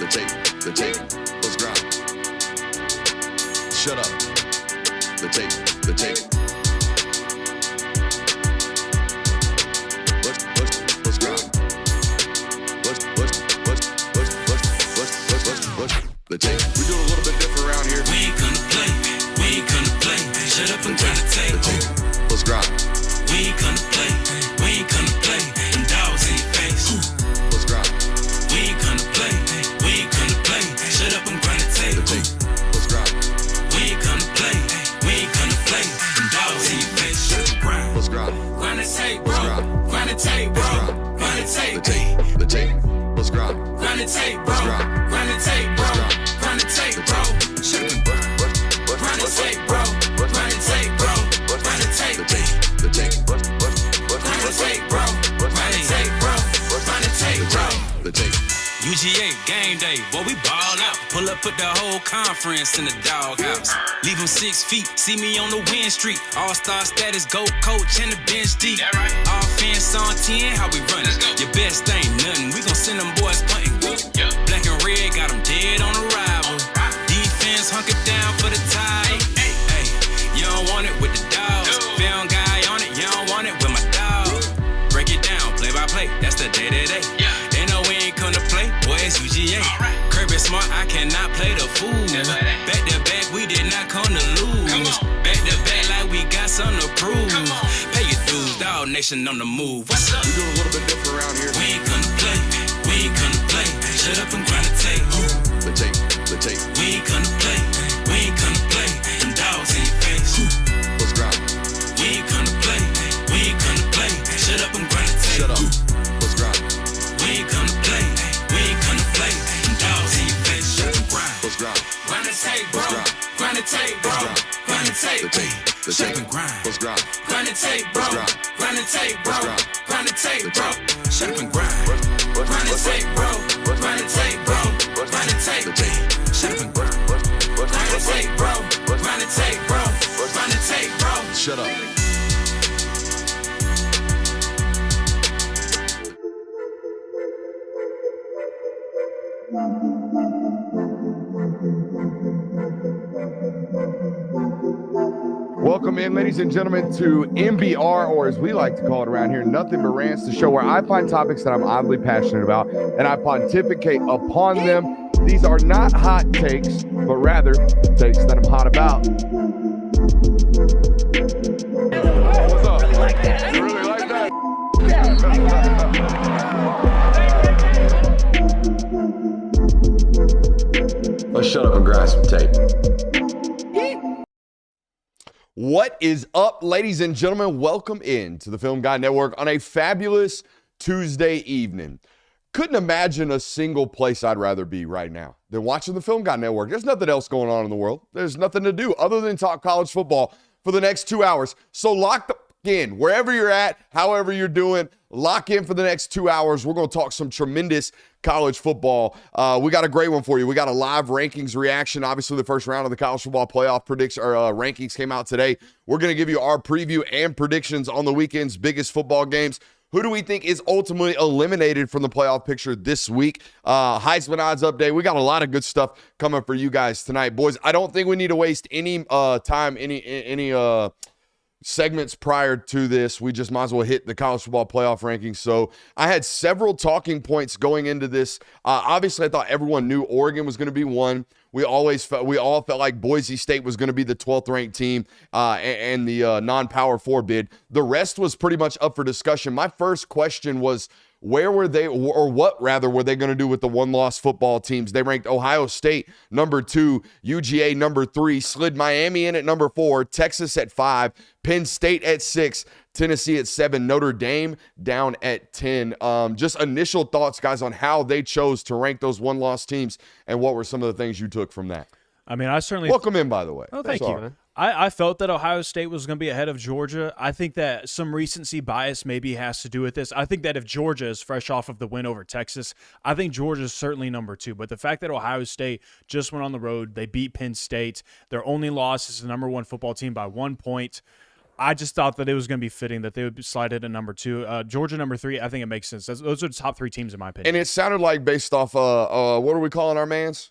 The tape, let's grind. Shut up. The tape. Let's grind. The tape. We do it a little bit different around here. We ain't gonna play. Shut up and grind the tape. Let's grind. We ain't gonna play. Them dogs in your face. Let's grind. We ain't gonna play. Shut up and grind the tape. Let's grind. We ain't gonna play. Them dogs in your face. Shut up and grind. Let's grind. Grind the tape, bro. Let's grind. Grind the tape, bro. Grind the tape. The tape. Let's grind. Grind the tape, bro. Let's grind. Grind the tape, bro. Grind the tape, bro. Shut up and grind. Grind the tape, bro. Grind the tape, bro. Grind the tape. The tape. Grind the tape, bro. Grind the tape, bro. Grind the tape, bro. The tape. UGA game day, boy, we ball out. Pull up, put the whole conference in the doghouse. Leave them 6 feet, see me on the win streak. All-star status, go coach, and the bench deep. Right. Offense on 10, how we run it? Your best ain't nothing, we gon' send them boys punting. Yep. Black and red, got them dead on arrival. Defense hunker down for the tie. Hey, you don't want it with the dogs. Found guy on it, you don't want it with my dog. Break it down, play by play, that's the day-to-day. They know we ain't come to play, boy, it's UGA. Kirby Smart, I cannot play the fool. Back to back, we did not come to lose. Back to back, like we got something to prove. Pay your dues, dog nation on the move. What's up? We do it a little bit different around here. We ain't gonna play. Shut up and grind the tape. The tape. We ain't gonna play. Them dogs in your face. Let's grind. We ain't gonna play. Shut up and grind the tape. Shut up. Let's grind. We ain't gonna play. Them dogs in your face. Shut up and grind. Let's grind. Grind the tape, bro. Grind the tape, bro. Grind the tape. The Shut tape. up and grind. Let's grind. Grind the tape, bro. Grind the tape, bro. Grind the tape, bro. Shut up and grind. Grind the tape, bro. Grind the tape, bro. Grind the tape. Shut up and grind. Grind the tape, bro. Grind the tape, bro. Grind the tape, bro. Shut up. Welcome in, ladies and gentlemen, to MBR, or as we like to call it around here, Nothing But Rants, the show where I find topics that I'm oddly passionate about and I pontificate upon them. These are not hot takes, but rather takes that I'm hot about. What's up? You really like that? Let's shut up and grind some tape. What is up, ladies and gentlemen? Welcome in to the Film Guy Network on a fabulous Tuesday evening. Couldn't imagine a single place I'd rather be right now than watching the Film Guy Network. There's nothing else going on in the world. There's nothing to do other than talk college football for the next 2 hours. So lock in wherever you're at, however you're doing. Lock in for the next 2 hours. We're going to talk some tremendous college football. We got a great one for you. We got a live rankings reaction. Obviously, the first round of the college football playoff rankings came out today. We're going to give you our preview and predictions on the weekend's biggest football games. Who do we think is ultimately eliminated from the playoff picture this week? Heisman odds update. We got a lot of good stuff coming for you guys tonight. Boys, I don't think we need to waste any time, any segments prior to this. We just might as well hit the college football playoff rankings. So I had several talking points going into this. Obviously, I thought everyone knew Oregon was going to be one. We all felt like Boise State was going to be the 12th ranked team and the non-power 4 bid. The rest was pretty much up for discussion. My first question was, where were they, or what rather were they going to do with the one-loss football teams? They ranked Ohio State number 2, UGA number 3, slid Miami in at number 4, Texas at 5, Penn State at 6, Tennessee at 7, Notre Dame down at 10. Just initial thoughts, guys, on how they chose to rank those one-loss teams and what were some of the things you took from that. I mean, I certainly... Welcome in, by the way. Oh, thank you. I felt that Ohio State was going to be ahead of Georgia. I think that some recency bias maybe has to do with this. I think that if Georgia is fresh off of the win over Texas, I think Georgia is certainly number 2. But the fact that Ohio State just went on the road, they beat Penn State, their only loss is the number 1 football team by 1 point. I just thought that it was going to be fitting that they would slide it at number 2. Georgia number 3, I think it makes sense. Those are the top 3 teams in my opinion. And it sounded like based off, what are we calling our mans?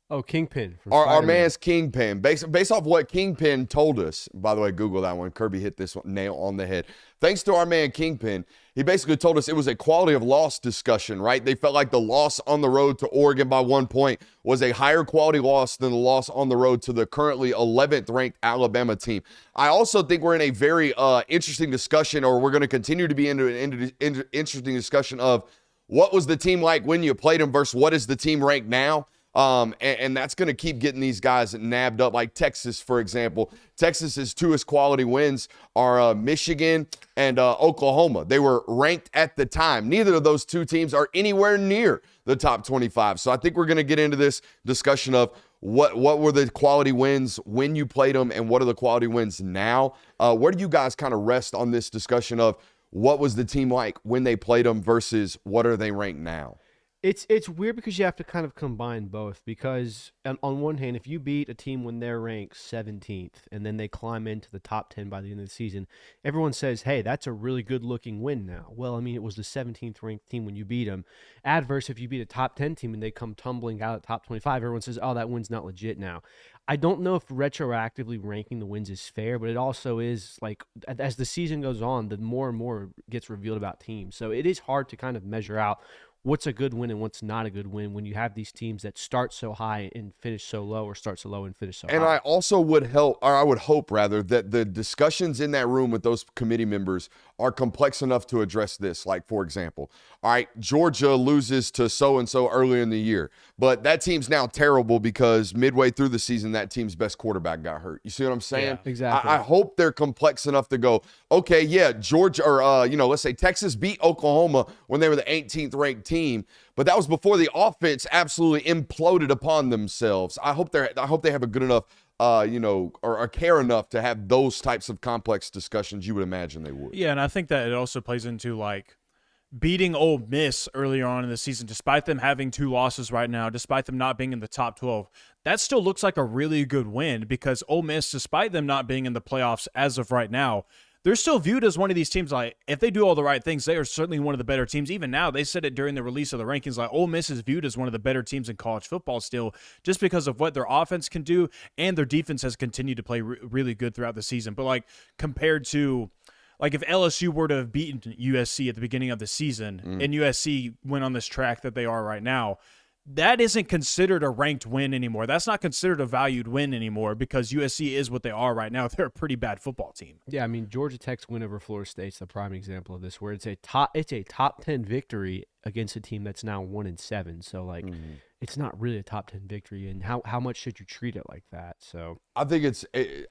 Oh, Kingpin. Our man's Kingpin. Based off what Kingpin told us, by the way, Google that one. Kirby hit this one nail on the head. Thanks to our man Kingpin, he basically told us it was a quality of loss discussion, right? They felt like the loss on the road to Oregon by 1 point was a higher quality loss than the loss on the road to the currently 11th ranked Alabama team. I also think we're in a very interesting discussion, or we're going to continue to be into an interesting discussion of what was the team like when you played them versus what is the team ranked now. And that's going to keep getting these guys nabbed up, like Texas, for example. Texas's 2 quality wins are Michigan and Oklahoma. They were ranked at the time. Neither of those 2 teams are anywhere near the top 25. So I think we're going to get into this discussion of what were the quality wins when you played them and what are the quality wins now. Where do you guys kind of rest on this discussion of what was the team like when they played them versus what are they ranked now? It's weird because you have to kind of combine both, because on one hand, if you beat a team when they're ranked 17th and then they climb into the top 10 by the end of the season, everyone says, hey, that's a really good looking win now. Well, I mean, it was the 17th ranked team when you beat them. Adverse, if you beat a top 10 team and they come tumbling out at top 25, everyone says, oh, that win's not legit now. I don't know if retroactively ranking the wins is fair, but it also is like as the season goes on, the more and more gets revealed about teams. So it is hard to kind of measure out what's a good win and what's not a good win when you have these teams that start so high and finish so low, or start so low and finish so high. And I also would hope rather that the discussions in that room with those committee members are complex enough to address this. Like, for example, all right, Georgia loses to so-and-so early in the year, but that team's now terrible because midway through the season, that team's best quarterback got hurt. You see what I'm saying? Yeah, exactly. I hope they're complex enough to go, okay, yeah, Georgia, or, let's say Texas beat Oklahoma when they were the 18th ranked team, but that was before the offense absolutely imploded upon themselves. I hope they have a good enough, or care enough to have those types of complex discussions. You would imagine they would. Yeah, and I think that it also plays into like beating Ole Miss earlier on in the season, despite them having 2 losses right now, despite them not being in the top 12. That still looks like a really good win because Ole Miss, despite them not being in the playoffs as of right now, they're still viewed as one of these teams. Like, if they do all the right things, they are certainly one of the better teams. Even now, they said it during the release of the rankings, like Ole Miss is viewed as one of the better teams in college football still, just because of what their offense can do, and their defense has continued to play really good throughout the season. But like compared to, like if LSU were to have beaten USC at the beginning of the season, and USC went on this track that they are right now, that isn't considered a ranked win anymore. That's not considered a valued win anymore because USC is what they are right now. They're a pretty bad football team. Yeah, I mean, Georgia Tech's win over Florida State's the prime example of this, where it's a top 10 victory against a team that's now 1-7. So like, it's not really a top 10 victory. And how much should you treat it like that? So I think it's,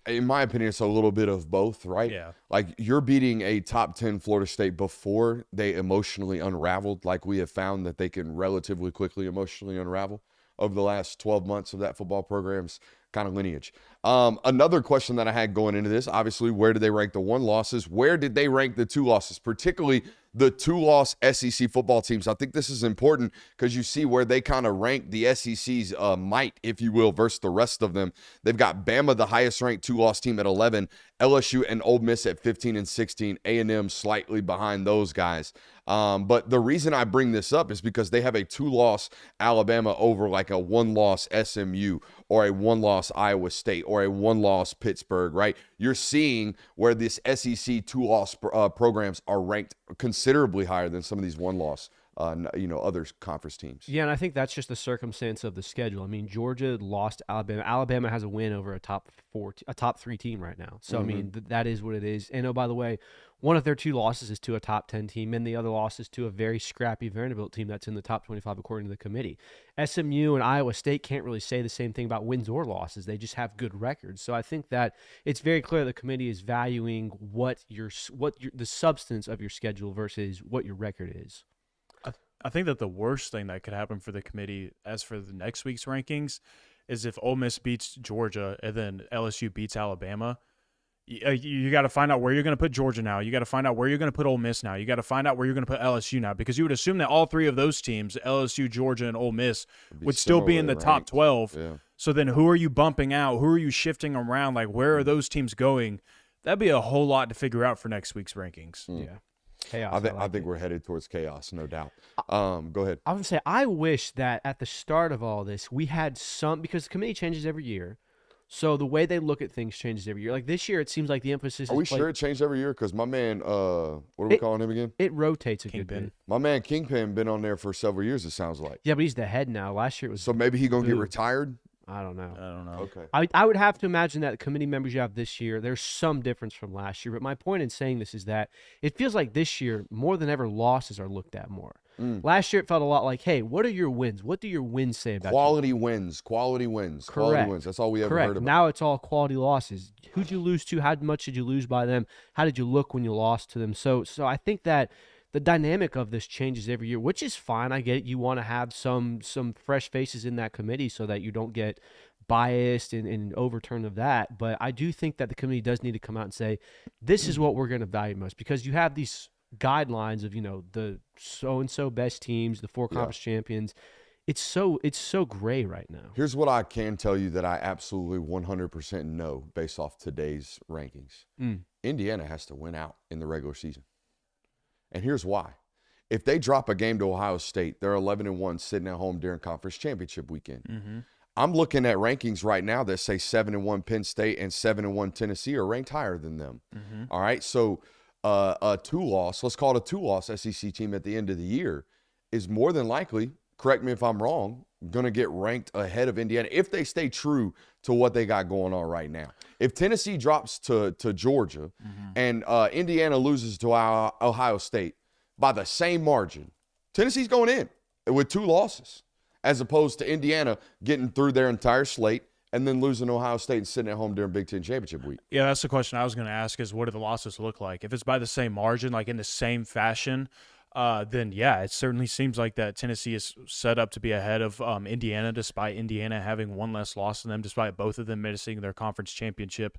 in my opinion, it's a little bit of both, right? Yeah. Like you're beating a top 10 Florida State before they emotionally unraveled, like we have found that they can relatively quickly emotionally unravel over the last 12 months of that football program's kind of lineage. Another question that I had going into this, obviously, where did they rank the 1 losses? Where did they rank the 2 losses, particularly the 2-loss SEC football teams? I think this is important because you see where they kind of rank the SEC's might, if you will, versus the rest of them. They've got Bama, the highest ranked 2-loss team at 11, LSU and Ole Miss at 15 and 16, A&M slightly behind those guys. But the reason I bring this up is because they have a 2-loss Alabama over like a 1-loss SMU or a 1-loss Iowa State or a 1-loss Pittsburgh, right? You're seeing where this SEC 2-loss programs are ranked considerably higher than some of these 1-loss other conference teams. yeah, and I think that's just the circumstance of the schedule. I mean, Georgia lost to Alabama. Alabama has a win over a top 3 team right now. So I mean, that is what it is. And oh, by the way, one of their 2 losses is to a top 10 team, and the other loss is to a very scrappy Vanderbilt team that's in the top 25 according to the committee. SMU and Iowa State can't really say the same thing about wins or losses. They just have good records. So I think that it's very clear the committee is valuing the substance of your schedule versus what your record is. I think that the worst thing that could happen for the committee as for the next week's rankings is if Ole Miss beats Georgia and then LSU beats Alabama. You got to find out where you're going to put Georgia now. You got to find out where you're going to put Ole Miss now. You got to find out where you're going to put LSU now, because you would assume that all 3 of those teams, LSU, Georgia, and Ole Miss, would still be in the top 12. Yeah. So then who are you bumping out? Who are you shifting around? Like, where are those teams going That'd be a whole lot to figure out for next week's rankings. Yeah. Chaos. I think we're headed towards chaos, no doubt. Go ahead. I would say I wish that at the start of all this we had because the committee changes every year, so the way they look at things changes every year. Like this year, it seems like the emphasis. Are we sure it changed every year? Because my man, what are we calling him again? It rotates a good Kingpin. bit. My man Kingpin been on there for several years. It sounds like. Yeah, but he's the head now. Last year it was. So maybe he gonna get Boo. retired. I don't know. I don't know. Okay. I would have to imagine that the committee members you have this year, there's some difference from last year. But my point in saying this is that it feels like this year, more than ever, losses are looked at more. Last year, it felt a lot like, hey, what are your wins? What do your wins say about Quality wins. Quality wins. Correct. Quality wins. That's all we ever Correct. heard about. Now it's all quality losses. Who'd you lose to? How much did you lose by them? How did you look when you lost to them? So I think that the dynamic of this changes every year, which is fine. I get it. You want to have some fresh faces in that committee so that you don't get biased and overturn of that. But I do think that the committee does need to come out and say, this is what we're going to value most, because you have these guidelines of, the so-and-so best teams, the 4 conference champions. It's so gray right now. Here's what I can tell you that I absolutely 100% know based off today's rankings. Indiana has to win out in the regular season. And here's why. If they drop a game to Ohio State, they're 11-1 sitting at home during conference championship weekend. I'm looking at rankings right now that say 7-1 Penn State and 7-1 Tennessee are ranked higher than them. All right, so a 2-loss, let's call it a 2-loss SEC team at the end of the year is more than likely, correct me if I'm wrong, going to get ranked ahead of Indiana if they stay true to what they got going on right now. If Tennessee drops to Georgia and Indiana loses to Ohio State by the same margin, Tennessee's going in with 2 losses, as opposed to Indiana getting through their entire slate and then losing to Ohio State and sitting at home during Big Ten Championship week. Yeah, that's the question I was going to ask is what do the losses look like? If it's by the same margin, like in the same fashion, then yeah, it certainly seems like that Tennessee is set up to be ahead of Indiana, despite Indiana having 1 less loss than them, despite both of them missing their conference championship.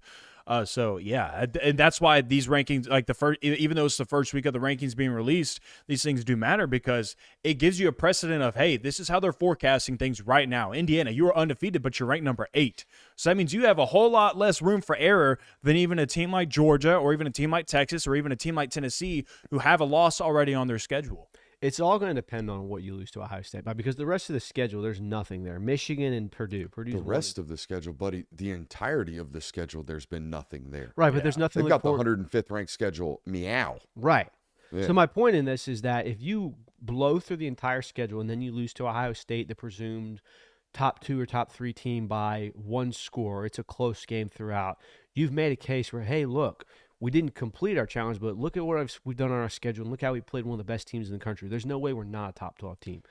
So yeah, and that's why these rankings, like even though it's the first week of the rankings being released, these things do matter because it gives you a precedent of, hey, this is how they're forecasting things right now. Indiana, you are undefeated, but you're ranked number 8. So that means you have a whole lot less room for error than even a team like Georgia or even a team like Texas or even a team like Tennessee who have a loss already on their schedule. It's all going to depend on what you lose to Ohio State by, because the rest of the schedule, there's nothing there. Michigan and Purdue. The rest of the schedule, buddy, the entirety of the schedule, there's been nothing there. Right, but there's nothing. They've got the 105th ranked schedule. Meow. Right. Yeah. So my point in this is that if you blow through the entire schedule and then you lose to Ohio State, the presumed top 2 or top 3 team by 1 score, it's a close game throughout. You've made a case where, hey, look, we didn't complete our challenge, but look at what we've done on our schedule, and look how we played one of the best teams in the country. There's no way we're not a top 12 team.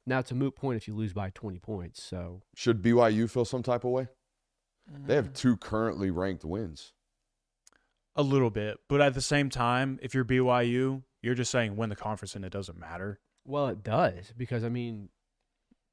Now, it's a moot point if you lose by 20 points. So should BYU feel some type of way? They have 2 currently ranked wins. A little bit, but at the same time, if you're BYU, you're just saying win the conference and it doesn't matter. Well, it does, because, I mean,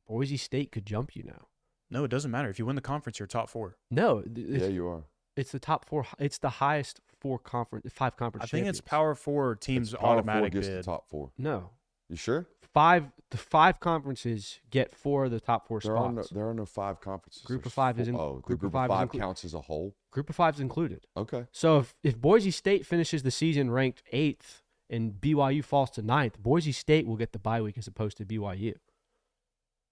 Boise State could jump you now. No, it doesn't matter. If you win the conference, you're top 4. No. Yeah, you are. It's the top 4. It's the highest 5 conference I think champions. it's Power 4 teams Power automatic 4 gets bid. the top 4. No. You sure? The 5 conferences get 4 of the top 4 spots. There are no 5 conferences. Group of There's 5 isn't. Oh, the group of 5 counts as a whole? Group of 5 is included. Okay. So if Boise State finishes the season ranked 8th and BYU falls to 9th, Boise State will get the bye week as opposed to BYU,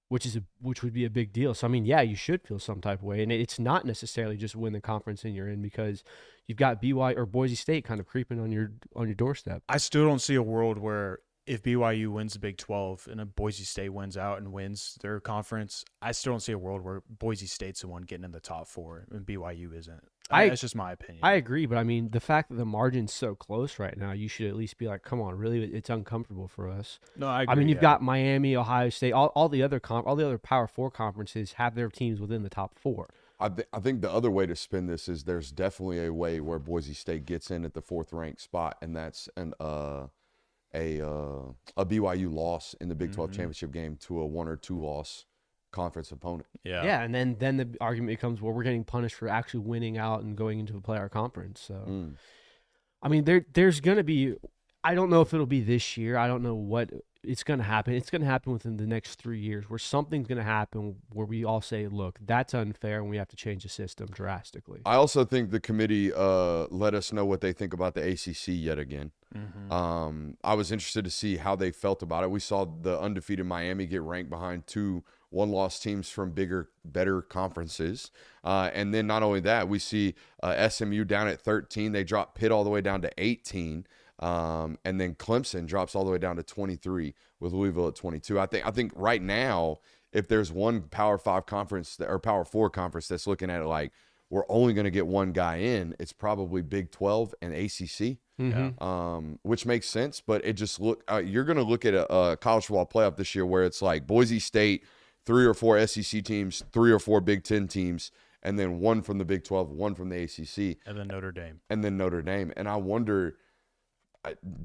which would be a big deal. So, I mean, yeah, you should feel some type of way. And it's not necessarily just win the conference and you're in, because you've got BYU or Boise State kind of creeping on your doorstep. I still don't see a world where if BYU wins the Big 12 and a Boise State wins out and wins their conference, I still don't see a world where Boise State's the one getting in the top 4 and BYU isn't. That's just my opinion. I agree, but I mean, the fact that the margin's so close right now, you should at least be like, come on, really, it's uncomfortable for us. No, I agree. I mean, you've got Miami, Ohio State, all the other Power 4 conferences have their teams within the top 4. I think the other way to spin this is there's definitely a way where Boise State gets in at the 4th ranked spot, and that's a BYU loss in the Big 12 championship game to a 1 or 2 loss conference opponent. Yeah, and then the argument becomes, well, we're getting punished for actually winning out and going into a playoff conference. So, I mean, there's going to be, I don't know if it'll be this year. I don't know what it's going to happen. It's going to happen within the next 3 years where something's going to happen where we all say, look, that's unfair and we have to change the system drastically. I also think the committee let us know what they think about the ACC yet again. I was interested to see how they felt about it. We saw the undefeated Miami get ranked behind 2 one-loss teams from bigger, better conferences. And then not only that, we see SMU down at 13. They drop Pitt all the way down to 18. And then Clemson drops all the way down to 23 with Louisville at 22. I think right now, if there's one Power 5 conference or Power 4 conference that's looking at it like we're only going to get one guy in, it's probably Big 12 and ACC, which makes sense. But it just you're going to look at a college football playoff this year where it's like Boise State, 3 or 4 SEC teams, 3 or 4 Big 10 teams, and then 1 from the Big 12, 1 from the ACC, and then Notre Dame. And I wonder,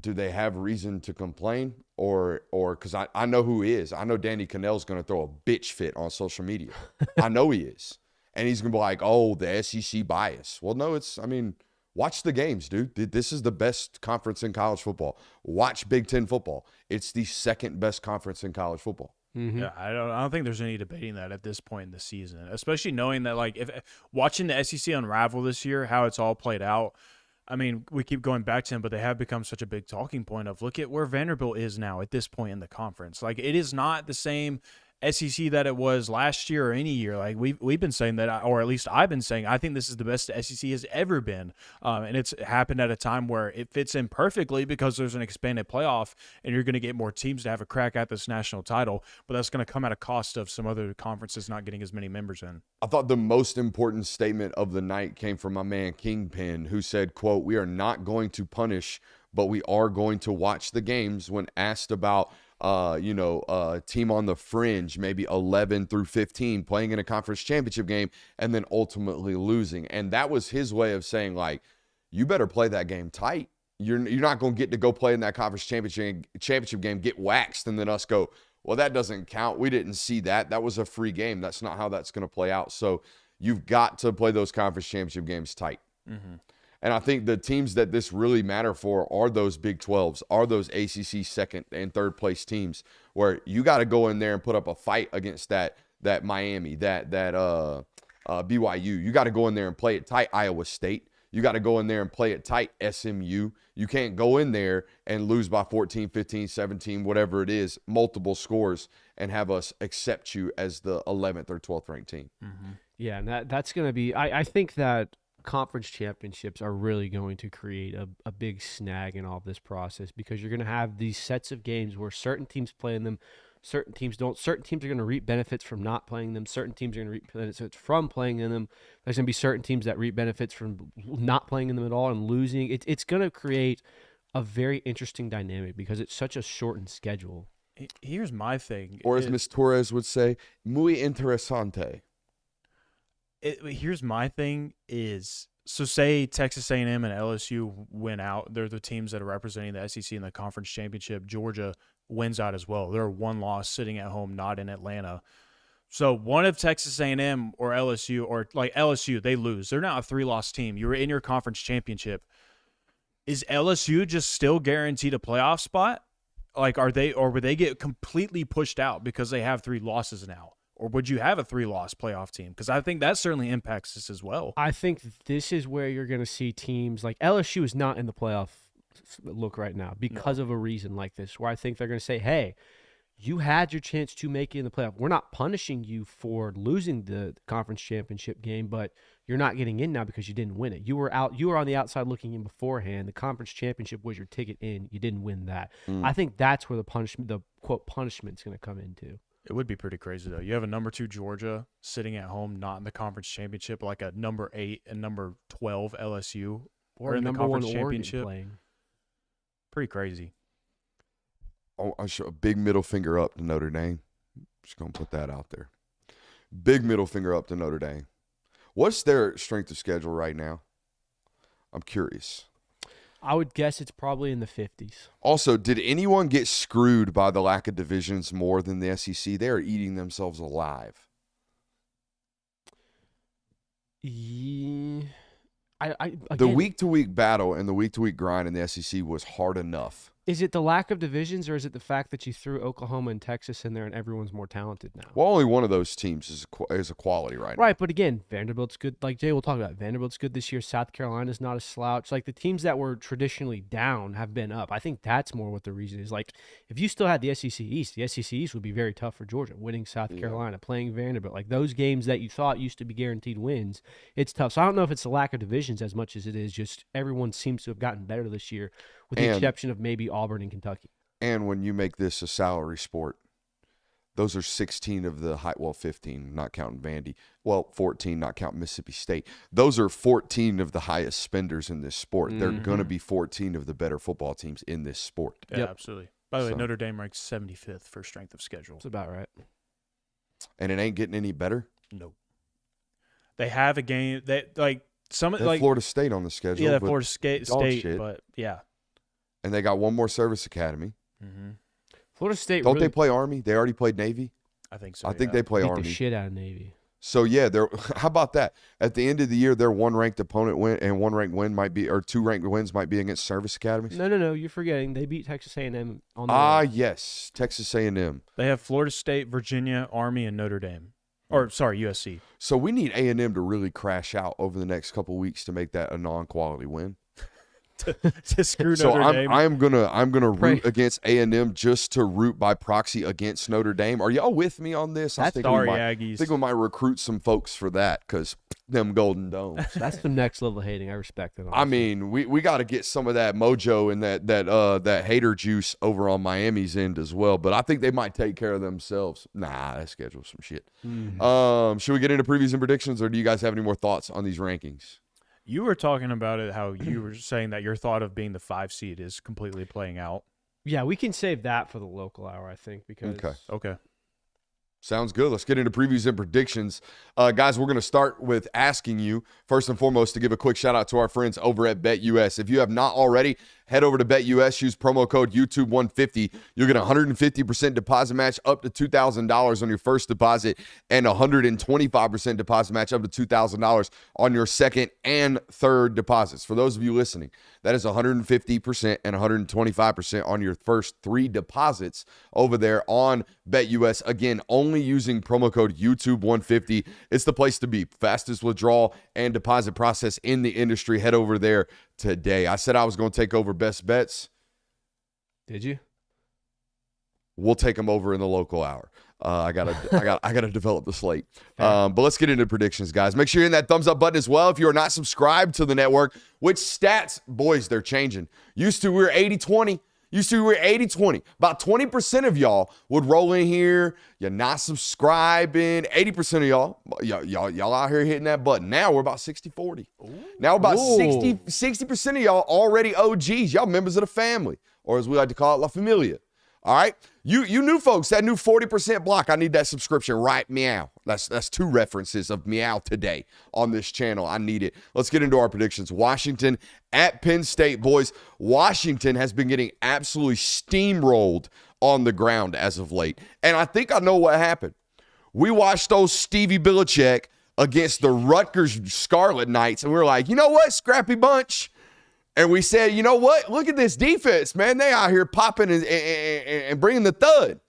do they have reason to complain or because I know who he is. I know Danny Cannell's going to throw a bitch fit on social media. I know he is. And he's going to be like, oh, the SEC bias. Well, no, watch the games, dude. This is the best conference in college football. Watch Big Ten football. It's the second best conference in college football. Yeah, I don't think there's any debating that at this point in the season, especially knowing that like if watching the SEC unravel this year, how it's all played out. I mean, we keep going back to him, but they have become such a big talking point of look at where Vanderbilt is now at this point in the conference. Like it is not the same SEC that it was last year or any year. Like we've been saying that, or at least I've been saying, I think this is the best SEC has ever been. And it's happened at a time where it fits in perfectly because there's an expanded playoff and you're going to get more teams to have a crack at this national title, but that's going to come at a cost of some other conferences not getting as many members in. I thought the most important statement of the night came from my man Kingpin, who said, quote, "We are not going to punish, but we are going to watch the games," when asked about team on the fringe, maybe 11 through 15 playing in a conference championship game and then ultimately losing. And that was his way of saying, like, you better play that game tight. You're not going to get to go play in that conference championship game, get waxed, and then us go, well, that doesn't count. We didn't see that. That was a free game. That's not how that's going to play out. So you've got to play those conference championship games tight. And I think the teams that this really matter for are those Big 12s, are those ACC second and third place teams where you got to go in there and put up a fight against that Miami, that BYU. You got to go in there and play it tight, Iowa State. You got to go in there and play it tight, SMU. You can't go in there and lose by 14, 15, 17, whatever it is, multiple scores, and have us accept you as the 11th or 12th ranked team. Yeah, and that's going to be – I think that conference championships are really going to create a big snag in all of this process because you're going to have these sets of games where certain teams play in them, certain teams don't. Certain teams are going to reap benefits from not playing them. Certain teams are going to reap benefits from playing in them. There's going to be certain teams that reap benefits from not playing in them at all and losing. It's going to create a very interesting dynamic because it's such a shortened schedule. Here's my thing. Or as Ms. Torres would say, muy interesante. Here's my thing is, so say Texas A&M and LSU win out. They're the teams that are representing the SEC in the conference championship. Georgia wins out as well. They're one loss sitting at home, not in Atlanta. So one of Texas A&M or LSU, or like LSU, they lose. They're now a 3-loss team. You were in your conference championship. Is LSU just still guaranteed a playoff spot? Like, would they get completely pushed out because they have 3 losses now? Or would you have a 3-loss playoff team? Because I think that certainly impacts this as well. I think this is where you're going to see teams like LSU is not in the playoff look right now because of a reason like this, where I think they're going to say, hey, you had your chance to make it in the playoff. We're not punishing you for losing the conference championship game, but you're not getting in now because you didn't win it. You were on the outside looking in beforehand. The conference championship was your ticket in. You didn't win that. I think that's where the quote punishment is going to come into. It would be pretty crazy, though. You have a number 2 Georgia sitting at home, not in the conference championship, like a number 8 and number 12 LSU or in the number conference 1 championship. Playing. Pretty crazy. Oh, I show a big middle finger up to Notre Dame. Just going to put that out there. Big middle finger up to Notre Dame. What's their strength of schedule right now? I'm curious. I would guess it's probably in the 50s. Also, did anyone get screwed by the lack of divisions more than the SEC? They are eating themselves alive. Yeah. The week-to-week battle and the week-to-week grind in the SEC was hard enough. Is it the lack of divisions, or is it the fact that you threw Oklahoma and Texas in there and everyone's more talented now? Well, only one of those teams is a quality right now. Right, but again, Vanderbilt's good. Like Jay will talk about, Vanderbilt's good this year. South Carolina's not a slouch. Like the teams that were traditionally down have been up. I think that's more what the reason is. Like if you still had the SEC East would be very tough for Georgia. Winning South Carolina, playing Vanderbilt, like those games that you thought used to be guaranteed wins, it's tough. So I don't know if it's the lack of divisions as much as it is just everyone seems to have gotten better this year, with the exception of maybe Auburn and Kentucky. And when you make this a salary sport, those are 16 of the 15, not counting Vandy. Well, 14, not counting Mississippi State. Those are 14 of the highest spenders in this sport. They're going to be 14 of the better football teams in this sport. Yeah, absolutely. By the way, Notre Dame ranks 75th for strength of schedule. That's about right. And it ain't getting any better? No. They have a game that Florida State on the schedule. Yeah, Florida State, shit. but yeah. And they got one more service academy. Mm-hmm. Florida State Don't they play Army? They already played Navy? I think so. I think they play beat Army. the shit out of Navy. So yeah, they're how about that? At the end of the year, their one ranked opponent win and one ranked win might be, or two ranked wins might be against service academies. No, you're forgetting. They beat Texas A&M on the road. Yes, Texas A&M. They have Florida State, Virginia, Army, and Notre Dame. Or sorry, USC. So we need A&M to really crash out over the next couple weeks to make that a non-quality win. to screw So Notre Dame. I'm gonna root against A&M just to root by proxy against Notre Dame. Are y'all with me on this? I think Aggies. I think we might recruit some folks for that because them Golden Domes. That's the next level of hating. I respect it. Honestly. I mean, we got to get some of that mojo and that hater juice over on Miami's end as well. But I think they might take care of themselves. Nah, that schedule's some shit. Should we get into previews and predictions, or do you guys have any more thoughts on these rankings? You were talking about it, how you were saying that your thought of being the 5 seed is completely playing out. Yeah, we can save that for the local hour, I think, because Okay. Sounds good. Let's get into previews and predictions. Guys, we're going to start with asking you, first and foremost, to give a quick shout-out to our friends over at BetUS. If you have not already, head over to BetUS, use promo code YouTube150. You'll get a 150% deposit match up to $2,000 on your first deposit and 125% deposit match up to $2,000 on your second and third deposits. For those of you listening, that is 150% and 125% on your first 3 deposits over there on BetUS. Again, only using promo code YouTube150. It's the place to be. Fastest withdrawal and deposit process in the industry. Head over there today. I said I was going to take over best bets. Did you? We'll take them over in the local hour. I gotta develop the slate. But let's get into predictions, guys. Make sure you're hitting that thumbs up button as well if you are not subscribed to the network. Which stats, boys, they're changing. Used to we were 80-20. About 20% of y'all would roll in here. You're not subscribing. 80% of y'all out here hitting that button. Now we're about 60-40. Now about 60% of y'all already OGs. Y'all members of the family, or as we like to call it, La Familia. All right, you new folks, that new 40% block, I need that subscription right meow. That's 2 references of meow today on this channel. I need it. Let's get into our predictions. Washington at Penn State, boys. Washington has been getting absolutely steamrolled on the ground as of late, and I think I know what happened. We watched those Stevie Belichick against the Rutgers Scarlet Knights, and we were like, you know what, scrappy bunch. And we said, you know what? Look at this defense, man. They out here popping and bringing the thud.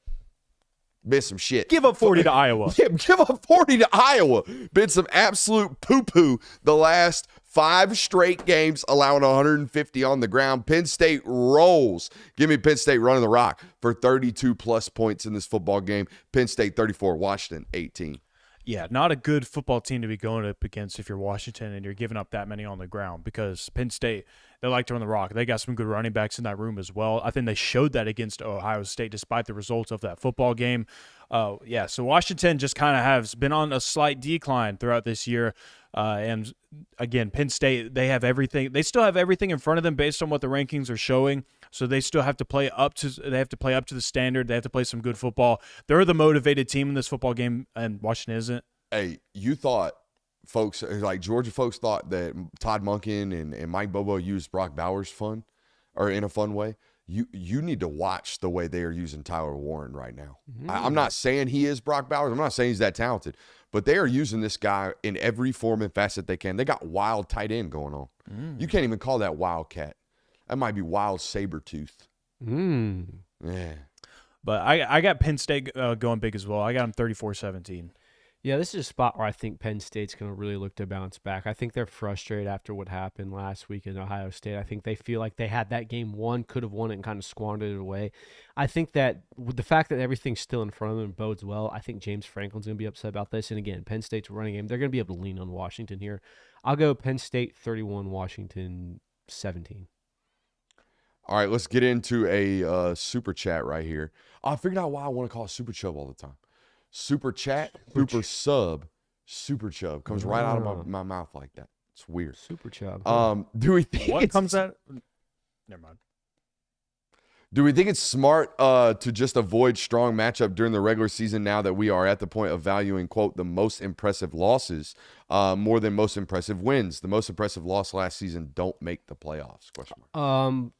Been some shit. Give up 40 to Iowa. Yeah, give up 40 to Iowa. Been some absolute poo-poo the last 5 straight games, allowing 150 on the ground. Penn State rolls. Give me Penn State running the rock for 32-plus points in this football game. Penn State 34, Washington 18. Yeah, not a good football team to be going up against if you're Washington and you're giving up that many on the ground, because Penn State, they like to run the rock. They got some good running backs in that room as well. I think they showed that against Ohio State despite the results of that football game. So Washington just kind of has been on a slight decline throughout this year. And again, Penn State, they have everything. They still have everything in front of them based on what the rankings are showing. So they still have to play up to the standard. They have to play some good football. They're the motivated team in this football game, and Washington isn't. Hey, you thought folks, like Georgia folks, thought that Todd Monken and Mike Bobo used Brock Bowers in a fun way. You need to watch the way they are using Tyler Warren right now. I'm not saying he is Brock Bowers. I'm not saying he's that talented. But they are using this guy in every form and facet they can. They got wild tight end going on. You can't even call that wildcat. That might be wild saber tooth. Yeah. But I got Penn State going big as well. I got them 34-17. Yeah, this is a spot where I think Penn State's going to really look to bounce back. I think they're frustrated after what happened last week in Ohio State. I think they feel like they had that game won, could have won it, and kind of squandered it away. I think that with the fact that everything's still in front of them bodes well. I think James Franklin's going to be upset about this. And again, Penn State's running game. They're going to be able to lean on Washington here. I'll go Penn State 31, Washington 17. All right, let's get into a super chat right here. I figured out why I want to call it Super Chub all the time. Super chat, super sub, super chub comes right out of my mouth like that. It's weird. Super chub. Do we think What comes out? Never mind. Do we think it's smart to just avoid strong matchup during the regular season now that we are at the point of valuing, quote, the most impressive losses more than most impressive wins? The most impressive loss last season don't make the playoffs? Question mark.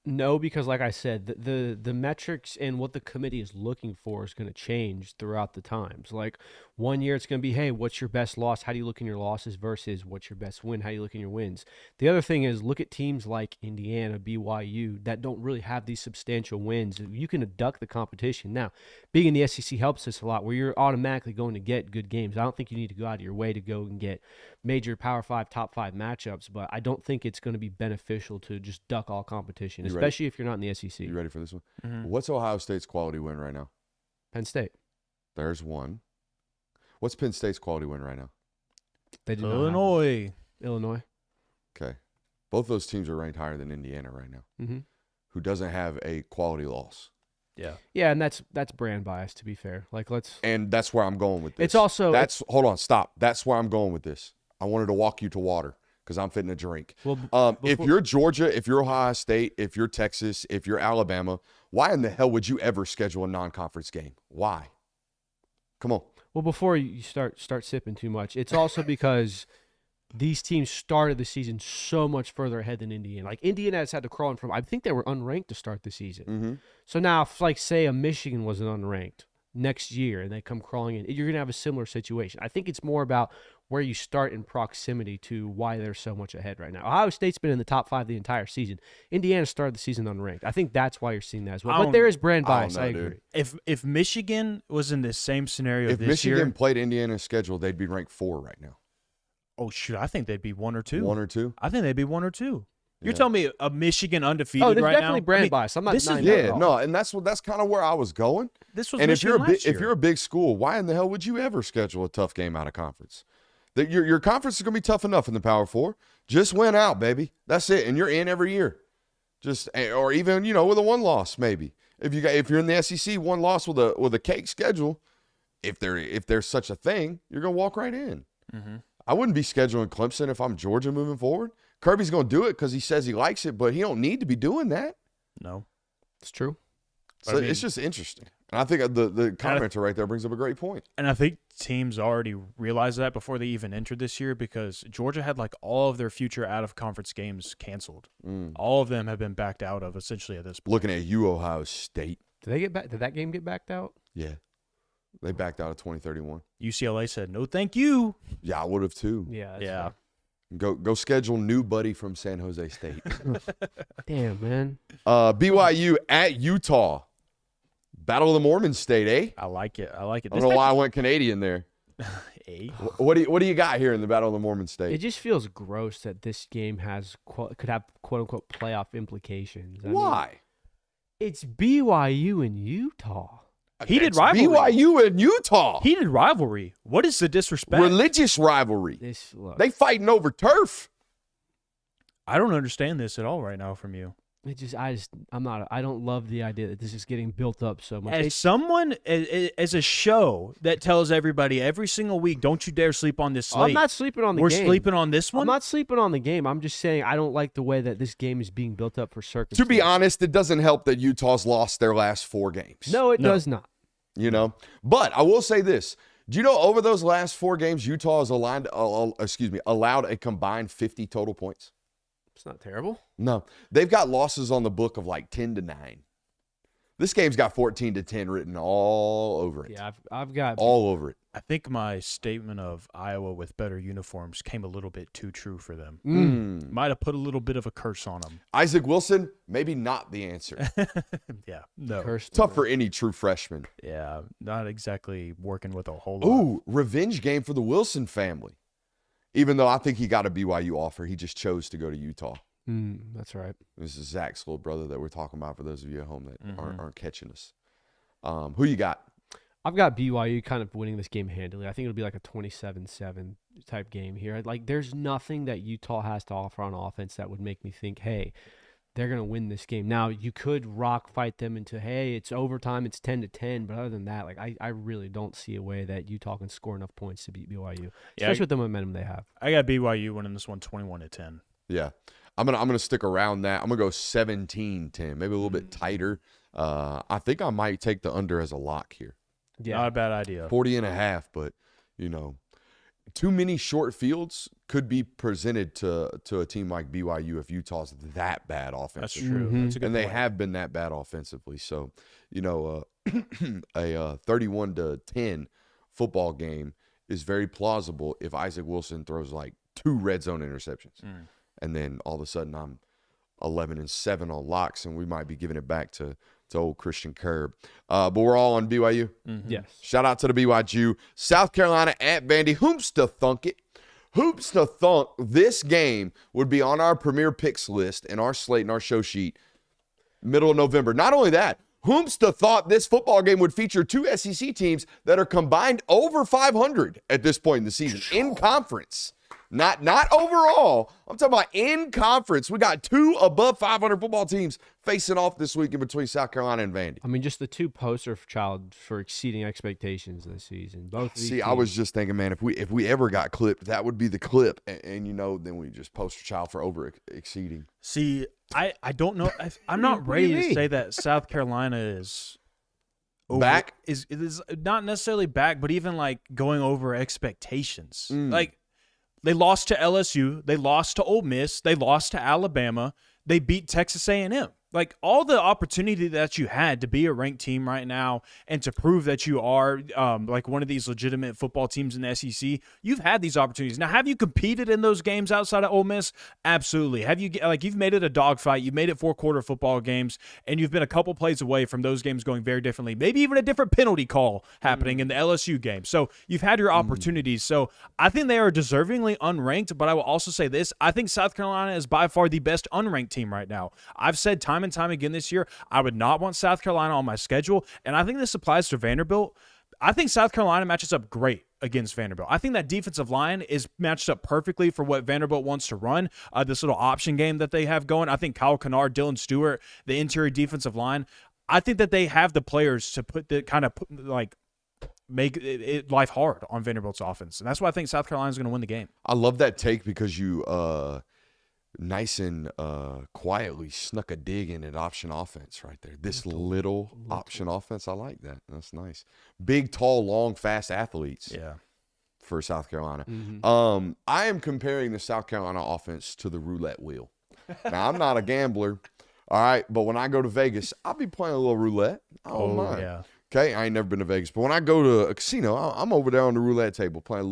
No, because like I said, the metrics and what the committee is looking for is going to change throughout the times. Like 1 year it's going to be, hey, what's your best loss? How do you look in your losses versus what's your best win? How do you look in your wins? The other thing is look at teams like Indiana, BYU that don't really have these substantial wins. You can deduct the competition. Now, being in the SEC helps us a lot where you're automatically going to get good games. I don't think you need to go out of your way to go and get major Power 5, top 5 matchups, but I don't think it's going to be beneficial to just duck all competition, especially if you're not in the SEC. You ready for this one? Mm-hmm. What's Ohio State's quality win right now? Penn State. There's one. What's Penn State's quality win right now? They did not have Illinois. Illinois. Okay. Both those teams are ranked higher than Indiana right now, Mm-hmm. who doesn't have a quality loss. Yeah. Yeah, and that's brand bias, to be fair. Like, And that's where I'm going with this. It's also hold on, stop. That's where I'm going with this. I wanted to walk you to water because I'm fitting a drink. Well, If you're Georgia, if you're Ohio State, if you're Texas, if you're Alabama, why in the hell would you ever schedule a non-conference game? Why? Come on. Well, before you start sipping too much, it's also because these teams started the season so much further ahead than Indiana. Like, Indiana has had to crawl in from, I think they were unranked to start the season. Mm-hmm. So now, if, like, say a Michigan wasn't unranked next year and they come crawling in, you're going to have a similar situation. I think it's more about where you start in proximity to why they're so much ahead right now. Ohio State's been in the top 5 the entire season. Indiana started the season unranked. I think that's why you're seeing that as well. But there is brand bias. I agree. If Michigan was in the same scenario If this year, Michigan played Indiana's schedule, they'd be ranked 4 right now. oh shoot, I think they'd be 1 or 2. 1 or 2? I think they'd be 1 or 2. You're Yeah. telling me a Michigan undefeated Oh, there's right definitely now? brand I mean, bias. I'm not this is- denying that at Yeah, all. no, and that's kind of where I was going. This was And Michigan last year. if you're a big school, why in the hell would you ever schedule a tough game out of conference? Your conference is going to be tough enough in the Power 4. Just win out, baby. That's it, and you're in every year. Or even with a 1 loss maybe. If you're in the SEC, 1 loss with a cake schedule, if there's such a thing, you're going to walk right in. Mm-hmm. I wouldn't be scheduling Clemson if I'm Georgia moving forward. Kirby's going to do it because he says he likes it, but he don't need to be doing that. No. It's true. So it's just interesting. And I think the commenter right there brings up a great point. And I think teams already realized that before they even entered this year because Georgia had like all of their future out-of-conference games canceled. All of them have been backed out of essentially at this point. Looking at you, Ohio State. Did they get back? Did that game get backed out? Yeah. They backed out of 2031. UCLA said, no thank you. Yeah, I would have too. Yeah. that's Yeah. fair. Go schedule new buddy from San Jose State. Damn, man. BYU at Utah. Battle of the Mormon State, eh? I like it. I like it. I don't know why I went Canadian there. Eh? What do you got here in the Battle of the Mormon State? It just feels gross that this game could have quote unquote playoff implications. I mean, Why? it's BYU and Utah. Heated rivalry. BYU and Utah. Heated rivalry. What is the disrespect? Religious rivalry. Look, They fighting over turf. I don't understand this at all right now from you. I don't love the idea that this is getting built up so much. As someone, as a show that tells everybody every single week, don't you dare sleep on this slate. I'm not sleeping on the We're game. sleeping on this one? I'm not sleeping on the game. I'm just saying I don't like the way that this game is being built up for circumstances. To be honest, it doesn't help that Utah's lost their last 4 games. No, it does not. But I will say this. Do you know over those last 4 games, Utah has allowed a combined 50 total points? It's not terrible. No. They've got losses on the book of like 10-9. This game's got 14-10 written all over it. Yeah, I've got all over it. I think my statement of Iowa with better uniforms came a little bit too true for them. Might have put a little bit of a curse on them. Isaac Wilson, maybe not the answer. Yeah, no. Cursed Tough for any true freshman. Yeah, not exactly working with a whole lot. Ooh, revenge game for the Wilson family. Even though I think he got a BYU offer, he just chose to go to Utah. That's right. This is Zach's little brother that we're talking about for those of you at home that aren't catching us. Who you got? I've got BYU kind of winning this game handily. I think it'll be like a 27-7 type game here. Like, there's nothing that Utah has to offer on offense that would make me think, hey, they're going to win this game. Now, you could rock fight them into, hey, it's overtime, it's 10-10. But other than that, like, I really don't see a way that Utah can score enough points to beat BYU, especially with the momentum they have. I got BYU winning this one 21-10. Yeah. I'm gonna stick around that. I'm going to go 17-10, maybe a little bit tighter. I think I might take the under as a lock here. Yeah. Not a bad idea. 40.5, but, too many short fields could be presented to a team like BYU if Utah's that bad offensively. That's true. That's a good And they point. have been that bad offensively. So, a 31-10 football game is very plausible if Isaac Wilson throws like 2 red zone interceptions. And then all of a sudden I'm 11-7 on locks, and we might be giving it back to old Christian Curb. But we're all on BYU. Yes. Shout out to the BYU. South Carolina at Vandy. Hoops to thunk it. Hoops to thunk. This game would be on our premier picks list and our slate and our show sheet middle of November. Not only that, Hoops to thought this football game would feature 2 SEC teams that are combined over 500 at this point in the season in conference. Not overall. I'm talking about in conference. We got 2 above 500 football teams facing off this week in between South Carolina and Vandy. I mean, just the 2 poster child for exceeding expectations this season. Both of these See, I was just thinking, man, if we ever got clipped, that would be the clip. And then we just poster child for over exceeding. See, I don't know. I'm not What do you ready to mean? say that South Carolina is Back? Is not necessarily back, but even like going over expectations. Like, they lost to LSU, they lost to Ole Miss, they lost to Alabama, they beat Texas A&M. Like, all the opportunity that you had to be a ranked team right now and to prove that you are like one of these legitimate football teams in the SEC, you've had these opportunities. Now, have you competed in those games outside of Ole Miss? Absolutely. Have you, like, you've made it a dogfight, you've made it 4-quarter football games, and you've been a couple plays away from those games going very differently. Maybe even a different penalty call happening in the LSU game. So you've had your opportunities. So I think they are deservingly unranked, but I will also say this. I think South Carolina is by far the best unranked team right now. I've said time and time again this year, I would not want South Carolina on my schedule, and I think this applies to Vanderbilt. I think South Carolina matches up great against Vanderbilt. I think that defensive line is matched up perfectly for what Vanderbilt wants to run, this little option game that they have going. I think Kyle Kennard, Dylan Stewart, the interior defensive line, I think that they have the players to make it life hard on Vanderbilt's offense, and that's why I think South Carolina is going to win the game. I love that take because you nice and quietly snuck a dig in at option offense right there. This little option offense, I like that. That's nice. Big, tall, long, fast athletes. Yeah. For South Carolina. I am comparing the South Carolina offense to the roulette wheel. Now, I'm not a gambler, all right, but when I go to Vegas, I'll be playing a little roulette. I don't mind. Yeah. Okay, I ain't never been to Vegas, but when I go to a casino, I'm over there on the roulette table playing a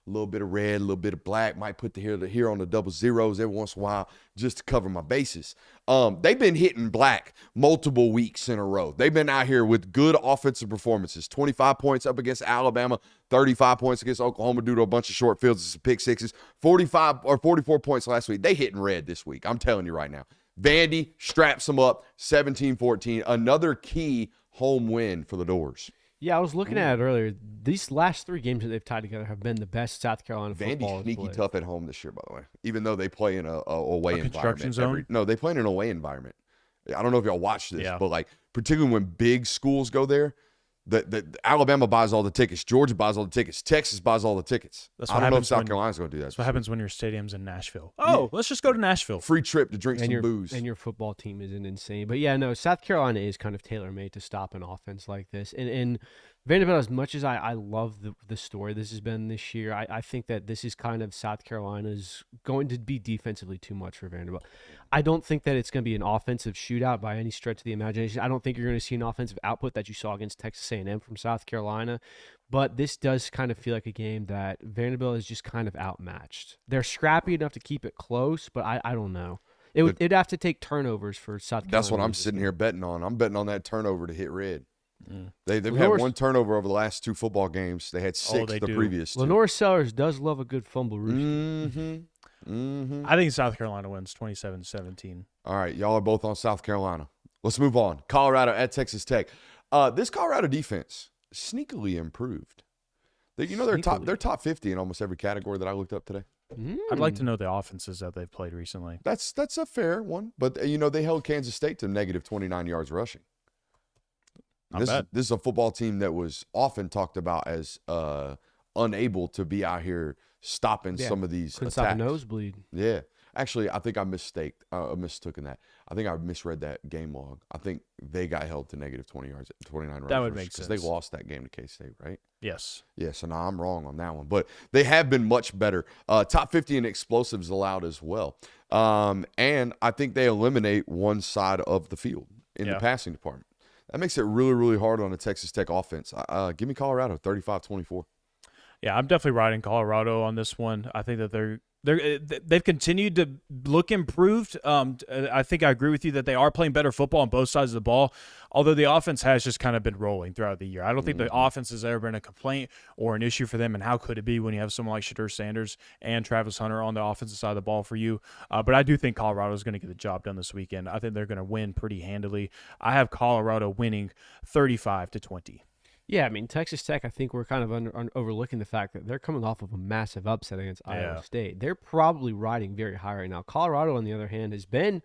little bit of red, a little bit of black, might put the here on the double zeros every once in a while just to cover my bases. They've been hitting black multiple weeks in a row. They've been out here with good offensive performances. 25 points up against Alabama, 35 points against Oklahoma due to a bunch of short fields and some pick sixes, 45 or 44 points last week. They hitting red this week. I'm telling you right now. Vandy straps them up 17-14. Another key home win for the Doors. Yeah, I was looking at it earlier. These last 3 games that they've tied together have been the best South Carolina football. Vandy's sneaky played. tough at home this year, by the way. Even though they play in a away construction environment. zone? No, they play in an away environment. I don't know if y'all watch this, Yeah. but like particularly when big schools go there, the Alabama buys all the tickets, Georgia buys all the tickets, Texas buys all the tickets. That's I what don't know if happens South when- Carolina's going to do that. That's what happens when your stadium's in Nashville. Oh, let's just go to Nashville. Free trip to drink some booze. And your football team isn't insane. But yeah, no, South Carolina is kind of tailor-made to stop an offense like this. And Vanderbilt, as much as I love the story this has been this year, I think that this is kind of South Carolina's going to be defensively too much for Vanderbilt. I don't think that it's going to be an offensive shootout by any stretch of the imagination. I don't think you're going to see an offensive output that you saw against Texas A&M from South Carolina. But this does kind of feel like a game that Vanderbilt is just kind of outmatched. They're scrappy enough to keep it close, but I don't know. It'd have to take turnovers for South Carolina. That's what I'm sitting here betting on. I'm betting on that turnover to hit red. They've had Lenore's- one turnover over the last 2 football games. They had 6 the previous 2. Lenore Sellers does love a good fumble rooster. I think South Carolina wins 27-17. All right, y'all are both on South Carolina. Let's move on. Colorado at Texas Tech. This Colorado defense sneakily improved. They're top 50 in almost every category that I looked up today. I'd like to know the offenses that they've played recently. That's a fair one, but they held Kansas State to negative 29 yards rushing. Not bad. This is a football team that was often talked about as unable to be out here stopping some of these Couldn't attacks. stop a nosebleed. Yeah. Actually, I think I mistook in that. I think I misread that game log. I think they got held to negative 20 yards, 29 yards. That would make because sense. they lost that game to K-State, right? Yes. Yeah, so now I'm wrong on that one. But they have been much better. Top 50 in explosives allowed as well. And I think they eliminate one side of the field in the passing department. That makes it really, really hard on the Texas Tech offense. Give me Colorado, 35-24. Yeah, I'm definitely riding Colorado on this one. I think that they've continued to look improved. I think I agree with you that they are playing better football on both sides of the ball, although the offense has just kind of been rolling throughout the year. I don't think the offense has ever been a complaint or an issue for them, and how could it be when you have someone like Shadur Sanders and Travis Hunter on the offensive side of the ball for you? But I do think Colorado is going to get the job done this weekend. I think they're going to win pretty handily. I have Colorado winning 35-20. Yeah, I mean, Texas Tech, I think we're kind of overlooking the fact that they're coming off of a massive upset against Iowa State. They're probably riding very high right now. Colorado, on the other hand, has been,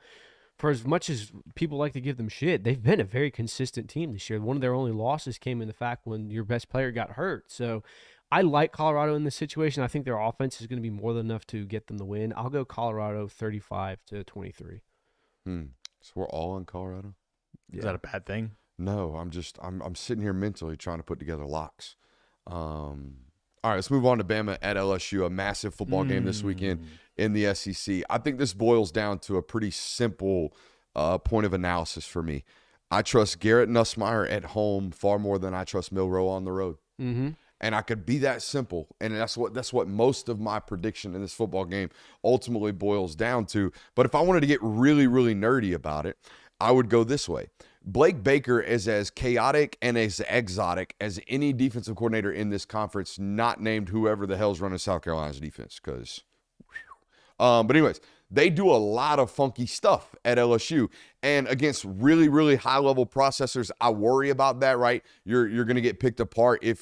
for as much as people like to give them shit, they've been a very consistent team this year. One of their only losses came in the fact when your best player got hurt. So I like Colorado in this situation. I think their offense is going to be more than enough to get them the win. I'll go Colorado 35-23. So we're all on Colorado? Is that a bad thing? No, I'm sitting here mentally trying to put together locks. All right, let's move on to Bama at LSU, a massive football game this weekend in the SEC. I think this boils down to a pretty simple point of analysis for me. I trust Garrett Nussmeier at home far more than I trust Milroe on the road. Mm-hmm. And I could be that simple, and that's what most of my prediction in this football game ultimately boils down to. But if I wanted to get really, really nerdy about it, I would go this way. Blake Baker is as chaotic and as exotic as any defensive coordinator in this conference, not named whoever the hell's running South Carolina's defense. But anyways, they do a lot of funky stuff at LSU, and against really, really high-level processors, I worry about that. Right, you're going to get picked apart if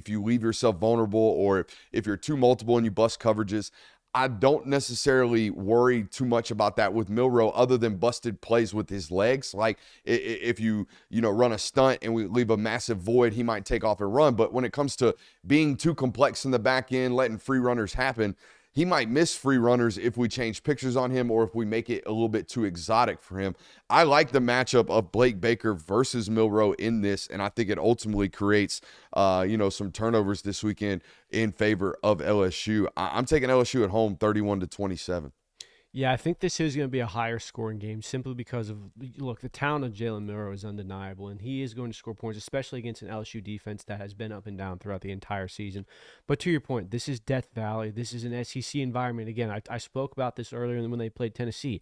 you leave yourself vulnerable, or if you're too multiple and you bust coverages. I don't necessarily worry too much about that with Milroe, other than busted plays with his legs. Like if you run a stunt and we leave a massive void, he might take off and run. But when it comes to being too complex in the back end, letting free runners happen, he might miss free runners if we change pictures on him or if we make it a little bit too exotic for him. I like the matchup of Blake Baker versus Milroe in this, and I think it ultimately creates, some turnovers this weekend in favor of LSU. I'm taking LSU at home 31-27. Yeah, I think this is going to be a higher scoring game simply because of, look, the talent of Jalen Milroe is undeniable, and he is going to score points, especially against an LSU defense that has been up and down throughout the entire season. But to your point, this is Death Valley. This is an SEC environment. Again, I spoke about this earlier when they played Tennessee.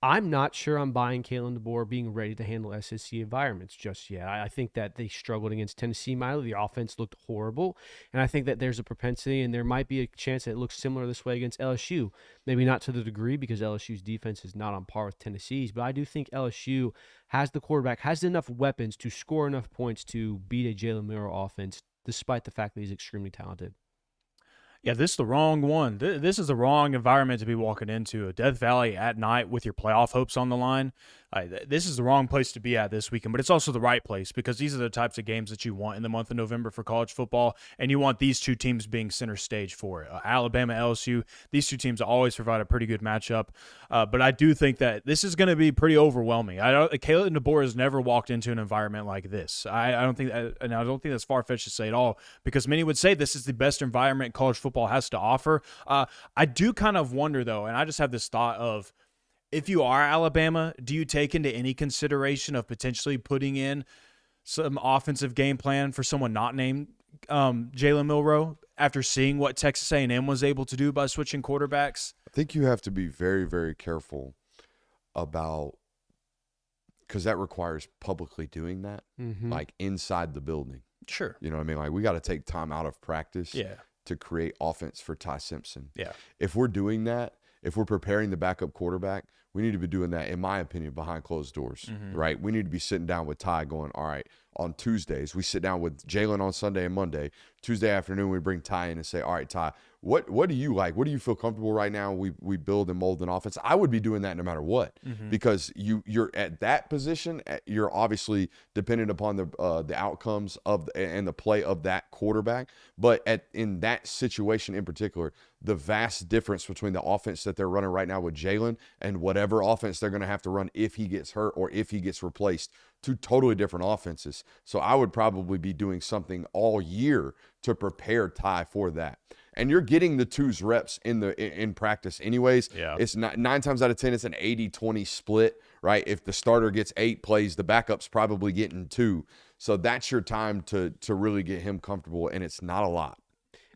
I'm not sure I'm buying Kalen DeBoer being ready to handle SEC environments just yet. I think that they struggled against Tennessee mightily. The offense looked horrible, and I think that there's a propensity, and there might be a chance that it looks similar this way against LSU. Maybe not to the degree because LSU's defense is not on par with Tennessee's, but I do think LSU has the quarterback, has enough weapons to score enough points to beat a Jalen Milroe offense, despite the fact that he's extremely talented. Yeah, this is the wrong one. This is the wrong environment to be walking into. A Death Valley at night with your playoff hopes on the line. This is the wrong place to be at this weekend, but it's also the right place because these are the types of games that you want in the month of November for college football, and you want these two teams being center stage for it. Alabama, LSU, these two teams always provide a pretty good matchup, but I do think that this is going to be pretty overwhelming. Caleb DeBoer has never walked into an environment like this. I don't think that's far-fetched to say at all because many would say this is the best environment college football has to offer. I do kind of wonder, though, and I just have this thought of, if you are Alabama, do you take into any consideration of potentially putting in some offensive game plan for someone not named Jalen Milroe after seeing what Texas A&M was able to do by switching quarterbacks? I think you have to be very, very careful about, because that requires publicly doing that, like inside the building. Sure. You know what I mean? Like, we got to take time out of practice to create offense for Ty Simpson. Yeah. If we're doing that, if we're preparing the backup quarterback, we need to be doing that, in my opinion, behind closed doors, right? We need to be sitting down with Ty going, all right, on Tuesdays, we sit down with Jalen on Sunday and Monday. Tuesday afternoon, we bring Ty in and say, all right, Ty, what do you like? What do you feel comfortable right now? We build and mold an offense. I would be doing that no matter what, because you're at that position. You're obviously dependent upon the outcomes of and the play of that quarterback. But in that situation in particular, the vast difference between the offense that they're running right now with Jalen and whatever offense they're going to have to run if he gets hurt or if he gets replaced, two totally different offenses. So I would probably be doing something all year to prepare Ty for that. And you're getting the twos reps in practice anyways. Yeah. It's not 9 times out of 10, it's an 80-20 split, right? If the starter gets 8 plays, the backup's probably getting 2. So that's your time to really get him comfortable, and it's not a lot.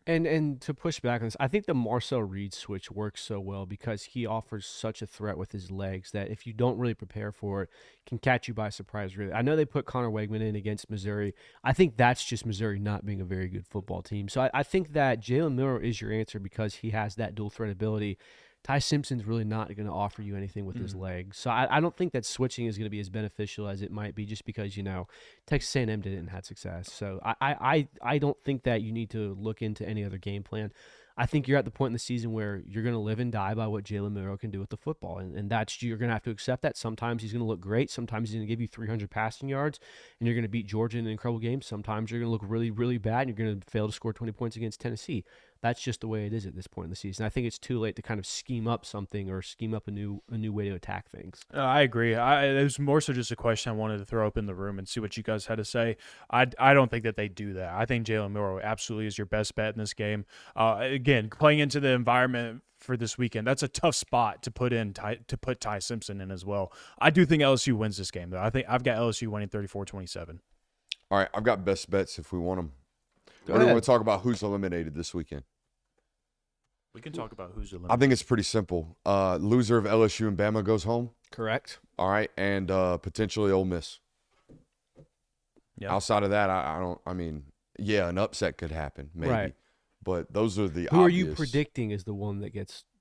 And to push back on this, I think the Marcel Reed switch works so well because he offers such a threat with his legs that if you don't really prepare for it, can catch you by surprise, really. I know they put Connor Wegman in against Missouri. I think that's just Missouri not being a very good football team. So I think that Jalen Milroe is your answer because he has that dual threat ability. Ty Simpson's really not going to offer you anything with his legs. So I don't think that switching is going to be as beneficial as it might be just because, Texas A&M didn't have success. So I don't think that you need to look into any other game plan. I think you're at the point in the season where you're going to live and die by what Jalen Milroe can do with the football. And that's, you're going to have to accept that. Sometimes he's going to look great. Sometimes he's going to give you 300 passing yards and you're going to beat Georgia in an incredible game. Sometimes you're going to look really, really bad and you're going to fail to score 20 points against Tennessee. That's just the way it is at this point in the season. I think it's too late to kind of scheme up something or scheme up a new way to attack things. I agree. It was more so just a question I wanted to throw up in the room and see what you guys had to say. I don't think that they do that. I think Jalen Milroe absolutely is your best bet in this game. Again, playing into the environment for this weekend, that's a tough spot to put Ty Simpson in as well. I do think LSU wins this game, though. I think I've got LSU winning 34-27. All right, I've got best bets if we want them. Or do we want to talk about who's eliminated this weekend? We can talk about who's eliminated. I think it's pretty simple. Loser of LSU and Bama goes home. Correct. All right, and potentially Ole Miss. Yep. Outside of that, an upset could happen, maybe. Right. But those are the Who obvious. are you predicting is the one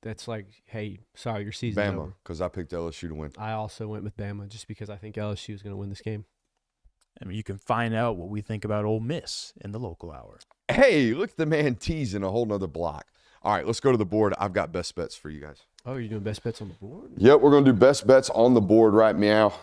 that's like, hey, sorry, your season's Bama, over? because I picked LSU to win. I also went with Bama just because I think LSU is going to win this game. You can find out what we think about Ole Miss in the local hour. Hey, look at the man teasing a whole nother block. All right, let's go to the board. I've got best bets for you guys. Oh, you're doing best bets on the board? Yep, we're going to do best bets on the board right meow.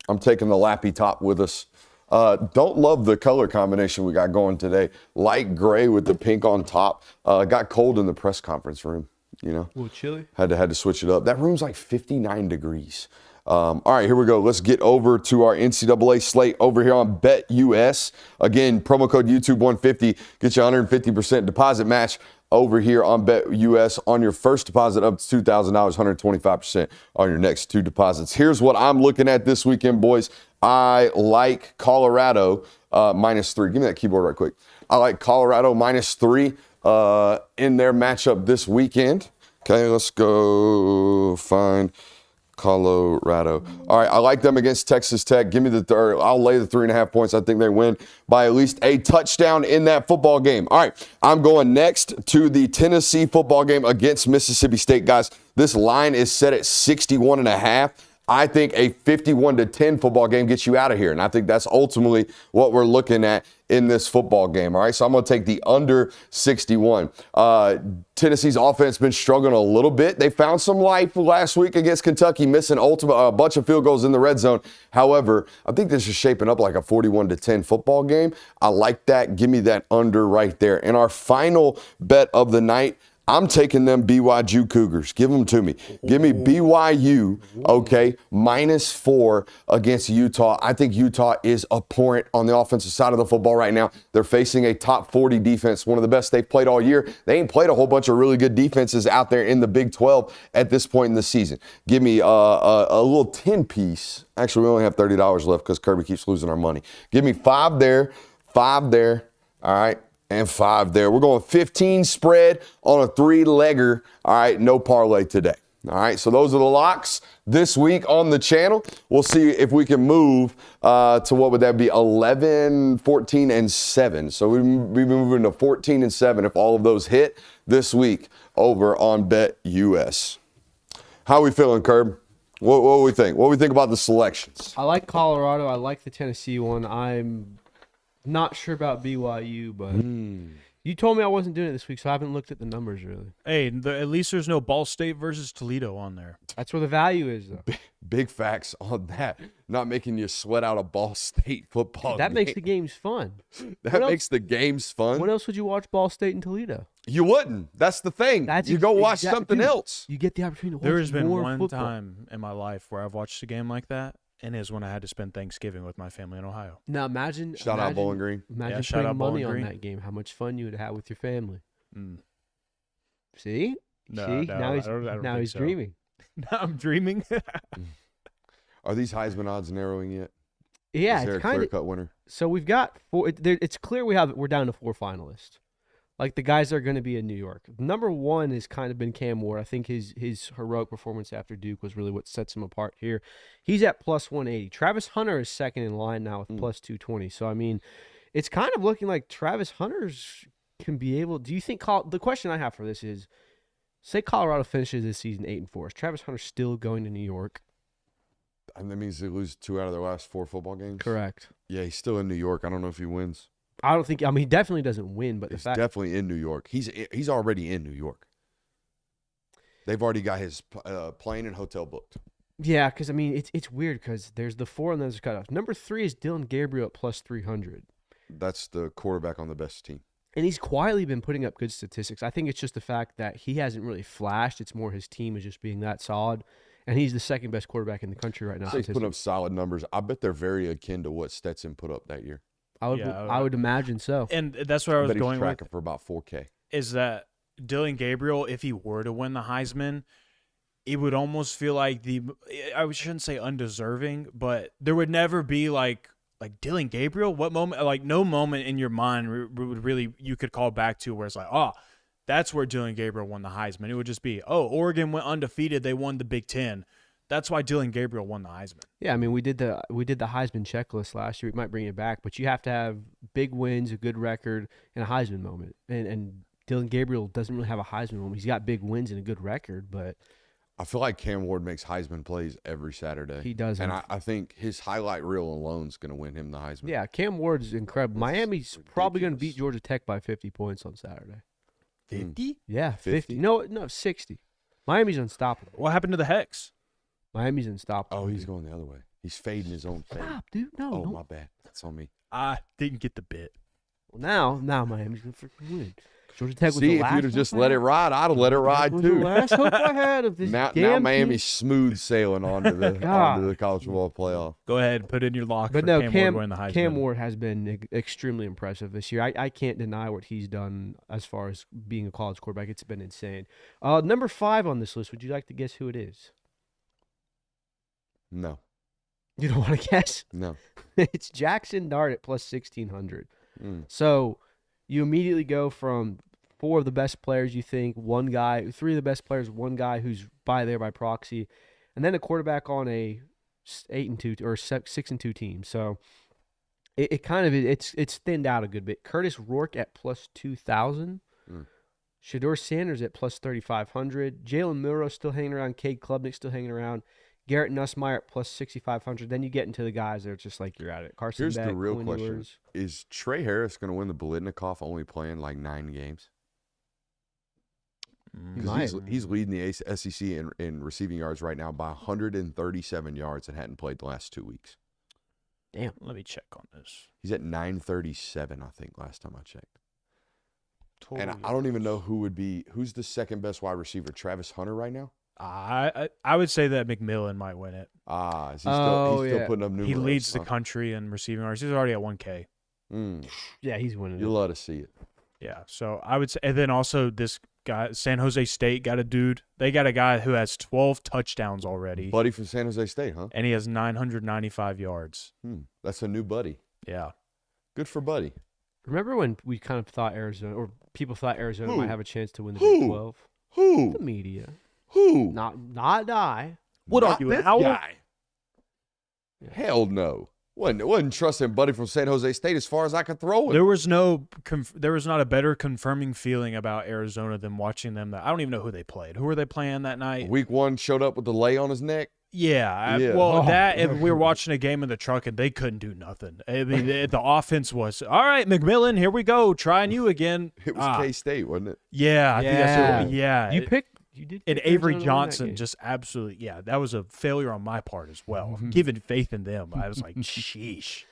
I'm taking the lappy top with us. Don't love the color combination we got going today. Light gray with the pink on top. Got cold in the press conference room, A little chilly? Had to switch it up. That room's like 59 degrees. All right, here we go. Let's get over to our NCAA slate over here on BetUS. Again, promo code YouTube150 gets you 150% deposit match over here on BetUS on your first deposit up to $2,000, 125% on your next 2 deposits. Here's what I'm looking at this weekend, boys. I like Colorado -3. Give me that keyboard right quick. I like Colorado -3 in their matchup this weekend. Okay, let's go find Colorado. All right, I like them against Texas Tech. Give me the third. I'll lay the 3.5 points. I think they win by at least a touchdown in that football game. All right, I'm going next to the Tennessee football game against Mississippi State. Guys, this line is set at 61.5. I think a 51-10 football game gets you out of here, and I think that's ultimately what we're looking at in this football game. All right, so I'm going to take the under 61. Tennessee's offense been struggling a little bit. They found some life last week against Kentucky, missing a bunch of field goals in the red zone. However, I think this is shaping up like a 41-10 football game. I like that. Give me that under right there. And our final bet of the night, I'm taking them BYU Cougars. Give them to me. Give me BYU, okay, -4 against Utah. I think Utah is abhorrent on the offensive side of the football right now. They're facing a top 40 defense, one of the best they've played all year. They ain't played a whole bunch of really good defenses out there in the Big 12 at this point in the season. Give me a little 10-piece. Actually, we only have $30 left because Kirby keeps losing our money. Give me 5 there, all right, and 5 there. We're going 15 spread on a 3-legger. All right, no parlay today. All right, so those are the locks this week on the channel. We'll see if we can move to what would that be, 11, 14, and 7. So we've been moving to 14 and 7 if all of those hit this week over on BetUS. How are we feeling, Curb? What do we think? What do we think about the selections? I like Colorado. I like the Tennessee one. I'm not sure about BYU, but you told me I wasn't doing it this week, so I haven't looked at the numbers really. Hey, at least there's no Ball State versus Toledo on there. That's where the value is, though. Big facts on that. Not making you sweat out a Ball State football That game. makes the games fun. That makes the games fun. When else would you watch Ball State and Toledo? You wouldn't. That's the thing. You go watch something else. You get the opportunity to watch There has been more one football. time in my life where I've watched a game like that, and it was when I had to spend Thanksgiving with my family in Ohio. Now imagine. Shout out Bowling Green. Imagine Yeah, shout putting out money Bowling on Green. that game. How much fun you would have with your family. Mm. See? No, See? no, now I he's don't now think he's so. dreaming. Now I'm dreaming. Are these Heisman odds narrowing yet? Yeah, Is there it's a kind of. clear-cut winner? So we've got 4. It's clear we're down to 4 finalists. Like the guys that are going to be in New York. Number 1 has kind of been Cam Ward. I think his heroic performance after Duke was really what sets him apart here. He's at plus 180. Travis Hunter is second in line now with plus 220. So I mean, it's kind of looking like Travis Hunter's can be able. Do you think? The question I have for this is, say Colorado finishes this season 8-4. Is Travis Hunter still going to New York? And that means they lose 2 out of their last 4 football games? Correct. Yeah, he's still in New York. I don't know if he wins. I don't think. I mean, he definitely doesn't win. But He's the fact definitely in New York. He's already in New York. They've already got his plane and hotel booked. Yeah, because I mean, it's weird because there's the 4 and then there's a cutoff. Number 3 is Dylan Gabriel at plus 300. That's the quarterback on the best team. And he's quietly been putting up good statistics. I think it's just the fact that he hasn't really flashed. It's more his team is just being that solid. And he's the second best quarterback in the country right now. So he's putting up solid numbers. I bet they're very akin to what Stetson put up that year. I would imagine so. And that's where I I was bet he's going with, tracking for about 4K. is that Dylan Gabriel, if he were to win the Heisman, it would almost feel like I shouldn't say undeserving, but there would never be like Dylan Gabriel. What moment? Like no moment in your mind would really you could call back to where it's like, oh, that's where Dylan Gabriel won the Heisman. It would just be, oh, Oregon went undefeated. They won the Big Ten. That's why Dylan Gabriel won the Heisman. Yeah, I mean, we did the Heisman checklist last year. We might bring it back, but you have to have big wins, a good record, and a Heisman moment. And Dylan Gabriel doesn't really have a Heisman moment. He's got big wins and a good record, but I feel like Cam Ward makes Heisman plays every Saturday. he doesn't. And I think his highlight reel alone is going to win him the Heisman. Yeah, Cam Ward's incredible. Miami's probably going to beat Georgia Tech by 50 points on Saturday. 50? Yeah, 50. 50? No, 60. Miami's unstoppable. What happened to the Hex? Miami's unstoppable. Oh, he's going the other way. He's fading his own fade. Stop, dude. No, Oh, no. my bad. That's on me. I didn't get the bit. Well, now Miami's going to freaking win. Georgia Tech was See, the if last you'd have just hope I let it had. ride, I'd have let it ride Was the too. last hope I had of this Now damn Miami's team. smooth sailing onto God. the college football playoff. Go ahead, put in your lock But for no, Cam Ward winning the Heisman. Cam Ward has been extremely impressive this year. I can't deny what he's done as far as being a college quarterback. It's been insane. Number 5 on this list, would you like to guess who it is? No, You don't want to guess? no. It's Jackson Dart at plus 1,600. So you immediately go from 4 of the best players you think, 1 guy, 3 of the best players, 1 guy who's by proxy, and then a quarterback on a 8-2 or 6-2 team. So it kind of it's thinned out a good bit. Curtis Rourke at plus 2,000. Shador Sanders at plus 3,500. Jalen Milroe still hanging around. Cade Klubnik still hanging around. Garrett Nussmeier at plus 6,500. Then you get into the guys that are just like you're at it. Carson Here's Beck, the real Quinn question: Ewers. Is Trey Harris going to win the Biletnikoff only playing like 9 games? He Because might. he's leading the SEC in receiving yards right now by 137 yards and hadn't played the last 2 weeks. Damn. Let me check on this. He's at 937, I think, last time I checked. Total And I don't even know who's the second best wide receiver. Travis Hunter right now? I would say that McMillan might win it. Is he Oh, still yeah. putting up numerous? He leads the country in receiving yards. He's already at 1K. Yeah, he's winning. You love to see it. Yeah, so I would say, and then also this guy, San Jose State got a dude. They got a guy who has 12 touchdowns already, Buddy from San Jose State, huh? and he has 995 yards. That's a new Buddy. Yeah. Good for Buddy. Remember when we kind of thought Arizona, or people thought Arizona Who? might have a chance to win the Who? Big 12? Who? The media. Who? Not I. What Not are you, this Howell? guy. Hell no. Wasn't trusting Buddy from San Jose State as far as I could throw it. There was not a better confirming feeling about Arizona than watching them. I don't even know who they played. Who were they playing that night? Week 1 showed up with the lay on his neck. Yeah. Yeah. Well, and we were watching a game in the truck, and they couldn't do nothing. I mean, the offense was, all right, McMillan, here we go, trying you again. It was K-State, wasn't it? Yeah. I think that's what, yeah. You did. And pick Avery Arizona to win that Johnson game. just absolutely, that was a failure on my part as well. Giving faith in them, I was like, sheesh.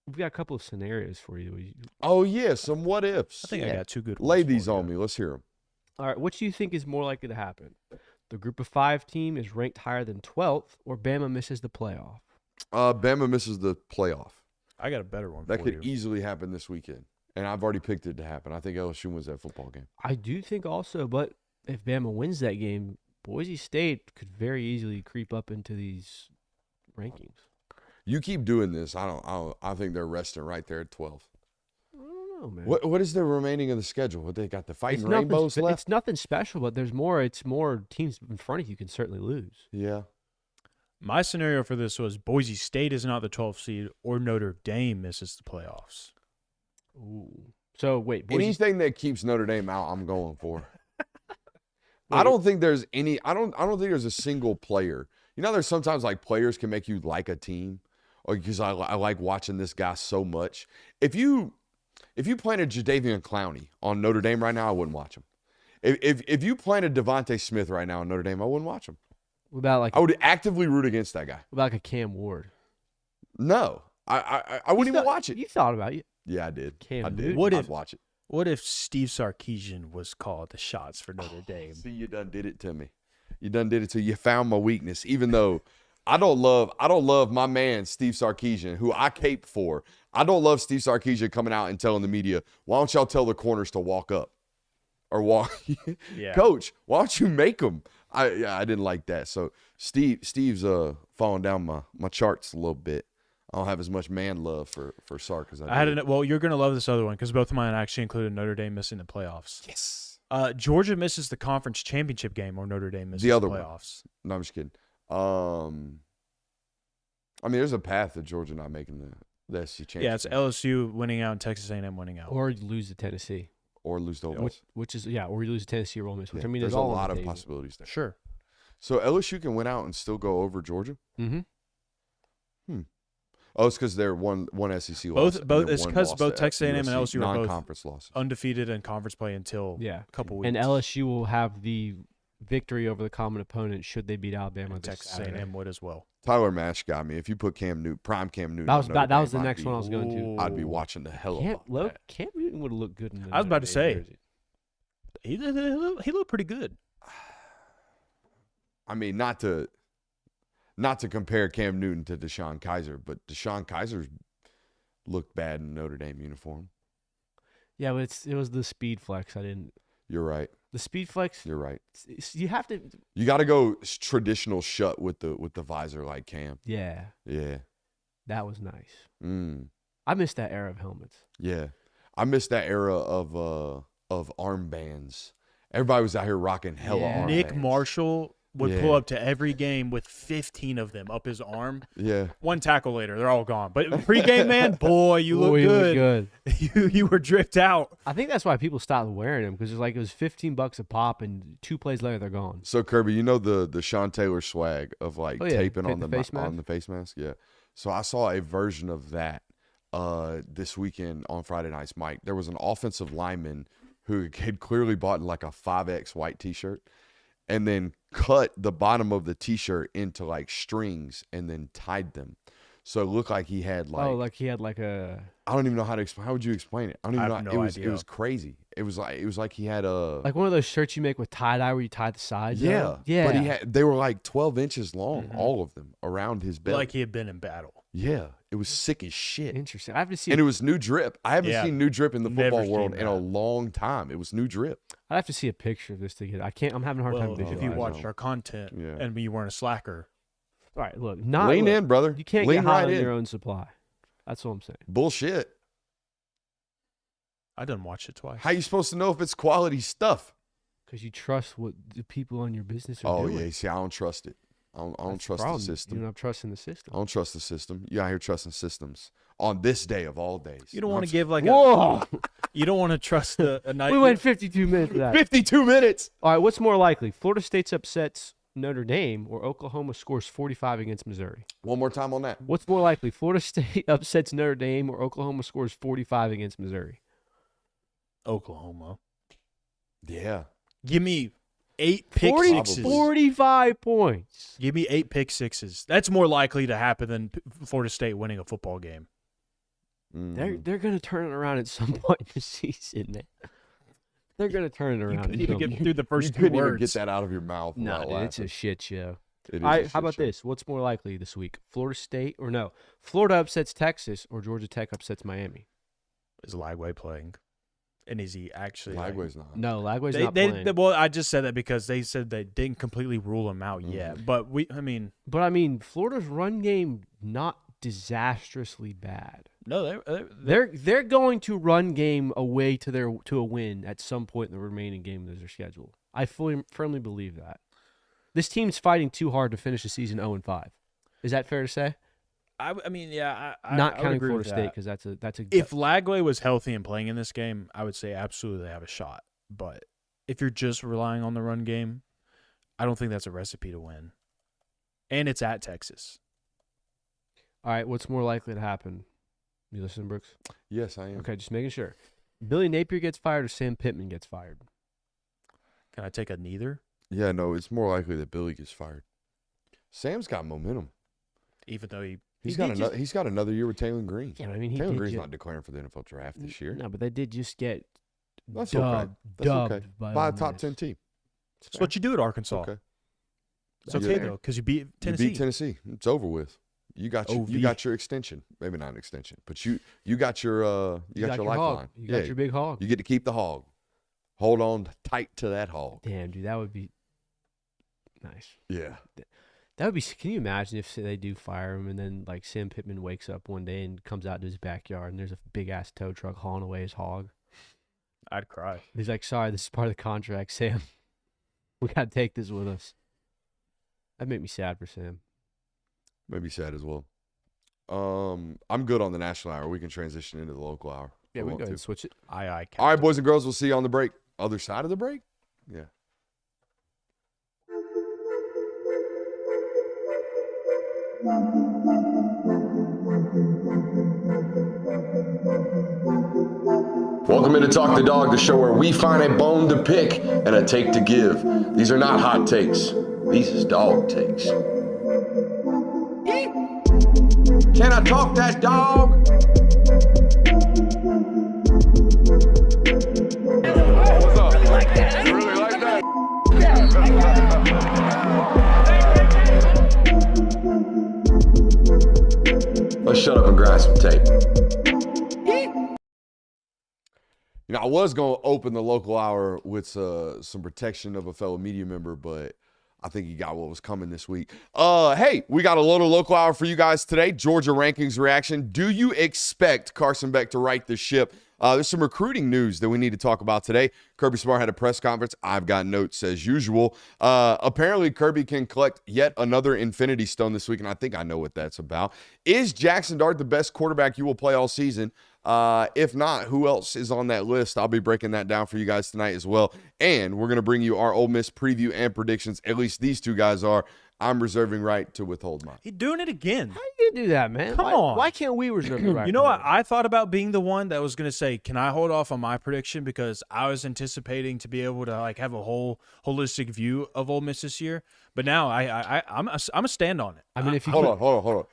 We've got a couple of scenarios for you. Oh, yeah, some what-ifs. I think I got two good ones. Lay for these you. on me. Let's hear them. All right, what do you think is more likely to happen? The Group of 5 team is ranked higher than 12th, or Bama misses the playoff? Bama misses the playoff. I got a better one That for could you. easily happen this weekend. And I've already picked it to happen. I think LSU wins that football game. I do think also, but if Bama wins that game, Boise State could very easily creep up into these rankings. You keep doing this. I think they're resting right there at 12. I don't know, man. What is the remaining of the schedule? What they got the Fighting Rainbows left? It's nothing special, but there's more. It's more teams in front of you can certainly lose. Yeah. My scenario for this was Boise State is not the 12th seed, or Notre Dame misses the playoffs. Ooh. So wait, Anything that keeps Notre Dame out, I'm going for. I don't think there's any. I don't think there's a single player. You know, there's sometimes like players can make you like a team, or because I like watching this guy so much. If you planted Jadeveon Clowney on Notre Dame right now, I wouldn't watch him. If you planted Devontae Smith right now on Notre Dame, I wouldn't watch him. What about like I would actively root against that guy. what about like a Cam Ward? No, I wouldn't even watch it. You thought about it. Yeah, I did. Cam I did. Newton. What I'd if- watch it? What if Steve Sarkisian was called the shots for Notre Dame? See, you done did it to me. You done did it to you. Found my weakness. Even though I don't love my man Steve Sarkisian, who I cape for. I don't love Steve Sarkisian coming out and telling the media, "Why don't y'all tell the corners to walk up or walk?" Yeah. Coach, why don't you make them? I didn't like that. So Steve's falling down my charts a little bit. I don't have as much man love for Sark as I did. Well, you're going to love this other one because both of mine actually included Notre Dame missing the playoffs. Yes. Georgia misses the conference championship game, or Notre Dame misses The other one. playoffs. No, I'm just kidding. I mean, there's a path to Georgia not making the SEC championship. Yeah, it's LSU winning out and Texas A&M winning out. Or you lose to Tennessee, or lose to Ole Miss. which is or you lose to Tennessee or Ole Miss. Which Yeah, I mean, there's is a all on lot the of table. possibilities there. Sure. So LSU can win out and still go over Georgia? Mm-hmm. Oh, it's because they're one SEC loss. It's because both Texas A&M and LSU are both non-conference losses. undefeated in conference play until Yeah, a couple weeks. and LSU will have the victory over the common opponent should they beat Alabama. And this Texas Saturday. A&M would as well. Tyler Mash got me. If you put prime Cam Newton, That was on Notre that was the Dame, next one I was going to. I'd be watching the hell out of that. Cam Newton would have looked good in the I was about Notre to Dame say. jersey. He looked pretty good. I mean, not to compare Cam Newton to Deshaun Kaiser, but Deshaun Kaiser's looked bad in Notre Dame uniform. Yeah, but it was the speed flex. You're right. The speed flex. You're right. You have to. You got to go traditional shut with the visor like Cam. Yeah, Yeah. that was nice. Mm. I missed that era of helmets. Yeah. I missed that era of armbands. Everybody was out here rocking hella Yeah. armbands. Nick Marshall would Yeah. pull up to every game with 15 of them up his arm. Yeah. One tackle later, they're all gone. But pregame, man, boy, you look good. You were dripped out. I think that's why people stopped wearing them because it was $15 a pop, and 2 plays later they're gone. So Kirby, you know the Sean Taylor swag of like taping on the face mask? on the face mask? Yeah. So I saw a version of that this weekend on Friday Night's Mike. There was an offensive lineman who had clearly bought like a 5X white t-shirt and then cut the bottom of the t-shirt into like strings and then tied them. So it looked like he had like he had like a. I don't even know how to explain. How would you explain it? I don't even know. have no It idea. was crazy. It was like he had a Like one of those shirts you make with tie-dye where you tie the sides. yeah. up? Yeah. But they were like 12 inches long, all of them around his belly. Like he had been in battle. Yeah, it was sick as shit. Interesting. I have to see. And it was new drip. I haven't Yeah. seen new drip in the Never football seen world in a that. long time. It was new drip. I have to see a picture of this to get. I can't. I'm having a hard time Well, visualizing. if you I watched know. our content Yeah. and you weren't a slacker, All right, look. Lean in, brother. You can't Lean get high right on in. your own supply. That's what I'm saying. Bullshit. I done watched it twice. How you supposed to know if it's quality stuff? Because you trust what the people on your business are Oh doing. yeah, see, I don't trust it. I don't That's trust the problem. system. You're not trusting the system. I don't trust the system. You out here trusting systems on this day of all days. You don't know want what to give like Whoa! you don't want to trust a night. We went 52 minutes of that. 52 minutes. All right, what's more likely? Florida State's upsets Notre Dame or Oklahoma scores 45 against Missouri? One more time on that. What's more likely? Florida State upsets Notre Dame or Oklahoma scores 45 against Missouri? Oklahoma. Yeah. Give me 8 pick 40, sixes. 45 points. Give me 8 pick sixes. That's more likely to happen than Florida State winning a football game. They're going to turn it around at some point in the season, man. They're going to turn it You around. couldn't even get through the You first 2 couldn't even words. get that out of your mouth. No, without dude, it's a laughing. shit show. It is All a right, shit how about show. this? What's more likely this week? Florida State or no? Florida upsets Texas or Georgia Tech upsets Miami? Is Lagway playing? And is he actually Lagway's not. No, Lagway's They, not they, playing. well, I just said that because they said they didn't completely rule him out Mm-hmm. yet. But But I mean, Florida's run game not disastrously bad. no, They're going to run game away to a win at some point in the remaining game of their schedule. I firmly believe that. This team's fighting too hard to finish the season 0-5. Is that fair to say? I mean, yeah, I Not I would counting agree Florida with State that. because that's a If Lagway was healthy and playing in this game, I would say absolutely they have a shot. But if you're just relying on the run game, I don't think that's a recipe to win. And it's at Texas. All right, what's more likely to happen? You listening, Brooks? Yes, I am. Okay, just making sure. Billy Napier gets fired or Sam Pittman gets fired? Can I take a neither? Yeah, no, it's more likely that Billy gets fired. Sam's got momentum. Even though He's he got did another. He's got another year with Taylor Green. Yeah, I mean, he Taylor did Green's ju- not declaring for the NFL draft this year. No, but they did just get That's dubbed, okay. That's dubbed okay. by By Ole a top Miss. 10 team. That's what you do at Arkansas. Okay. It's That's okay fair. though, because you beat Tennessee. You beat Tennessee. It's over with. You got OV. your extension. Maybe not an extension, but you got your you got your hog. lifeline. You got Yeah, your big hog. You get to keep the hog. Hold on tight to that hog. Damn, dude, that would be nice. Yeah. That would be. Can you imagine if they do fire him and then like Sam Pittman wakes up one day and comes out to his backyard and there's a big ass tow truck hauling away his hog? I'd cry. He's like, "Sorry, this is part of the contract, Sam. We gotta take this with us." That'd make me sad for Sam. Maybe sad as well. I'm good on the national hour. We can transition into the local hour. Yeah, if we want can go ahead to. and switch it. Aye, All right, Captain. boys and girls, we'll see you on the break. Other side of the break? Yeah. Welcome into Talk the Dog, the show where we find a bone to pick and a take to give. These are not hot takes. These is dog takes. Can I talk that dog? Let's shut up and grind some tape. You know, I was going to open the local hour with some protection of a fellow media member, but I think he got what was coming this week. Hey, we got a little local hour for you guys today. Georgia rankings reaction. Do you expect Carson Beck to right the ship There's some recruiting news that we need to talk about today. Kirby Smart had a press conference. I've got notes as usual. Apparently, Kirby can collect yet another Infinity Stone this week, and I think I know what that's about. Is Jackson Dart the best quarterback you will play all season? If not, who else is on that list? I'll be breaking that down for you guys tonight as well. And we're going to bring you our Ole Miss preview and predictions. At least these two guys are. I'm reserving right to withhold mine. He's doing it again. How you gonna do that, man? Come on. Why can't we reserve the right? You know what? I thought about being the one that was going to say, can I hold off on my prediction because I was anticipating to be able to like have a whole holistic view of Ole Miss this year. But now I'm a stand on it. I mean, if you Hold on.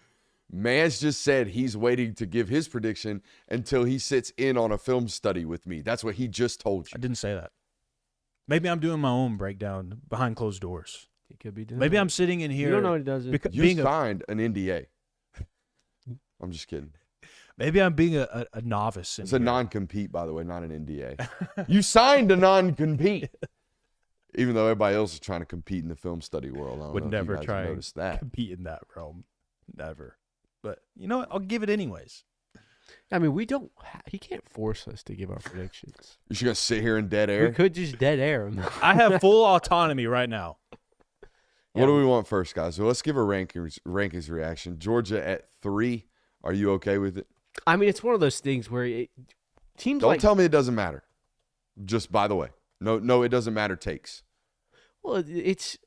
Mans just said he's waiting to give his prediction until he sits in on a film study with me. That's what he just told I you. didn't say that. Maybe I'm doing my own breakdown behind closed doors. he could be doing. Maybe that. I'm sitting in here. You don't know what he does. You signed an NDA. I'm just kidding. Maybe I'm being a novice. It's a non-compete, by the way, not an NDA. You signed a non-compete. Even though everybody else is trying to compete in the film study world. I don't Would know if never you guys try have and noticed that. compete in that realm. Never. But you know what? I'll give it anyways. I mean, we don't. He can't force us to give our predictions. You're just going to sit here in dead air? We could just dead air him. I have full autonomy right now. What do we want first, guys? So let's give a rankings reaction. Georgia at 3. Are you okay with it? I mean, it's one of those things where teams Don't like. tell me it doesn't matter. Just by the way. No, it doesn't matter takes. Well, it's.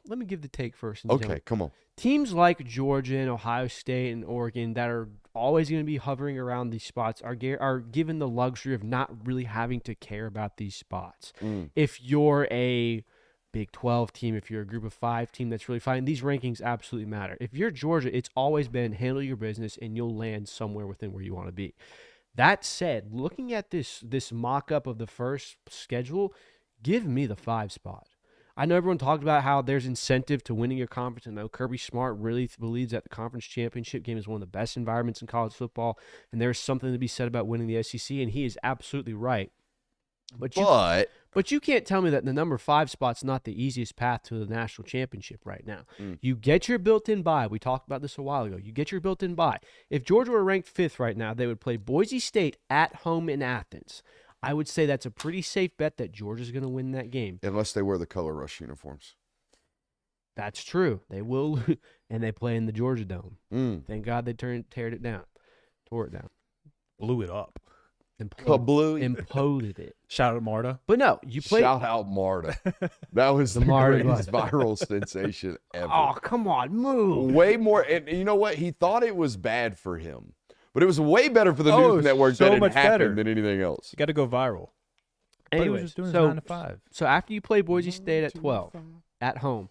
Let me give the take first. Okay, come on. Teams like Georgia and Ohio State and Oregon that are always going to be hovering around these spots are given the luxury of not really having to care about these spots. If you're a Big 12 team, if you're a Group of 5 team, that's really fine. These rankings absolutely matter. If you're Georgia, it's always been handle your business and you'll land somewhere within where you want to be. That said, looking at this mock-up of the first schedule, give me the 5 spot. I know everyone talked about how there's incentive to winning your conference. I know Kirby Smart really believes that the conference championship game is one of the best environments in college football, and there's something to be said about winning the SEC, and he is absolutely right. But you can't tell me that the number 5 spot's not the easiest path to the national championship right now. You get your built-in bye. We talked about this a while ago. You get your built-in bye. If Georgia were ranked 5th right now, they would play Boise State at home in Athens. I would say that's a pretty safe bet that Georgia's going to win that game. Unless they wear the Color Rush uniforms. That's true. They will, and they play in the Georgia Dome. Thank God they tore it down. Blew it up. Imploded it. Shout out Marta. But no, you play. Shout out Marta. That was the Marta greatest viral sensation ever. Oh, come on, move. Way more. And you know what? He thought it was bad for him. But it was way better for the news network so that it much happened better. than anything else. You got to go viral. But he was Anyways, just doing his so 9 to 5. So after you play Boise State at 12 at home,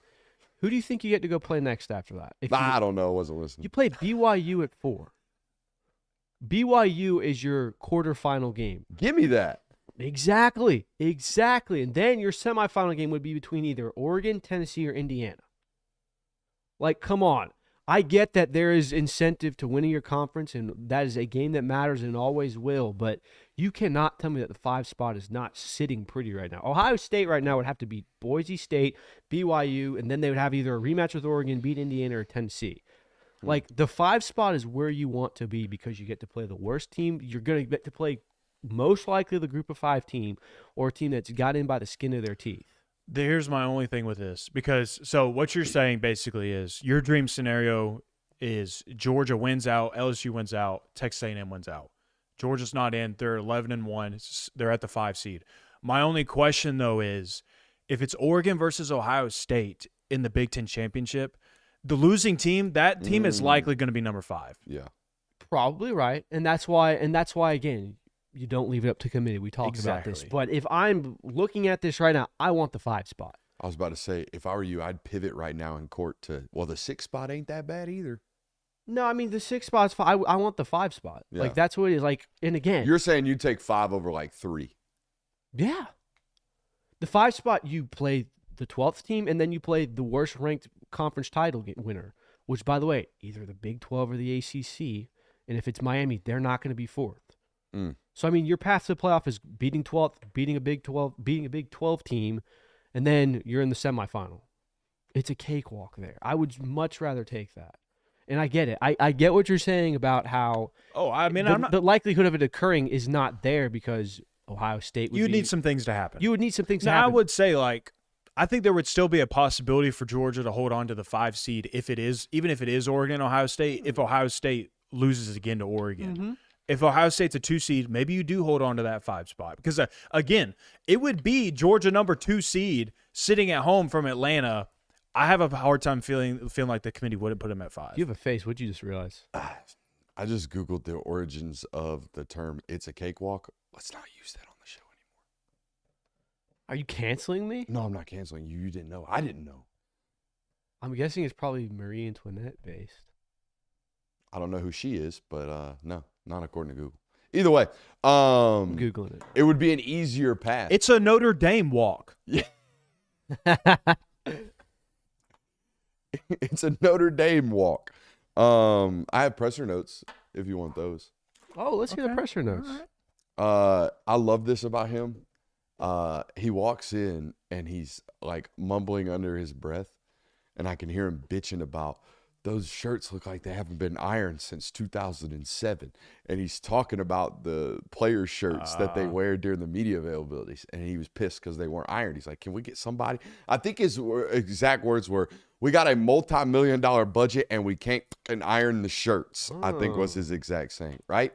who do you think you get to go play next after that? I don't know. I wasn't listening. You play BYU at 4. BYU is your quarterfinal game. Give me that. Exactly. And then your semifinal game would be between either Oregon, Tennessee, or Indiana. Like, come on. I get that there is incentive to winning your conference, and that is a game that matters and always will, but you cannot tell me that the 5 spot is not sitting pretty right now. Ohio State right now would have to beat Boise State, BYU, and then they would have either a rematch with Oregon, beat Indiana, or Tennessee. Like, the 5 spot is where you want to be because you get to play the worst team. You're going to get to play most likely the Group of 5 team or a team that's got in by the skin of their teeth. Here's my only thing with this, because so what you're saying basically is your dream scenario is Georgia wins out, LSU wins out, Texas A&M wins out. Georgia's not in. They're 11-1. They're at the 5 seed. My only question though is if it's Oregon versus Ohio State in the Big Ten championship, the losing team, that team is likely going to be number 5. Yeah. Probably right, and that's why again. You don't leave it up to committee. We talked about this. But if I'm looking at this right now, I want the 5 spot. I was about to say, if I were you, I'd pivot right now in court to, well, the 6 spot ain't that bad either. No, I mean, the 6 spot's fine. I want the 5 spot. Yeah. Like, that's what it is. Like, and again. You're saying you take 5 over like 3. Yeah. The 5 spot, you play the 12th team, and then you play the worst ranked conference title winner, which, by the way, either the Big 12 or the ACC. And if it's Miami, they're not going to be 4th. So, I mean, your path to the playoff is beating 12th, beating a Big 12 team, and then you're in the semifinal. It's a cakewalk there. I would much rather take that. And I get it. I get what you're saying about how the likelihood of it occurring is not there because Ohio State would You'd need some things to happen. You would need some things to Now, happen. I would say, I think there would still be a possibility for Georgia to hold on to the 5 seed even if it is Oregon, Ohio State, if Ohio State loses again to Oregon. Mm-hmm. If Ohio State's a 2 seed, maybe you do hold on to that 5 spot. Because, again, it would be Georgia number 2 seed sitting at home from Atlanta. I have a hard time feeling like the committee wouldn't put him at 5. You have a face. What'd you just realize? I just Googled the origins of the term "it's a cakewalk." Let's not use that on the show anymore. Are you canceling me? No, I'm not canceling you. You didn't know. I didn't know. I'm guessing it's probably Marie Antoinette based. I don't know who she is, but no, not according to Google. Either way, I'm Googling it. It would be an easier path. It's a Notre Dame walk. Yeah. It's a Notre Dame walk. I have presser notes if you want those. Oh, let's hear the presser notes. I love this about him. He walks in and he's like mumbling under his breath, and I can hear him bitching about those shirts look like they haven't been ironed since 2007. And he's talking about the players' shirts that they wear during the media availabilities. And he was pissed because they weren't ironed. He's like, can we get somebody? I think his exact words were, we got a multi-million-dollar budget and we can't fucking iron the shirts, I think was his exact saying, right?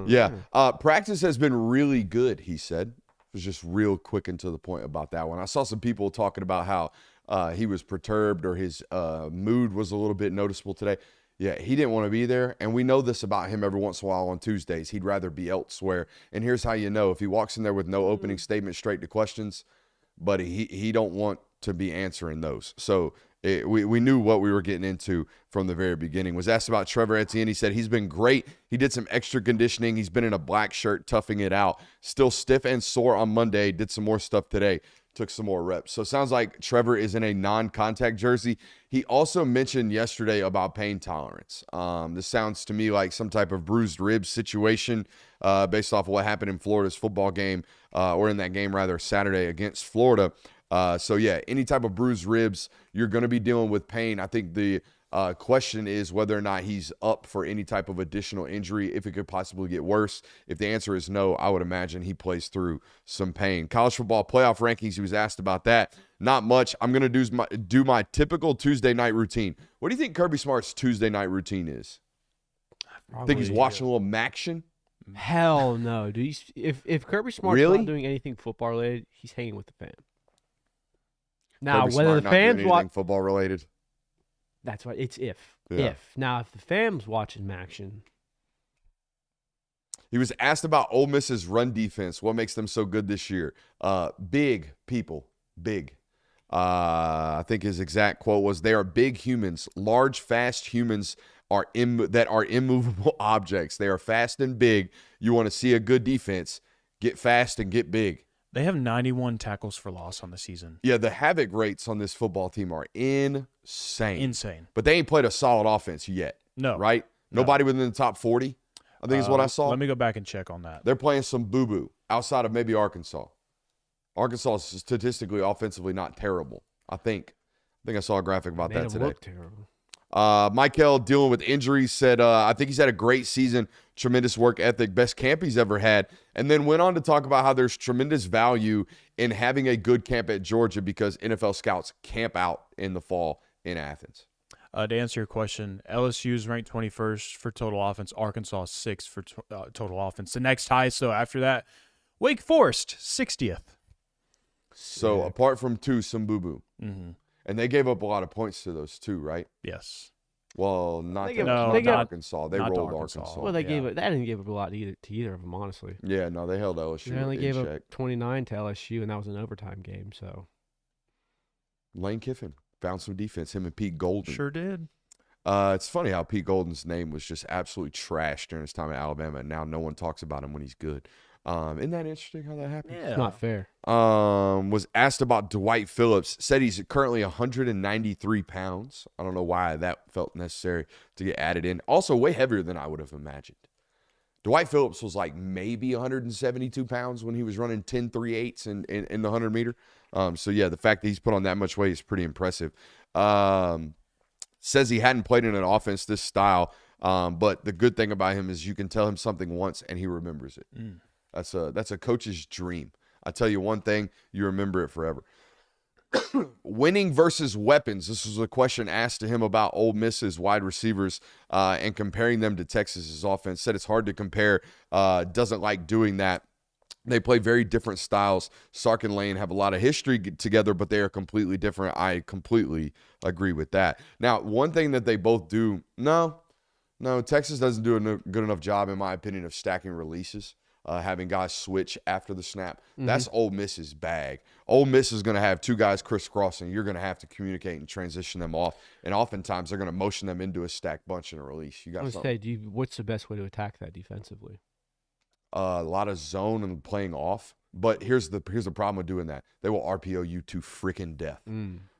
Yeah. Practice has been really good, he said. It was just real quick and to the point about that one. I saw some people talking about how he was perturbed or his mood was a little bit noticeable today. Yeah, he didn't want to be there, and we know this about him every once in a while on Tuesdays. He'd rather be elsewhere, and here's how you know. If he walks in there with no opening statement straight to questions, but he don't want to be answering those. So we knew what we were getting into from the very beginning. Was asked about Trevor Etienne. He said he's been great. He did some extra conditioning. He's been in a black shirt, toughing it out. Still stiff and sore on Monday. Did some more stuff today. Took some more reps. So it sounds like Trevor is in a non-contact jersey. He also mentioned yesterday about pain tolerance. This sounds to me like some type of bruised ribs situation based off of what happened in Florida's football game, or in that game rather, Saturday against Florida. So yeah, any type of bruised ribs, you're going to be dealing with pain. I think the question is whether or not he's up for any type of additional injury, if it could possibly get worse. If the answer is no, I would imagine he plays through some pain. College football playoff rankings, he was asked about that. Not much. I'm going to do my typical Tuesday night routine. What do you think Kirby Smart's Tuesday night routine is? Think he's watching a little Maction? Hell no, dude. If Kirby Smart's Really? not doing anything football related, he's hanging with the fam. Now, Kirby whether Smart the not doing fans anything watch, football related. that's right. It's if. Yeah. If. Now, if the fam's watching Maction, He was asked about Ole Miss's run defense. What makes them so good this year? Big people. Big. I think his exact quote was, they are big humans. Large, fast humans that are immovable objects. They are fast and big. You want to see a good defense, get fast and get big. They have 91 tackles for loss on the season. Yeah, the havoc rates on this football team are insane. Insane. But they ain't played a solid offense yet. No. Right? No. Nobody within the top 40, I think is what I saw. Let me go back and check on that. They're playing some boo-boo outside of maybe Arkansas. Arkansas is statistically, offensively not terrible, I think. I think I saw a graphic about made that him today. look terrible. Michael, dealing with injuries, said, I think he's had a great season, tremendous work ethic, best camp he's ever had, and then went on to talk about how there's tremendous value in having a good camp at Georgia because NFL scouts camp out in the fall in Athens. To answer your question, LSU is ranked 21st for total offense. Arkansas 6th for total offense. The next highest, so after that, Wake Forest 60th. So apart from some boo-boo. Mm-hmm. And they gave up a lot of points to those two, right? Yes. Well, not They to gave- No, they gave- Arkansas. They not to rolled Arkansas. Arkansas. Well, they Yeah. gave it. That didn't give up a lot to either of them, honestly. Yeah, no, they held LSU They only in gave check. up 29 to LSU, and that was an overtime game. So Lane Kiffin found some defense, him and Pete Golden. Sure did. It's funny how Pete Golden's name was just absolutely trashed during his time at Alabama, and now no one talks about him when he's good. Isn't that interesting how that happened? Yeah. it's not fair. Was asked about Dwight Phillips, said he's currently 193 pounds. I don't know why that felt necessary to get added in. Also, way heavier than I would have imagined. Dwight Phillips was like maybe 172 pounds when he was running 10 3/8 in the 100 meter. So yeah, the fact that he's put on that much weight is pretty impressive. says he hadn't played in an offense this style. But the good thing about him is you can tell him something once and he remembers it. That's a coach's dream. I tell you one thing, you remember it forever. Winning versus weapons. This was a question asked to him about Ole Miss's wide receivers and comparing them to Texas's offense. Said it's hard to compare, doesn't like doing that. They play very different styles. Sark and Lane have a lot of history together, but they are completely different. I completely agree with that. Now, one thing that they both do, no, Texas doesn't do a good enough job, in my opinion, of stacking releases. Having guys switch after the snap. That's Ole Miss's bag. Ole Miss is going to have two guys crisscrossing. You're going to have to communicate and transition them off. And oftentimes they're going to motion them into a stacked bunch and a release. You got what's the best way to attack that defensively? A lot of zone and playing off. But here's the problem with doing that. They will RPO you to freaking death.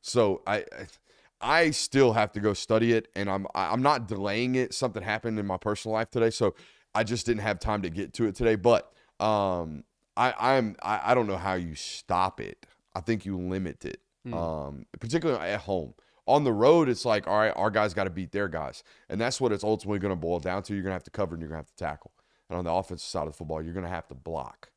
So I still have to go study it, and I'm not delaying it. Something happened in my personal life today, so I just didn't have time to get to it today, but I don't know how you stop it. I think you limit it, particularly at home. On the road, it's like, all right, our guys got to beat their guys, and that's what it's ultimately going to boil down to. You're going to have to cover and you're going to have to tackle. And on the offensive side of the football, you're going to have to block.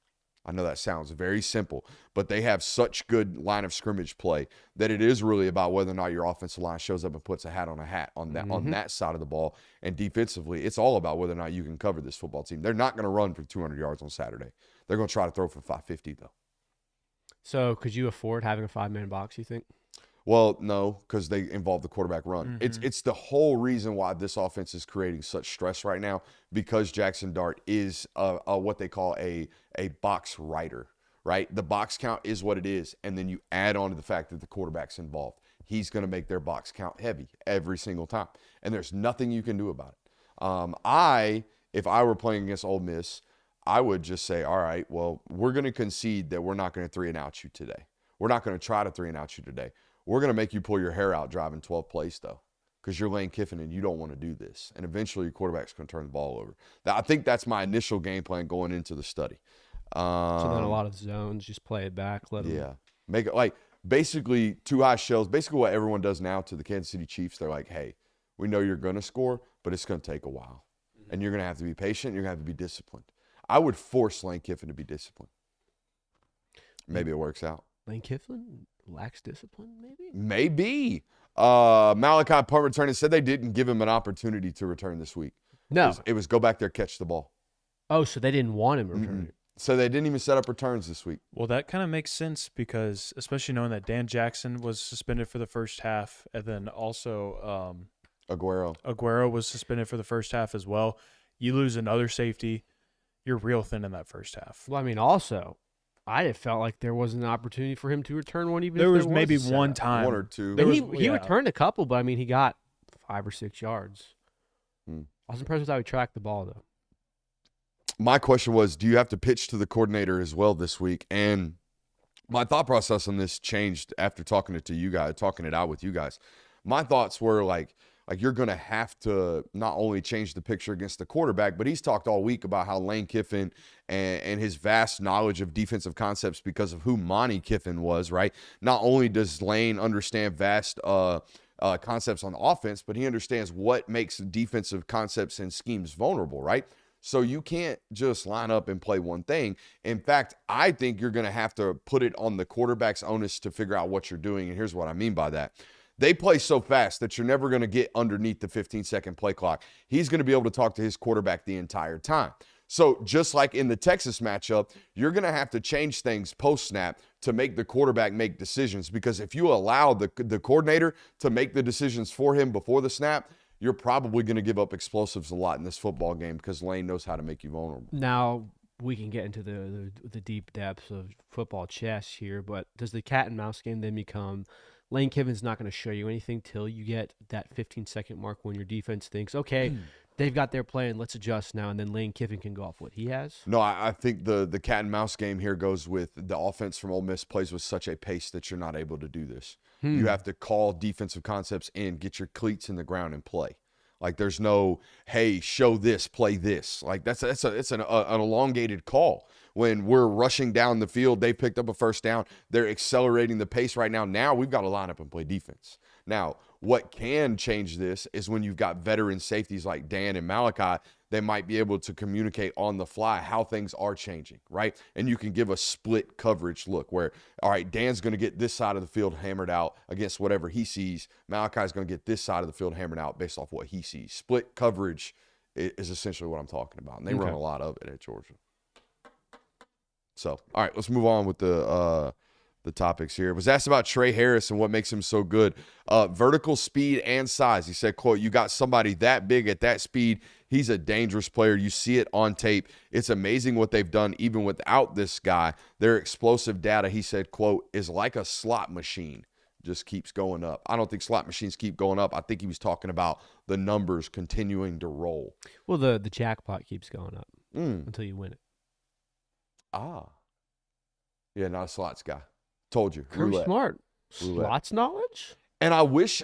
I know that sounds very simple, but they have such good line of scrimmage play that it is really about whether or not your offensive line shows up and puts a hat on that side of the ball. And defensively, it's all about whether or not you can cover this football team. They're not going to run for 200 yards on Saturday. They're going to try to throw for 550 though. So could you afford having a 5-man box, you think? Well, no, because they involve the quarterback run. It's the whole reason why this offense is creating such stress right now, because Jackson Dart is what they call a box rider, right? The box count is what it is, and then you add on to the fact that the quarterback's involved. He's going to make their box count heavy every single time, and there's nothing you can do about it. If I were playing against Ole Miss, I would just say, all right, well, we're going to concede that we're not going to 3-and-out you today. We're not going to try to 3-and-out you today. We're going to make you pull your hair out driving 12 plays, though, because you're Lane Kiffin and you don't want to do this. And eventually your quarterback's going to turn the ball over. I think that's my initial game plan going into the study. So then a lot of zones, just play it back. Make it like basically two high shells. Basically what everyone does now to the Kansas City Chiefs, they're like, hey, we know you're going to score, but it's going to take a while. And you're going to have to be patient. You're going to have to be disciplined. I would force Lane Kiffin to be disciplined. Maybe it works out. Lane Kiffin lacks discipline, maybe? Maybe. Malachi punt returner said they didn't give him an opportunity to return this week. No. It was go back there, catch the ball. Oh, so they didn't want him to return it. So they didn't even set up returns this week. Well, that kind of makes sense because, especially knowing that Dan Jackson was suspended for the first half, and then also Aguero was suspended for the first half as well. You lose another safety, you're real thin in that first half. Well, I mean, also, I felt like there was an opportunity for him to return one, even there if was maybe one time. One or two. He returned a couple, but I mean, he got 5 or 6 yards. I was impressed with how he tracked the ball, though. My question was, do you have to pitch to the coordinator as well this week? And my thought process on this changed after talking it out with you guys. My thoughts were like you're going to have to not only change the picture against the quarterback, but he's talked all week about how Lane Kiffin and his vast knowledge of defensive concepts because of who Monty Kiffin was, right? Not only does Lane understand vast concepts on offense, but he understands what makes defensive concepts and schemes vulnerable, right? So you can't just line up and play one thing. In fact, I think you're going to have to put it on the quarterback's onus to figure out what you're doing. And here's what I mean by that. They play so fast that you're never going to get underneath the 15-second play clock. He's going to be able to talk to his quarterback the entire time. So just like in the Texas matchup, you're going to have to change things post-snap to make the quarterback make decisions, because if you allow the coordinator to make the decisions for him before the snap, you're probably going to give up explosives a lot in this football game because Lane knows how to make you vulnerable. Now, we can get into the deep depths of football chess here, but does the cat and mouse game then become Lane Kiffin's not going to show you anything till you get that 15-second mark when your defense thinks, okay, they've got their plan, let's adjust now, and then Lane Kiffin can go off what he has? No, I think the cat and mouse game here goes with the offense from Ole Miss plays with such a pace that you're not able to do this. You have to call defensive concepts in, get your cleats in the ground and play. Like there's no, hey, show this, play this. Like it's an elongated call. When we're rushing down the field, they picked up a first down. They're accelerating the pace right now. Now we've got to line up and play defense. Now, what can change this is when you've got veteran safeties like Dan and Malachi, they might be able to communicate on the fly how things are changing, right? And you can give a split coverage look where, all right, Dan's going to get this side of the field hammered out against whatever he sees. Malachi's going to get this side of the field hammered out based off what he sees. Split coverage is essentially what I'm talking about. And they run a lot of it at Georgia. So, all right, let's move on with the topics here. It was asked about Trey Harris and what makes him so good. Vertical speed and size. He said, quote, you got somebody that big at that speed. He's a dangerous player. You see it on tape. It's amazing what they've done even without this guy. Their explosive data, he said, quote, is like a slot machine. Just keeps going up. I don't think slot machines keep going up. I think he was talking about the numbers continuing to roll. Well, the jackpot keeps going up until you win it. Ah. Yeah, not a slots guy. Told you. Kirby Smart. Roulette. Slots knowledge? And I wish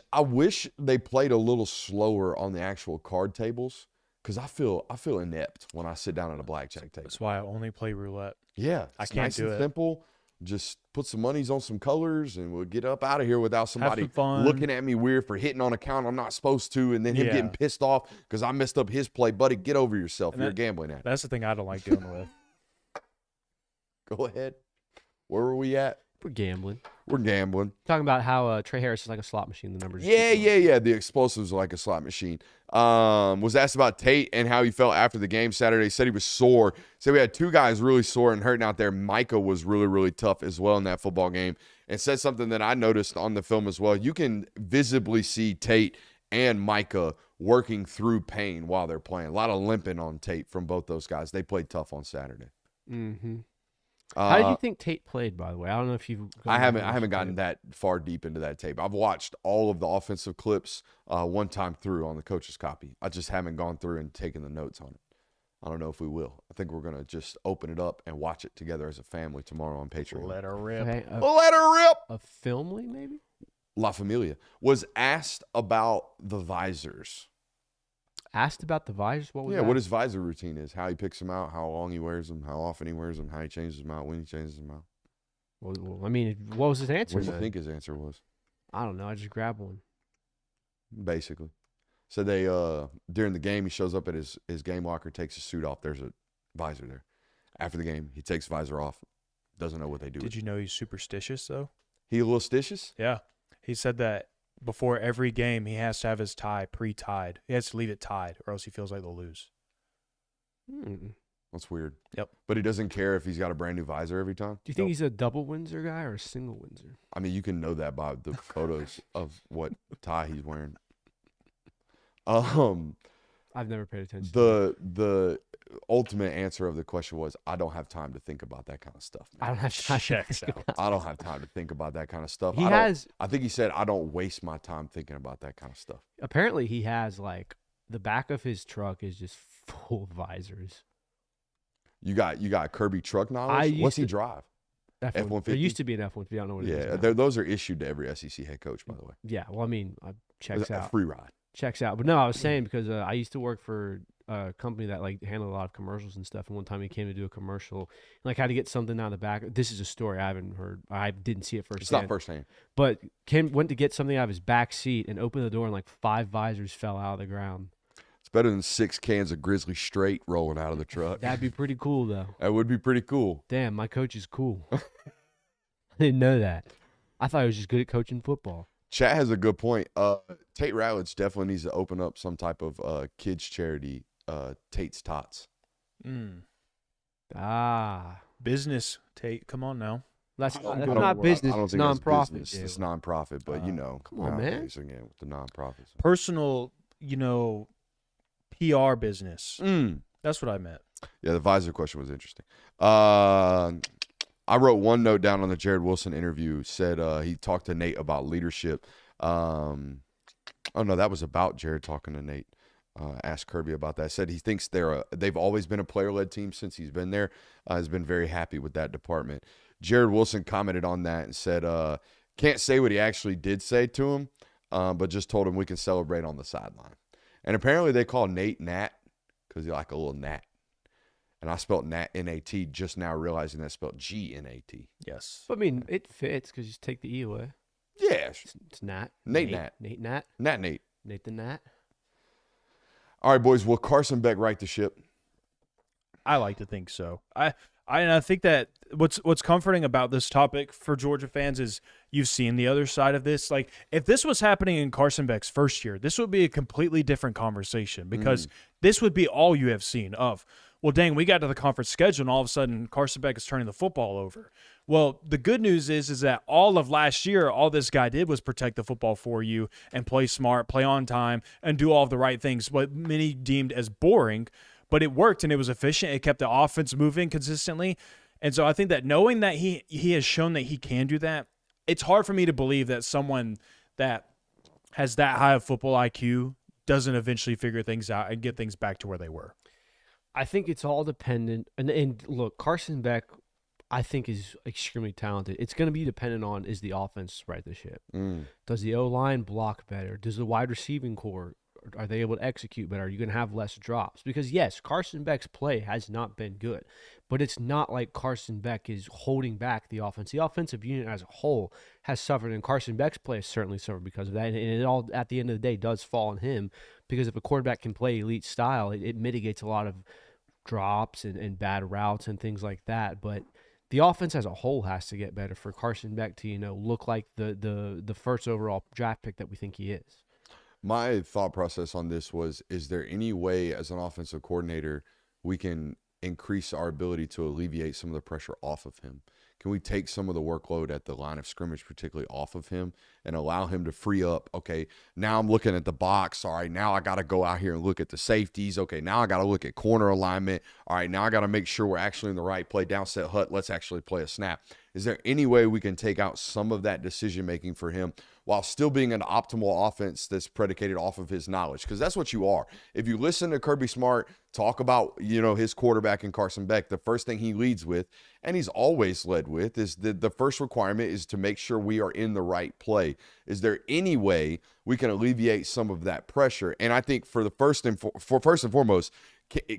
they played a little slower on the actual card tables because I feel inept when I sit down at a blackjack table. That's why I only play roulette. Yeah, I it's can't nice do and it. simple. Just put some monies on some colors and we'll get up out of here without somebody some fun. looking at me weird for hitting on a count I'm not supposed to, and then him Yeah. getting pissed off because I messed up his play. Buddy, get over yourself. And You're that- gambling at. That's the thing I don't like dealing with. Go ahead. Where were we at? We're gambling. We're gambling. Talking about how Trey Harris is like a slot machine. The numbers. Yeah. The explosives are like a slot machine. Was asked about Tate and how he felt after the game Saturday. Said he was sore. Said we had two guys really sore and hurting out there. Micah was really, really tough as well in that football game. And said something that I noticed on the film as well. You can visibly see Tate and Micah working through pain while they're playing. A lot of limping on Tate from both those guys. They played tough on Saturday. Mm-hmm. How did you think Tate played, by the way? I don't know if you've. I haven't gotten that far deep into that tape. I've watched all of the offensive clips one time through on the coach's copy. I just haven't gone through and taken the notes on it. I don't know if we will. I think we're going to just open it up and watch it together as a family tomorrow on Patreon. Let her rip. Okay, Let her rip! a filmly maybe. La Familia was asked about the visors. Asked about the visors. What was that? What his visor routine is, how he picks them out, how long he wears them, how often he wears them, how he changes them out, when he changes them out. Well, I mean, what was his answer? What do you then? think his answer was? I don't know. I just grabbed one. Basically. So they during the game he shows up at his game locker, takes his suit off. There's a visor there. After the game, he takes the visor off. Doesn't know what they do. Did you know he's superstitious, though? He a little stitious? Yeah. He said that before every game, he has to have his tie pre-tied. He has to leave it tied, or else he feels like they'll lose. That's weird. Yep. But he doesn't care if he's got a brand new visor every time? Do you think he's a double Windsor guy or a single Windsor? I mean, you can know that by the photos of what tie he's wearing. I've never paid attention. The ultimate answer of the question was, I don't have time to think about that kind of stuff, man. I don't have time. Checks out. I don't have time to think about that kind of stuff. He I has. think he said, I don't waste my time thinking about that kind of stuff. Apparently, he has like the back of his truck is just full of visors. You got Kirby truck knowledge? What's he drive? F-150? There used to be an F-150. I don't know what it is. Yeah, now. those are issued to every SEC head coach, by the way. Yeah. Well, I mean, checks A out. free ride. Checks out. But no, I was saying because I used to work for a company that like handled a lot of commercials and stuff. And one time he came to do a commercial, like had to get something out of the back. This is a story I haven't heard. I didn't see it firsthand. It's not firsthand. But Kim went to get something out of his back seat and opened the door and like 5 visors fell out of the ground. It's better than 6 cans of Grizzly Straight rolling out of the truck. That'd be pretty cool though. That would be pretty cool. Damn, my coach is cool. I didn't know that. I thought he was just good at coaching football. Chat has a good point. Tate Ratledge definitely needs to open up some type of kids charity, Tate's Tots. Business, Tate. Come on now. That's I don't- not business. I don't It's think that's nonprofit. business. Jalen. It's nonprofit, but come on, man. nowadays, again, with the nonprofits. Personal, PR business. Mm. That's what I meant. Yeah, the visor question was interesting. I wrote one note down on the Jared Wilson interview. Said he talked to Nate about leadership. Oh no, that was about Jared talking to Nate. Asked Kirby about that. Said he thinks they've always been a player-led team since he's been there. Has been very happy with that department. Jared Wilson commented on that and said, can't say what he actually did say to him, but just told him we can celebrate on the sideline. And apparently they call Nate Nat because he like a little gnat. And I spelled Nat, N-A-T, just now realizing that's spelled G-N-A-T. Yes. I mean, it fits because you just take the E away. Yeah. It's Nat. Nate Nat. Nate Nat. Nate. Nathan Nat. All right, boys. Will Carson Beck right the ship? I like to think so. I think that what's comforting about this topic for Georgia fans is you've seen the other side of this. Like, if this was happening in Carson Beck's first year, this would be a completely different conversation because this would be all you have seen of, well, dang, we got to the conference schedule and all of a sudden Carson Beck is turning the football over. Well, the good news is that all of last year, all this guy did was protect the football for you and play smart, play on time, and do all of the right things, what many deemed as boring. But it worked and it was efficient. It kept the offense moving consistently. And so I think that knowing that he has shown that he can do that, it's hard for me to believe that someone that has that high of football IQ doesn't eventually figure things out and get things back to where they were. I think it's all dependent. And look, Carson Beck, I think, is extremely talented. It's going to be dependent on, is the offense right the ship? Does the O-line block better? Does the wide receiving core, are they able to execute better? Are you going to have less drops? Because, yes, Carson Beck's play has not been good, but it's not like Carson Beck is holding back the offense. The offensive unit as a whole has suffered, and Carson Beck's play has certainly suffered because of that. And it all, at the end of the day, does fall on him because if a quarterback can play elite style, it mitigates a lot of drops and bad routes and things like that. But the offense as a whole has to get better for Carson Beck to, look like the first overall draft pick that we think he is. My thought process on this was, is there any way as an offensive coordinator we can increase our ability to alleviate some of the pressure off of him? Can we take some of the workload at the line of scrimmage, particularly off of him, and allow him to free up? Okay, now I'm looking at the box. All right, now I got to go out here and look at the safeties. Okay, now I got to look at corner alignment. All right, now I got to make sure we're actually in the right play. Down set hut, let's actually play a snap. Is there any way we can take out some of that decision-making for him while still being an optimal offense that's predicated off of his knowledge? Because that's what you are. If you listen to Kirby Smart talk about, his quarterback in Carson Beck, the first thing he leads with, and he's always led with, is the first requirement is to make sure we are in the right play. Is there any way we can alleviate some of that pressure? And I think for first and foremost,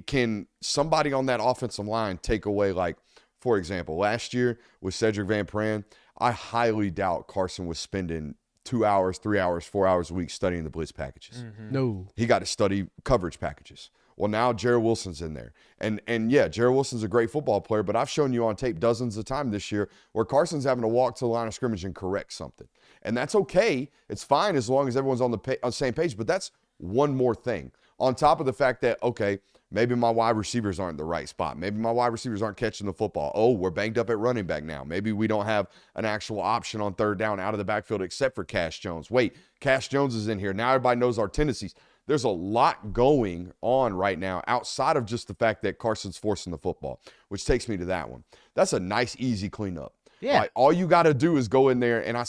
can somebody on that offensive line take away, like, for example, last year with Cedric Van Pran, I highly doubt Carson was spending 2 hours, 3 hours, 4 hours a week studying the blitz packages. No. He got to study coverage packages. Well, now Jared Wilson's in there. And yeah, Jared Wilson's a great football player, but I've shown you on tape dozens of times this year where Carson's having to walk to the line of scrimmage and correct something. And that's okay. It's fine as long as everyone's on the same page, but that's one more thing. On top of the fact that, okay, maybe my wide receivers aren't in the right spot. Maybe my wide receivers aren't catching the football. Oh, we're banged up at running back now. Maybe we don't have an actual option on third down out of the backfield except for Cash Jones. Wait, Cash Jones is in here. Now everybody knows our tendencies. There's a lot going on right now outside of just the fact that Carson's forcing the football, which takes me to that one. That's a nice, easy cleanup. Yeah. Like, all you got to do is go in there, and I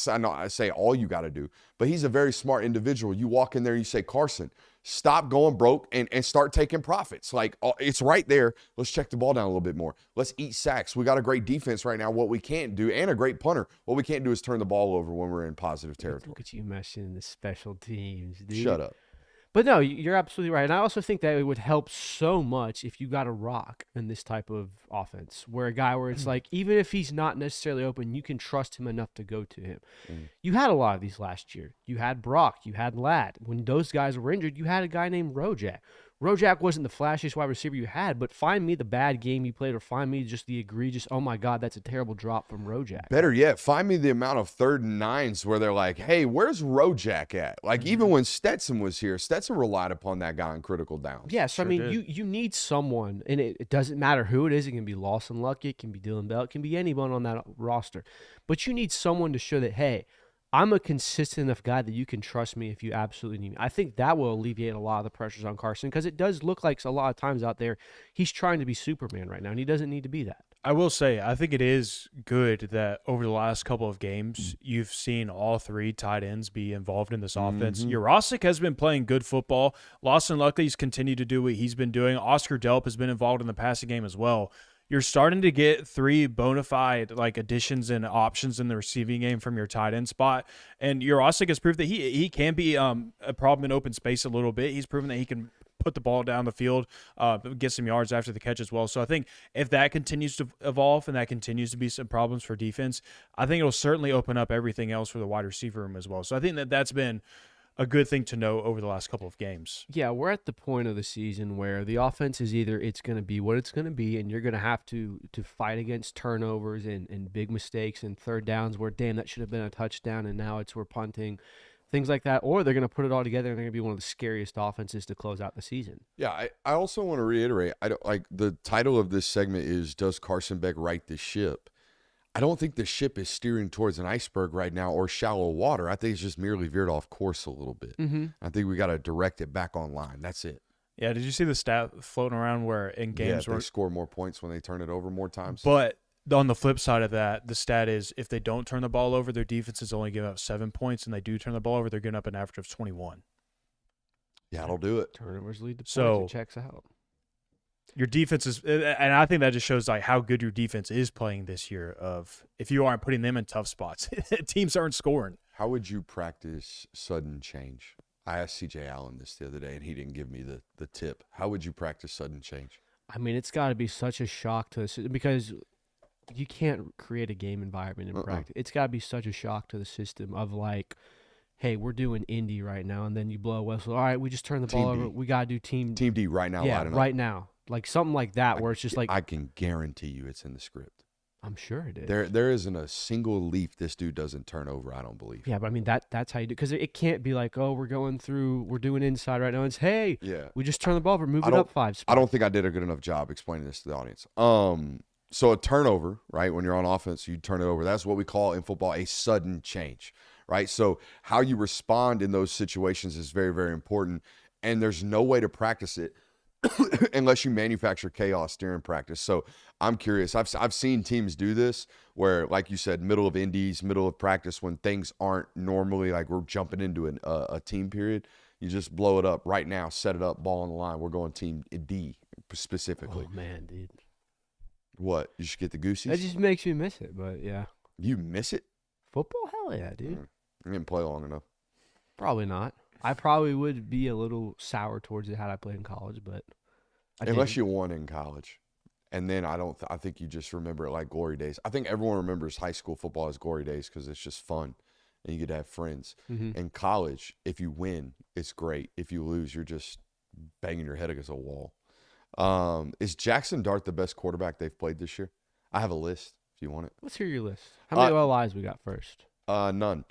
say all you got to do, but he's a very smart individual. You walk in there and you say, Carson, stop going broke and start taking profits. Like, it's right there. Let's check the ball down a little bit more. Let's eat sacks. We got a great defense right now. What we can't do, and a great punter, what we can't do is turn the ball over when we're in positive territory. Look at you mentioning the special teams, dude. Shut up. But no, you're absolutely right. And I also think that it would help so much if you got a rock in this type of offense, where a guy where it's like, even if he's not necessarily open, you can trust him enough to go to him. You had a lot of these last year. You had Brock. You had Ladd. When those guys were injured, you had a guy named Rojak. Rojak wasn't the flashiest wide receiver you had, but find me the bad game he played or find me just the egregious, oh my God, that's a terrible drop from Rojak. Better yet, find me the amount of 3rd and 9s where they're like, hey, where's Rojak at? Like, even when Stetson was here, Stetson relied upon that guy in critical downs. Yeah, so I mean, you need someone, and it doesn't matter who it is. It can be Lawson Luckett, it can be Dylan Bell, it can be anyone on that roster. But you need someone to show that, hey, I'm a consistent enough guy that you can trust me if you absolutely need me. I think that will alleviate a lot of the pressures on Carson, because it does look like a lot of times out there he's trying to be Superman right now, and he doesn't need to be that. I will say, I think it is good that over the last couple of games, you've seen all 3 tight ends be involved in this offense. Jurasik has been playing good football. Lawson Luckley's continued to do what he's been doing. Oscar Delp has been involved in the passing game as well. You're starting to get 3 bona fide additions and options in the receiving game from your tight end spot. And Jurasik has proved that he can be a problem in open space a little bit. He's proven that he can put the ball down the field, get some yards after the catch as well. So I think if that continues to evolve and that continues to be some problems for defense, I think it'll certainly open up everything else for the wide receiver room as well. So I think that's been a good thing to know over the last couple of games. Yeah, we're at the point of the season where the offense is either it's going to be what it's going to be, and you're going to have to fight against turnovers and big mistakes and third downs where, damn, that should have been a touchdown, and now we're punting, things like that. Or they're going to put it all together, and they're going to be one of the scariest offenses to close out the season. Yeah, I also want to reiterate, I don't like the title of this segment is Does Carson Beck right the ship? I don't think the ship is steering towards an iceberg right now or shallow water. I think it's just merely veered off course a little bit. Mm-hmm. I think we got to direct it back online. That's it. Yeah, did you see the stat floating around where in games they score more points when they turn it over more times? But on the flip side of that, the stat is if they don't turn the ball over, their defense is only giving up 7 points, and they do turn the ball over, they're giving up an average of 21. Yeah, it'll do it. Turnovers lead to points. So it checks out. Your defense is, and I think that just shows like how good your defense is playing this year. Of if you aren't putting them in tough spots, teams aren't scoring. How would you practice sudden change? I asked CJ Allen this the other day, and he didn't give me the tip. How would you practice sudden change? I mean, it's got to be such a shock to us because you can't create a game environment in practice. It's got to be such a shock to the system of like, hey, we're doing Indy right now, and then you blow a whistle. All right, we just turned the ball over. We got to do Team D right now. Yeah, right now. Like something like that where it's just like. I can guarantee you it's in the script. I'm sure it is. There isn't a single leaf this dude doesn't turn over, I don't believe. Yeah, but I mean, that's how you do because it can't be like, oh, we're doing inside right now. It's, hey, we just turn the ball over, move it up 5 spots. I don't think I did a good enough job explaining this to the audience. So a turnover, right, when you're on offense, you turn it over. That's what we call in football a sudden change, right? So how you respond in those situations is very, very important, and there's no way to practice it unless you manufacture chaos during practice. So I'm curious. I've seen teams do this where, like you said, middle of indies, middle of practice, when things aren't normally like we're jumping into a team period, you just blow it up right now, set it up, ball on the line. We're going team D specifically. Oh, man, dude. What? You should get the goosies? That just makes me miss it, but yeah. You miss it? Football? Hell yeah, dude. You didn't play long enough. Probably not. I probably would be a little sour towards it had I played in college, but unless you won in college, and then I think you just remember it like glory days. I think everyone remembers high school football as glory days because it's just fun, and you get to have friends. Mm-hmm. In college, if you win, it's great. If you lose, you're just banging your head against a wall. Is Jackson Dart the best quarterback they've played this year? I have a list if you want it. Let's hear your list. How many OLIs we got first? None.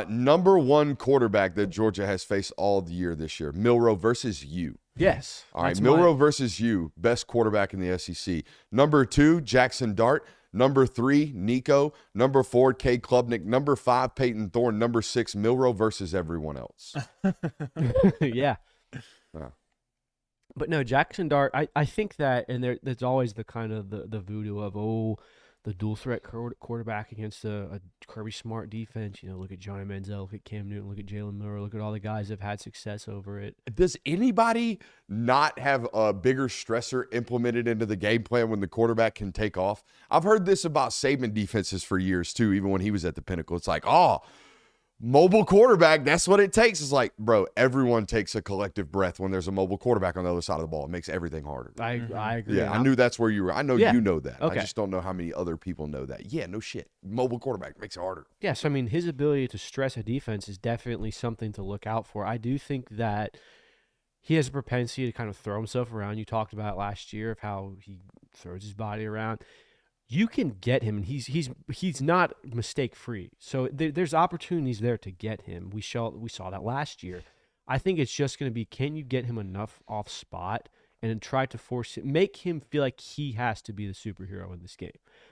Number one quarterback that Georgia has faced all the year this year, Milroe versus you. Yes. All right, Milroe versus you, best quarterback in the SEC. Number 2, Jackson Dart. Number 3, Nico. Number 4, Cade Klubnik. Number 5, Peyton Thorne. Number 6, Milroe versus everyone else. Yeah. But no, Jackson Dart, I think that, and there's always the kind of the voodoo of, the dual threat quarterback against a Kirby Smart defense. You know, look at Johnny Manziel, look at Cam Newton, look at Jalen Miller, look at all the guys that have had success over it. Does anybody not have a bigger stressor implemented into the game plan when the quarterback can take off? I've heard this about Saban defenses for years too, even when he was at the pinnacle. It's like, mobile quarterback, that's what it takes. It's like, bro, everyone takes a collective breath when there's a mobile quarterback on the other side of the ball. It makes everything harder. I agree. Yeah, I knew that's where you were. I know you know that. Okay. I just don't know how many other people know that. Yeah, no shit. Mobile quarterback makes it harder. Yes, I mean, his ability to stress a defense is definitely something to look out for. I do think that he has a propensity to kind of throw himself around. You talked about last year of how he throws his body around. You can get him, and he's not mistake free. So there's opportunities there to get him. We saw that last year. I think it's just going to be, can you get him enough off spot and then try to force it, make him feel like he has to be the superhero in this game,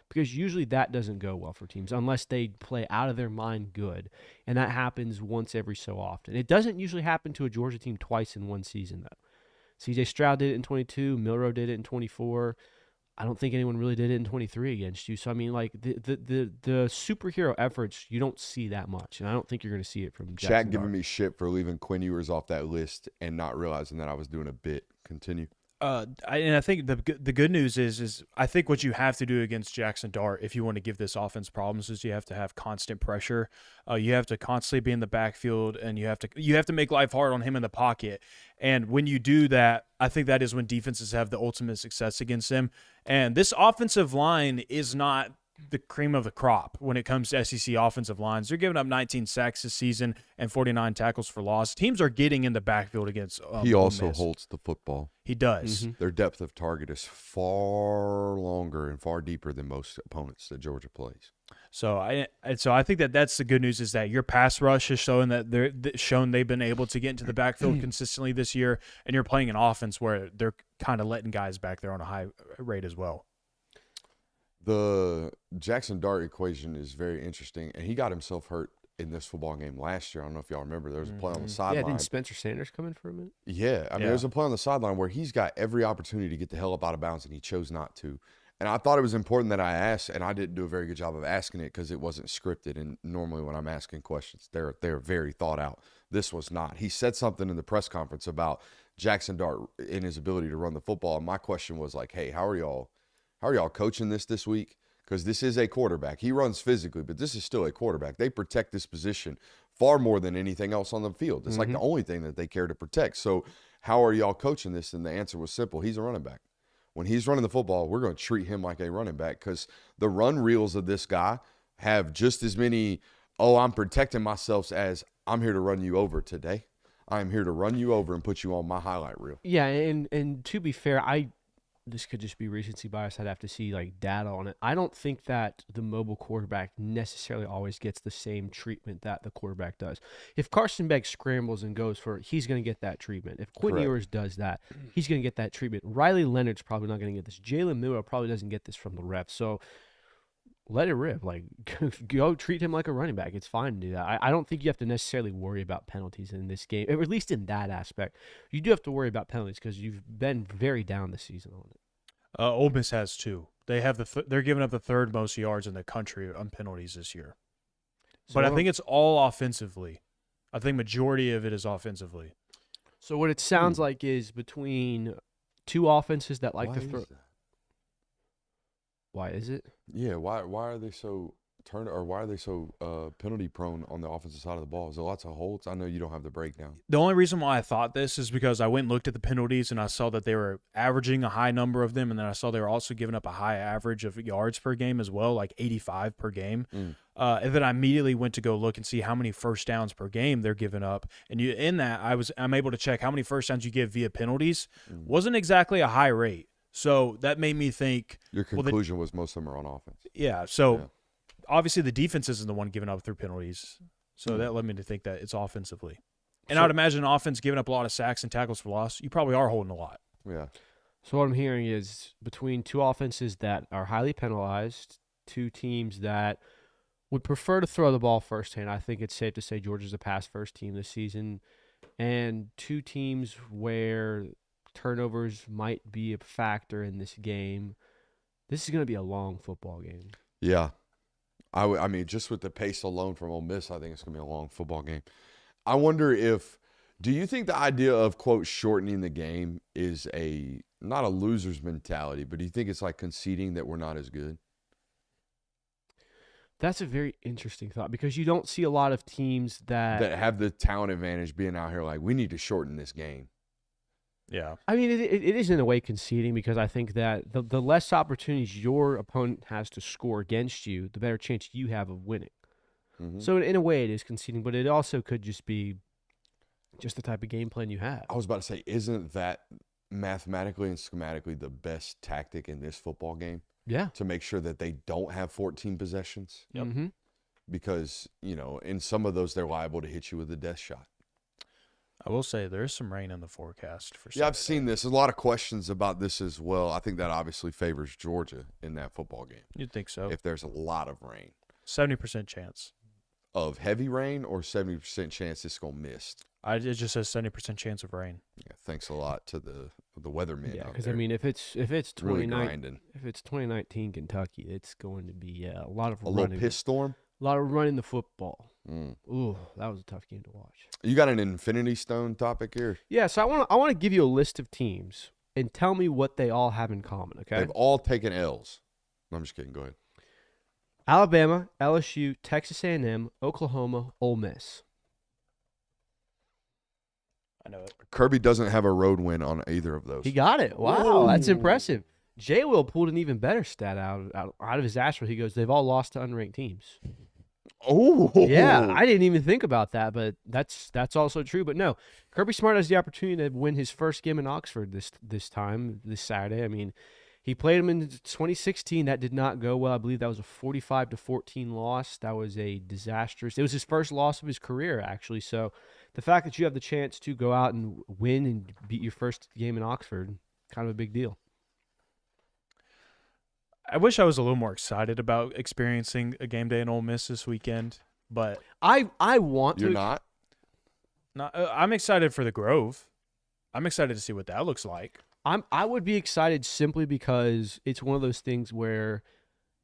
because usually that doesn't go well for teams unless they play out of their mind good, and that happens once every so often. It doesn't usually happen to a Georgia team twice in one season though. C.J. Stroud did it in 22. Milroe did it in 24. I don't think anyone really did it in 23 against you. So, I mean, like, the superhero efforts, you don't see that much. And I don't think you're going to see it from Jackson Shaq giving me shit for leaving Quinn Ewers off that list and not realizing that I was doing a bit. Continue. I think the good news is I think what you have to do against Jackson Dart if you want to give this offense problems is you have to have constant pressure. You have to constantly be in the backfield, and you have to make life hard on him in the pocket. And when you do that, I think that is when defenses have the ultimate success against him. And this offensive line is not the cream of the crop when it comes to SEC offensive lines. They're giving up 19 sacks this season and 49 tackles for loss. Teams are getting in the backfield against he Ole also Miss. holds the football. He does. Their depth of target is far longer and far deeper than most opponents that Georgia plays. So I think that's the good news is that your pass rush is showing that they've been able to get into the backfield consistently this year, and you're playing an offense where they're kind of letting guys back there on a high rate as well. The Jackson Dart equation is very interesting, and he got himself hurt in this football game last year. I don't know if y'all remember. There was a play on the sideline. Yeah, didn't Spencer Sanders come in for a minute? Yeah, I mean, there was a play on the sideline where he's got every opportunity to get the hell up out of bounds, and he chose not to. And I thought it was important that I asked, and I didn't do a very good job of asking it because it wasn't scripted. And normally when I'm asking questions, they're very thought out. This was not. He said something in the press conference about Jackson Dart and his ability to run the football. And my question was like, hey, how are y'all coaching this week? Because this is a quarterback. He runs physically, but this is still a quarterback. They protect this position far more than anything else on the field. It's like the only thing that they care to protect. So how are y'all coaching this? And the answer was simple. He's a running back. When he's running the football, we're going to treat him like a running back because the run reels of this guy have just as many, I'm protecting myself as I'm here to run you over today. I'm here to run you over and put you on my highlight reel. Yeah, and to be fair, this could just be recency bias. I'd have to see like data on it. I don't think that the mobile quarterback necessarily always gets the same treatment that the quarterback does. If Carson Beck scrambles and goes for it, he's going to get that treatment. If Quinn Ewers does that, he's going to get that treatment. Riley Leonard's probably not going to get this. Jalen Miller probably doesn't get this from the refs. So let it rip. Like, go treat him like a running back. It's fine to do that. I don't think you have to necessarily worry about penalties in this game, or at least in that aspect. You do have to worry about penalties because you've been very down this season on it. Ole Miss has two. They have they're giving up the third most yards in the country on penalties this year. So but I think it's all offensively. I think majority of it is offensively. So what it sounds like is between two offenses that like to throw. Why is it? Yeah, why are they so penalty prone on the offensive side of the ball? Is there lots of holds? I know you don't have the breakdown. The only reason why I thought this is because I went and looked at the penalties and I saw that they were averaging a high number of them, and then I saw they were also giving up a high average of yards per game as well, like 85 per game. And then I immediately went to go look and see how many first downs per game they're giving up. And I'm able to check how many first downs you give via penalties. Wasn't exactly a high rate. So that made me think. Your conclusion was most of them are on offense. Yeah. So obviously the defense isn't the one giving up through penalties. So that led me to think that it's offensively. And I would imagine an offense giving up a lot of sacks and tackles for loss, you probably are holding a lot. Yeah. So what I'm hearing is between two offenses that are highly penalized, two teams that would prefer to throw the ball firsthand. I think it's safe to say Georgia's a pass-first team this season. And two teams where turnovers might be a factor in this game. This is going to be a long football game. Yeah. I mean, just with the pace alone from Ole Miss, I think it's going to be a long football game. I wonder do you think the idea of, quote, shortening the game is not a loser's mentality, but do you think it's like conceding that we're not as good? That's a very interesting thought because you don't see a lot of teams that have the talent advantage being out here like, we need to shorten this game. Yeah. I mean, it is in a way conceding because I think that the less opportunities your opponent has to score against you, the better chance you have of winning. Mm-hmm. So in a way it is conceding, but it also could just be just the type of game plan you have. I was about to say, isn't that mathematically and schematically the best tactic in this football game? Yeah. To make sure that they don't have 14 possessions. Yep. Mm-hmm. Because, in some of those, they're liable to hit you with a death shot. I will say there is some rain in the forecast for Saturday. Yeah, I've seen this. There's a lot of questions about this as well. I think that obviously favors Georgia in that football game. You'd think so. If there's a lot of rain. 70% chance. Of heavy rain or 70% chance it's going to mist? It just says 70% chance of rain. Yeah, thanks a lot to the weathermen. Yeah, because I mean, if it's really grinding. If it's 2019 Kentucky, it's going to be a lot of little piss storm. A lot of running the football. Ooh, that was a tough game to watch. You got an Infinity Stone topic here? Yeah, so I want to give you a list of teams and tell me what they all have in common, okay? They've all taken L's. No, I'm just kidding. Go ahead. Alabama, LSU, Texas A&M, Oklahoma, Ole Miss. I know it. Kirby doesn't have a road win on either of those. He got it. Wow, that's impressive. J. Will pulled an even better stat out of his ass where he goes, they've all lost to unranked teams. Oh, Yeah, I didn't even think about that, but that's also true. But no, Kirby Smart has the opportunity to win his first game in Oxford this Saturday. I mean, he played him in 2016. That did not go well. I believe that was a 45-14 loss. That was a disastrous. It was his first loss of his career, actually. So the fact that you have the chance to go out and win and beat your first game in Oxford, kind of a big deal. I wish I was a little more excited about experiencing a game day in Ole Miss this weekend, but I want You're to. not? I'm excited for the Grove. I'm excited to see what that looks like. I would be excited simply because it's one of those things where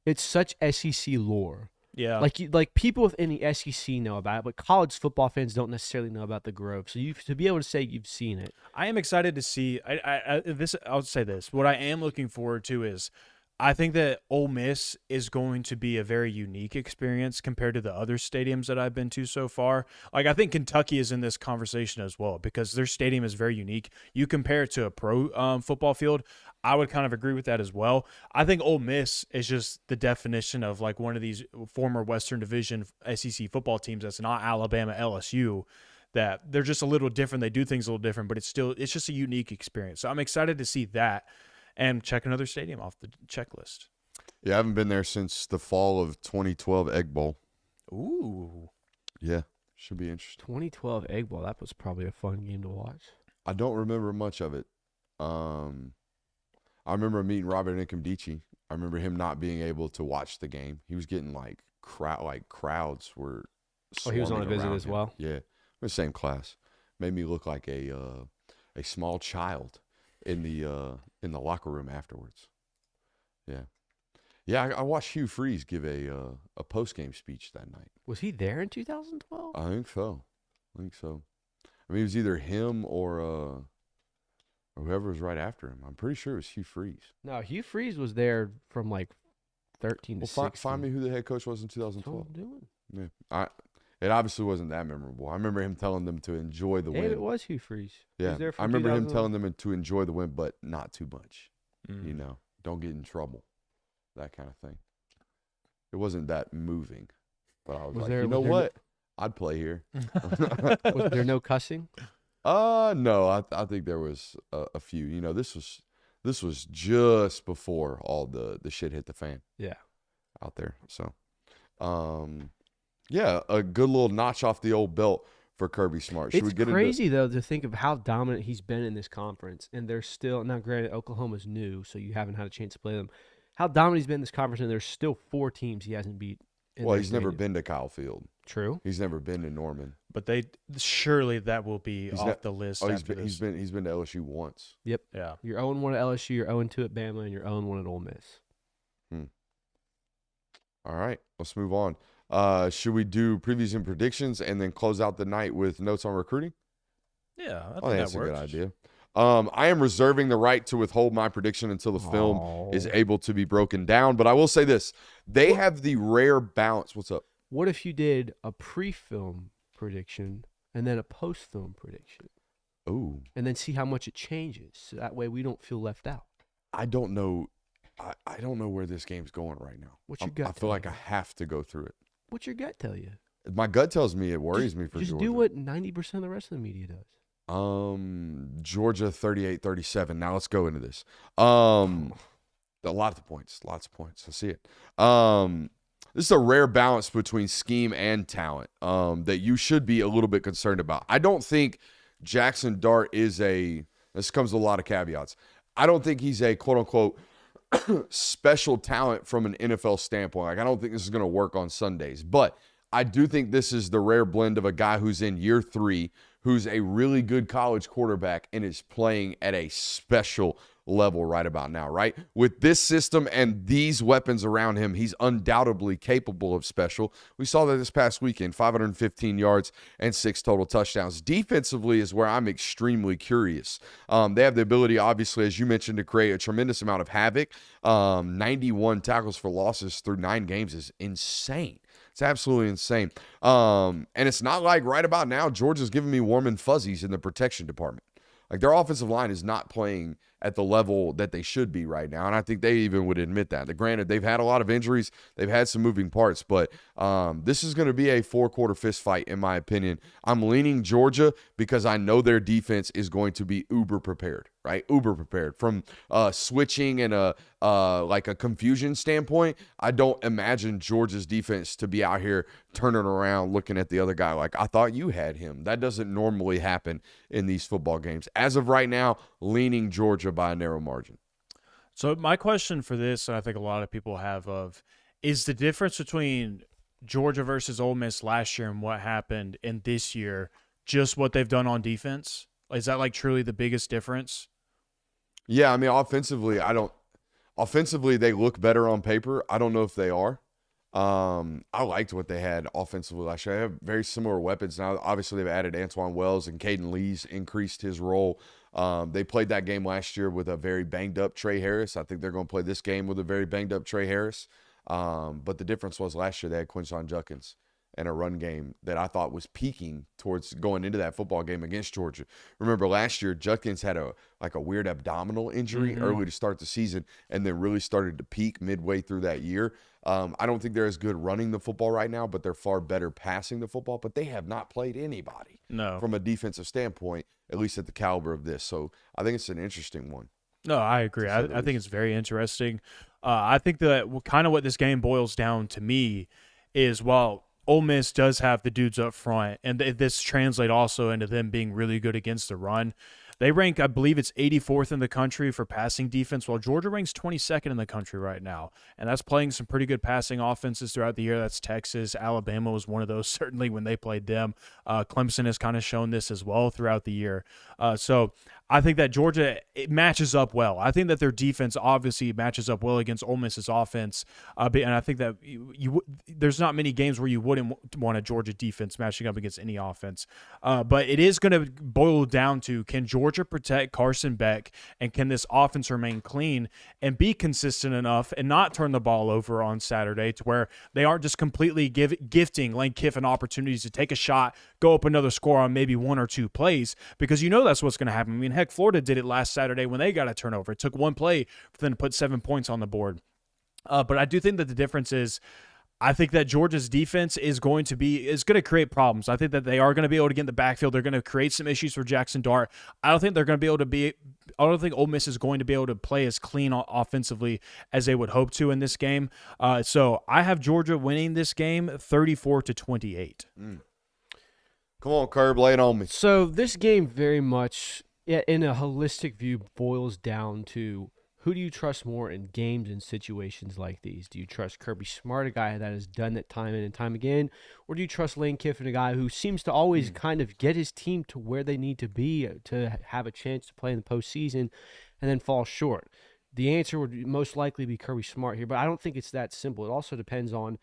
it's such SEC lore. Yeah. Like people within the SEC know about it, but college football fans don't necessarily know about the Grove. So to be able to say you've seen it. I am excited to see I'll say this. What I am looking forward to is I think that Ole Miss is going to be a very unique experience compared to the other stadiums that I've been to so far. Like, I think Kentucky is in this conversation as well because their stadium is very unique. You compare it to a pro football field, I would kind of agree with that as well. I think Ole Miss is just the definition of like one of these former Western Division SEC football teams that's not Alabama, LSU, that they're just a little different. They do things a little different, but it's just a unique experience. So I'm excited to see that. And check another stadium off the checklist. Yeah, I haven't been there since the fall of 2012 Egg Bowl. Ooh. Yeah, should be interesting. 2012 Egg Bowl, that was probably a fun game to watch. I don't remember much of it. I remember meeting Robert Nkemdiche. I remember him not being able to watch the game. He was getting crowds were. Oh, he was on a swarming visit around as him. well? Yeah, the same class. Made me look like a small child in the locker room afterwards. Yeah. I watched Hugh Freeze give a post game speech that night. Was he there in 2012? I think so. I mean, it was either him or whoever was right after him. I'm pretty sure it was Hugh Freeze. No, Hugh Freeze was there from like 13 to 16. Find me who the head coach was in 2012. That's what I'm doing. Yeah, it obviously wasn't that memorable. I remember him telling them to enjoy the Hey, win. it was Hugh Freeze. He Yeah, was there I remember him 2000 telling them to enjoy the win, but not too much. Mm. You know, don't get in trouble, that kind of thing. It wasn't that moving, but I was like, you know what? I'd play here. Was there no cussing? No, I think there was a few. You know, this was just before all the shit hit the fan. Yeah. Out there. So, yeah, a good little notch off the old belt for Kirby Smart. Should we get crazy, though, to think of how dominant he's been in this conference. And they're still, now granted, Oklahoma's new, so you haven't had a chance to play them. How dominant he's been in this conference, and there's still 4 teams he hasn't beat. Well, he's never been to Kyle Field. True. He's never been to Norman. But surely that will be off the list. He's been to LSU once. Yep. Yeah. You're 0-1 at LSU, you're 0-2 at Bama, and you're 0-1 at Ole Miss. All right, let's move on. Should we do previews and predictions and then close out the night with notes on recruiting? Yeah, I think That's that a works. good idea. I am reserving the right to withhold my prediction until the film is able to be broken down. But I will say this. They have the rare balance. What's up? What if you did a pre-film prediction and then a post-film prediction? Ooh. And then see how much it changes. So that way we don't feel left out. I don't know. I don't know where this game's going right now. What's your gut I feel tell like you? I have to go through it. What's your gut tell you? My gut tells me it worries me for Just Georgia. do what 90% of the rest of the media does. Georgia 38-37. Now let's go into this. Lots of points. I see it. This is a rare balance between scheme and talent that you should be a little bit concerned about. I don't think Jackson Dart is this comes with a lot of caveats. I don't think he's a quote-unquote special talent from an NFL standpoint. Like, I don't think this is going to work on Sundays. But I do think this is the rare blend of a guy who's in year 3, who's a really good college quarterback and is playing at a special level right about now, right? With this system and these weapons around him, he's undoubtedly capable of special. We saw that this past weekend, 515 yards and 6 total touchdowns. Defensively is where I'm extremely curious. They have the ability, obviously, as you mentioned, to create a tremendous amount of havoc. 91 tackles for losses through 9 games is insane. It's absolutely insane. And it's not like right about now, Georgia's giving me warm and fuzzies in the protection department. Like, their offensive line is not playing at the level that they should be right now, and I think they even would admit that. Granted, they've had a lot of injuries, they've had some moving parts, but this is going to be a 4-quarter fist fight, in my opinion. I'm leaning Georgia because I know their defense is going to be uber prepared, right? Uber prepared. From switching and a confusion standpoint, I don't imagine Georgia's defense to be out here turning around looking at the other guy like, I thought you had him. That doesn't normally happen in these football games. As of right now, leaning Georgia by a narrow margin. So my question for this, and I think a lot of people have, is the difference between Georgia versus Ole Miss last year and what happened in this year just what they've done on defense? Is that like truly the biggest difference? Yeah, I mean, offensively, they look better on paper. I don't know if they are. I liked what they had offensively last year. They have very similar weapons now. Obviously, they've added Antoine Wells, and Caden Lee's increased his role. They played that game last year with a very banged-up Trey Harris. I think they're going to play this game with a very banged-up Trey Harris. But the difference was last year they had Quinshon Judkins and a run game that I thought was peaking towards going into that football game against Georgia. Remember last year, Judkins had a weird abdominal injury early to start the season and then really started to peak midway through that year. I don't think they're as good running the football right now, but they're far better passing the football. But they have not played anybody from a defensive standpoint, at least at the caliber of this. So I think it's an interesting one. No, I agree. I think it's very interesting. I think that kind of what this game boils down to me is, while Ole Miss does have the dudes up front, and this translates also into them being really good against the run. They rank, I believe it's 84th in the country for passing defense, while Georgia ranks 22nd in the country right now. And that's playing some pretty good passing offenses throughout the year. That's Texas. Alabama was one of those, certainly, when they played them. Clemson has kind of shown this as well throughout the year. So I think that Georgia, it matches up well. I think that their defense obviously matches up well against Ole Miss's offense. And I think that there's not many games where you wouldn't want a Georgia defense matching up against any offense. But it is going to boil down to, can Georgia protect Carson Beck, and can this offense remain clean and be consistent enough and not turn the ball over on Saturday to where they aren't just completely gifting Lane Kiffin opportunities to take a shot, go up another score on maybe 1 or 2 plays, because you know that's what's going to happen. I mean, heck, Florida did it last Saturday when they got a turnover. It took 1 play for them to put 7 points on the board. But I do think that the difference is, I think that Georgia's defense is going to create problems. I think that they are going to be able to get in the backfield. They're going to create some issues for Jackson Dart. I don't think Ole Miss is going to be able to play as clean offensively as they would hope to in this game. So I have Georgia winning this game 34-28. Come on, Curb, lay it on me. So this game very much, in a holistic view, boils down to, who do you trust more in games and situations like these? Do you trust Kirby Smart, a guy that has done it time in and time again? Or do you trust Lane Kiffin, a guy who seems to always kind of get his team to where they need to be to have a chance to play in the postseason and then fall short? The answer would most likely be Kirby Smart here, but I don't think it's that simple. It also depends on,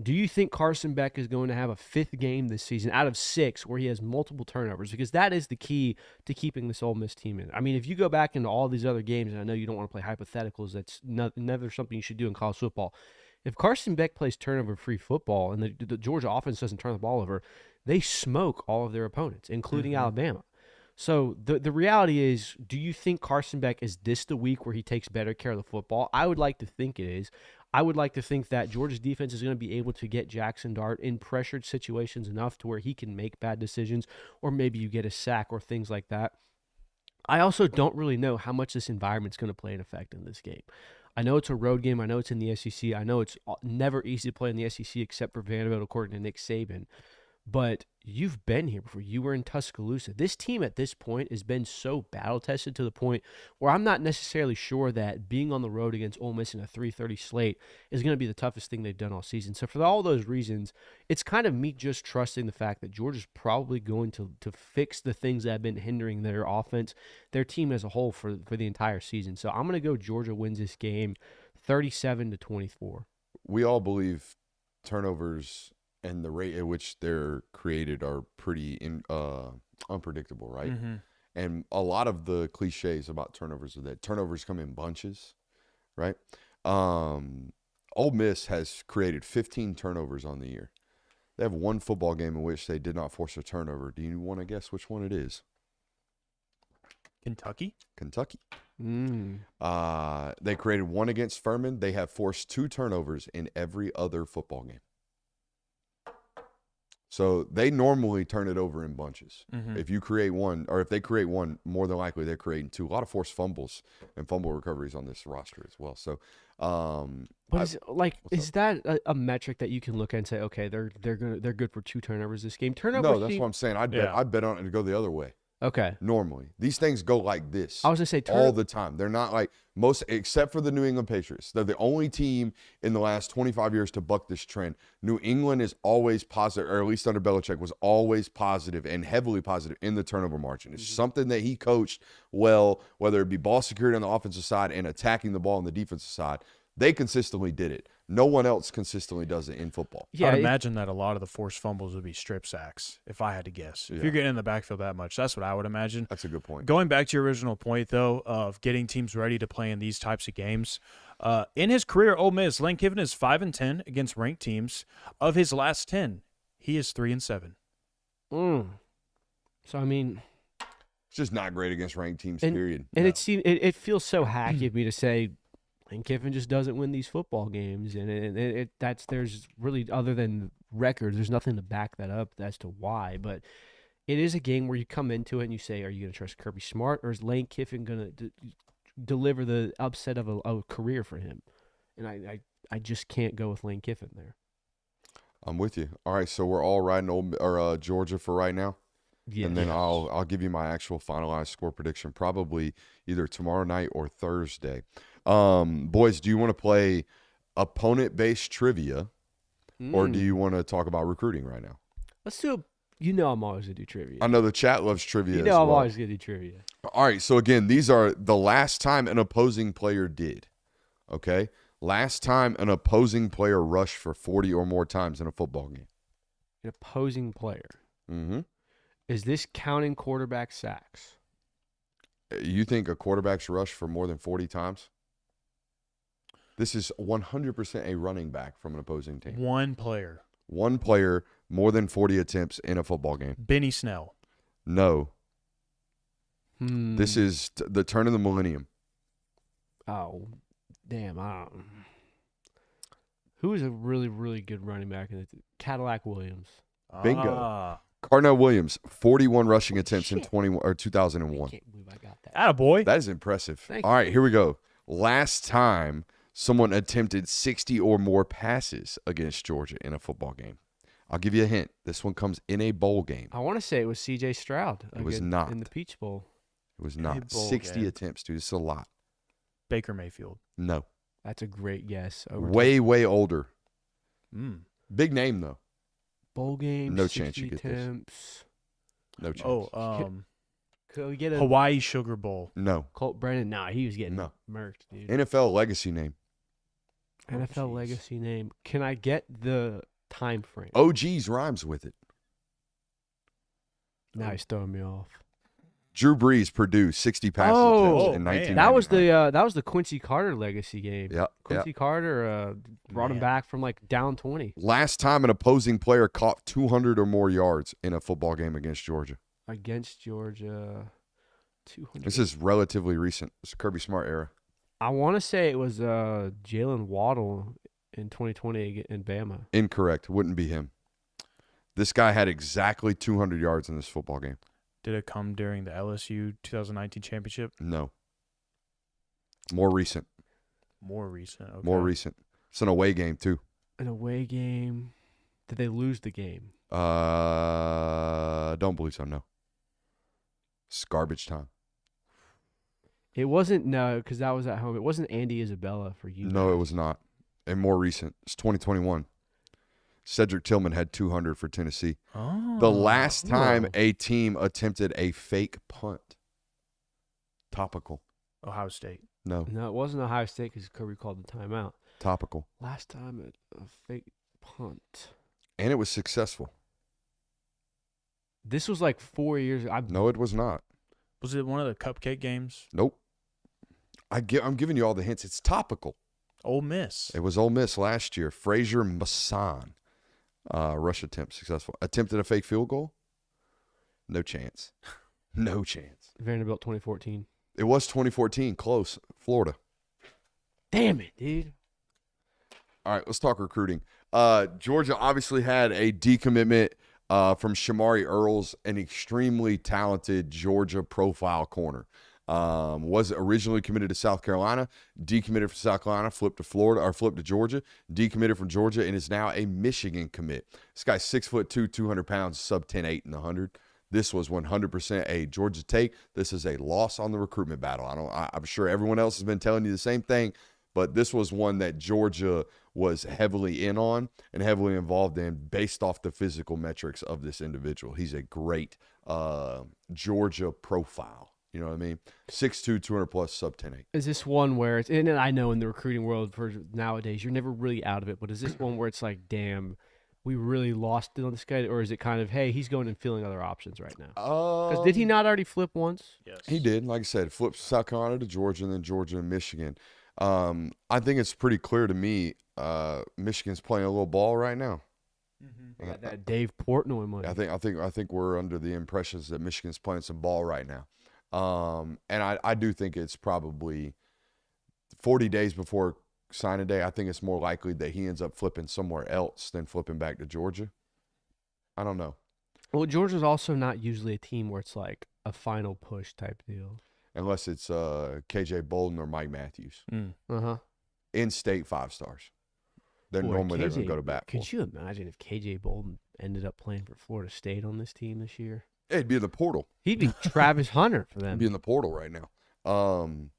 do you think Carson Beck is going to have a 5th game this season out of 6 where he has multiple turnovers? Because that is the key to keeping this Ole Miss team in. I mean, if you go back into all these other games, and I know you don't want to play hypotheticals, that's never something you should do in college football. If Carson Beck plays turnover-free football and the Georgia offense doesn't turn the ball over, they smoke all of their opponents, including Alabama. So the reality is, do you think Carson Beck, is this the week where he takes better care of the football? I would like to think it is. I would like to think that Georgia's defense is going to be able to get Jackson Dart in pressured situations enough to where he can make bad decisions, or maybe you get a sack or things like that. I also don't really know how much this environment is going to play an effect in this game. I know it's a road game. I know it's in the SEC. I know it's never easy to play in the SEC except for Vanderbilt, according to Nick Saban. but you've been here before. You were in Tuscaloosa. This team at this point has been so battle-tested to the point where I'm not necessarily sure that being on the road against Ole Miss in a 3:30 slate is going to be the toughest thing they've done all season. So for all those reasons, it's kind of me just trusting the fact that Georgia's probably going to fix the things that have been hindering their offense, their team as a whole for the entire season. So I'm going to go Georgia wins this game 37-24. We all believe turnovers and the rate at which they're created are pretty unpredictable, right? Mm-hmm. And a lot of the cliches about turnovers are that turnovers come in bunches, right? Ole Miss has created 15 turnovers on the year. They have one football game in which they did not force a turnover. Do you want to guess which one it is? Kentucky? Kentucky. They created one against Furman. They have forced 2 turnovers in every other football game. So they normally turn it over in bunches. Mm-hmm. If you create one, or if they create one, more than likely they're creating 2. A lot of forced fumbles and fumble recoveries on this roster as well. So, But is that a metric that you can look at and say, okay, they're good for 2 turnovers this game? Turnovers. no, that's what I'm saying. I'd bet on it to go the other way. Okay. Normally, these things go like this. I was gonna say all the time. They're not like most, except for the New England Patriots. They're the only team in the last 25 years to buck this trend. New England is always positive, or at least under Belichick was always positive and heavily positive in the turnover margin. It's something that he coached well, whether it be ball security on the offensive side and attacking the ball on the defensive side. They consistently did it. No one else consistently does it in football. I'd imagine that a lot of the forced fumbles would be strip sacks, if I had to guess. If you're getting in the backfield that much, that's what I would imagine. That's a good point. Going back to your original point, though, of getting teams ready to play in these types of games, in his career, Ole Miss, Lane Kiffin is 5-10 against ranked teams. Of his last 10, he is 3-7. So I mean, it's just not great against ranked teams. Period. And it feels so hacky of me to say Lane Kiffin just doesn't win these football games, and there's really, other than records, there's nothing to back that up as to why. But it is a game where you come into it and you say, are you going to trust Kirby Smart, or is Lane Kiffin going to deliver the upset of a career for him? And I just can't go with Lane Kiffin there. I'm with you. All right, so we're all riding Georgia for right now. Yeah, and then I'll give you my actual finalized score prediction, probably either tomorrow night or Thursday. Boys, do you want to play opponent-based trivia, or do you want to talk about recruiting right now? Let's do. I'm always gonna do trivia. I know the chat loves trivia. I'm always gonna do trivia. All right, so again, these are the last time an opposing player did. Okay, last time an opposing player rushed for 40 or more times in a football game. An opposing player. Mm-hmm. Is this counting quarterback sacks? You think a quarterback's rushed for more than 40 times? This is 100% a running back from an opposing team. One player, more than 40 attempts in a football game. Benny Snell. No. This is the turn of the millennium. Oh, damn. Who is a really, really good running back? Cadillac Williams. Bingo. Cardinal Williams, 41 rushing attempts in 2001. I can't believe I got that. Attaboy. That is impressive. Thank All right, here we go. Last time someone attempted 60 or more passes against Georgia in a football game. I'll give you a hint. This one comes in a bowl game. I want to say it was C.J. Stroud. It was not. In the Peach Bowl. It was not. 60 attempts, dude. It's a lot. Baker Mayfield. No. That's a great guess. Way older. Big name, though. Bowl game. No chance you get attempts. This. No chance. Could we get a Hawaii Sugar Bowl? No. Colt Brennan? Nah, he was getting murked, dude. NFL legacy name. NFL legacy name. Can I get the time frame? OG's rhymes with it. Now he's throwing me off. Drew Brees produced 60 passes in 1999. That was the Quincy Carter legacy game. Yeah, Quincy Carter brought him back from down 20. Last time an opposing player caught 200 or more yards in a football game against Georgia. Against Georgia, 200. This is relatively recent. It's Kirby Smart era. I want to say it was Jalen Waddle in 2020 in Bama. Incorrect. Wouldn't be him. This guy had exactly 200 yards in this football game. Did it come during the LSU 2019 championship? No. More recent. More recent. Okay. More recent. It's an away game, too. An away game. Did they lose the game? Don't believe so, no. It's garbage time. It wasn't, no, because that was at home. It wasn't Andy Isabella for you. No, it was not. And more recent. It's 2021. Cedric Tillman had 200 for Tennessee. Oh. The last time a team attempted a fake punt. Topical. Ohio State. No. No, it wasn't Ohio State because Kirby called the timeout. Topical. Last time a fake punt. And it was successful. This was like 4 years ago. No, it was not. Was it one of the cupcake games? Nope. I'm giving you all the hints. It's topical. Ole Miss. It was Ole Miss last year. Frazier Masson. Rush attempt successful. Attempted a fake field goal? No chance. No chance. Vanderbilt 2014. It was 2014. Close. Florida. Damn it, dude. All right, let's talk recruiting. Georgia obviously had a decommitment from Shamari Earls, an extremely talented Georgia profile corner. Was originally committed to South Carolina, decommitted from South Carolina, flipped to Florida, or flipped to Georgia, decommitted from Georgia, and is now a Michigan commit. This guy's 6'2", 200 pounds, sub 10.8 in the 100. This was 100% a Georgia take. This is a loss on the recruitment battle. I'm sure everyone else has been telling you the same thing, but this was one that Georgia was heavily in on and heavily involved in based off the physical metrics of this individual. He's a great Georgia profile. You know what I mean? 6'2", 200 plus, sub 10.8. Is this one where it's, and I know in the recruiting world for nowadays, you're never really out of it, but is this one where it's like, damn, we really lost it on this guy? Or is it kind of, hey, he's going and feeling other options right now? Because did he not already flip once? Yes. He did. Like I said, flipped South Carolina to Georgia and then Georgia and Michigan. I think it's pretty clear to me Michigan's playing a little ball right now. They got that Dave Portnoy money. I think we're under the impressions that Michigan's playing some ball right now. And I do think it's probably 40 days before signing day. I think it's more likely that he ends up flipping somewhere else than flipping back to Georgia. I don't know. Well, Georgia's also not usually a team where it's like a final push type deal. Unless it's KJ Bolden or Mike Matthews. Uh-huh. In-state 5 stars. They're normally they're going to go to bat for. Could you imagine if KJ Bolden ended up playing for Florida State on this team this year? Yeah, he'd be in the portal. He'd be Travis Hunter for He'd them. be in the portal right now. I'm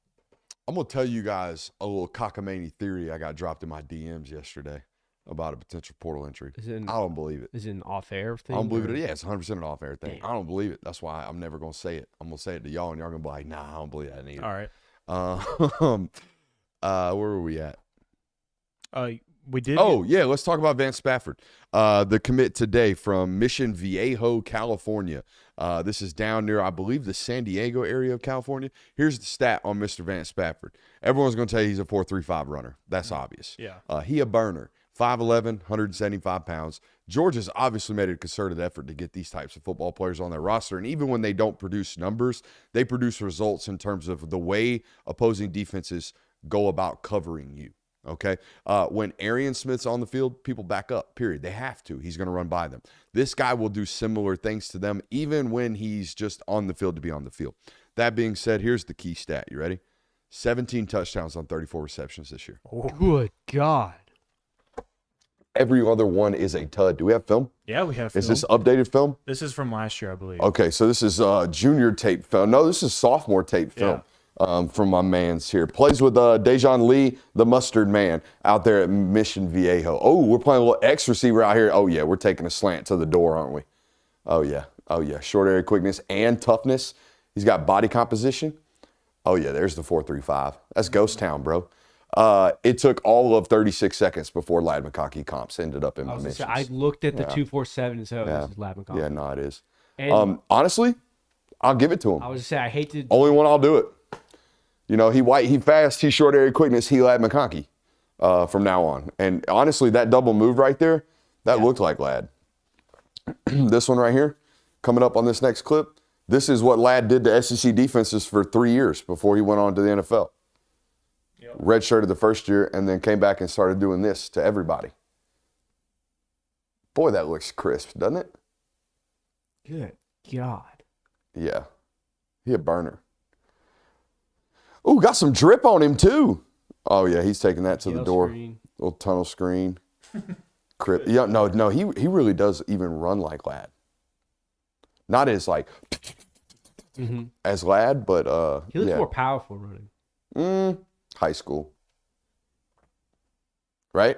going to tell you guys a little cockamamie theory I got dropped in my DMs yesterday about a potential portal entry. I don't believe it. Is it an off-air thing? I don't believe it. Yeah, it's 100% an off-air thing. Damn. I don't believe it. That's why I'm never going to say it. I'm going to say it to y'all, and y'all going to be like, nah, I don't believe that either. All right. Where were we at? We did. Oh, yeah, let's talk about Vance Spafford. The commit today from Mission Viejo, California. This is down near, I believe, the San Diego area of California. Here's the stat on Mr. Vance Spafford. Everyone's going to tell you he's a 4.35 runner. That's obvious. Yeah. He a burner. 5'11", 175 pounds. Georgia's obviously made a concerted effort to get these types of football players on their roster. And even when they don't produce numbers, they produce results in terms of the way opposing defenses go about covering you. Okay. When Arian Smith's on the field, people back up, period. They have to. He's going to run by them. This guy will do similar things to them, even when he's just on the field to be on the field. That being said, here's the key stat. You ready? 17 touchdowns on 34 receptions this year. Good God. Every other one is a tud. Do we have film? Yeah, we have film. Is this updated film? This is from last year, I believe. Okay, so this is junior tape film. No, this is sophomore tape film. From my man's here. Plays with Dejon Lee, the mustard man, out there at Mission Viejo. Oh, we're playing a little X receiver out here. Oh, yeah, we're taking a slant to the door, aren't we? Oh, yeah. Oh, yeah. Short area quickness and toughness. He's got body composition. Oh, yeah, there's the 4.35. That's ghost town, bro. It took all of 36 seconds before Lad McConkey comps ended up in my missions. I looked at the 247 and said, this is Lad McConkey. Yeah, no, it is. And honestly, I'll give it to him. I was just saying, I hate to. Only one I'll do it. You know, he white, he fast, he short area quickness, he Lad McConkey from now on. And honestly, that double move right there, that looked like Lad. This one right here, coming up on this next clip, this is what Lad did to SEC defenses for 3 years before he went on to the NFL. Yep. Redshirted the first year and then came back and started doing this to everybody. Boy, that looks crisp, doesn't it? Good God. Yeah. He a burner. Ooh, got some drip on him too. Oh, yeah, he's taking that to the door. Screen. Little tunnel screen. Crip. Yeah, no, he really does even run like Ladd. Not as like as Ladd, but He looks yeah. more powerful running. High school. Right?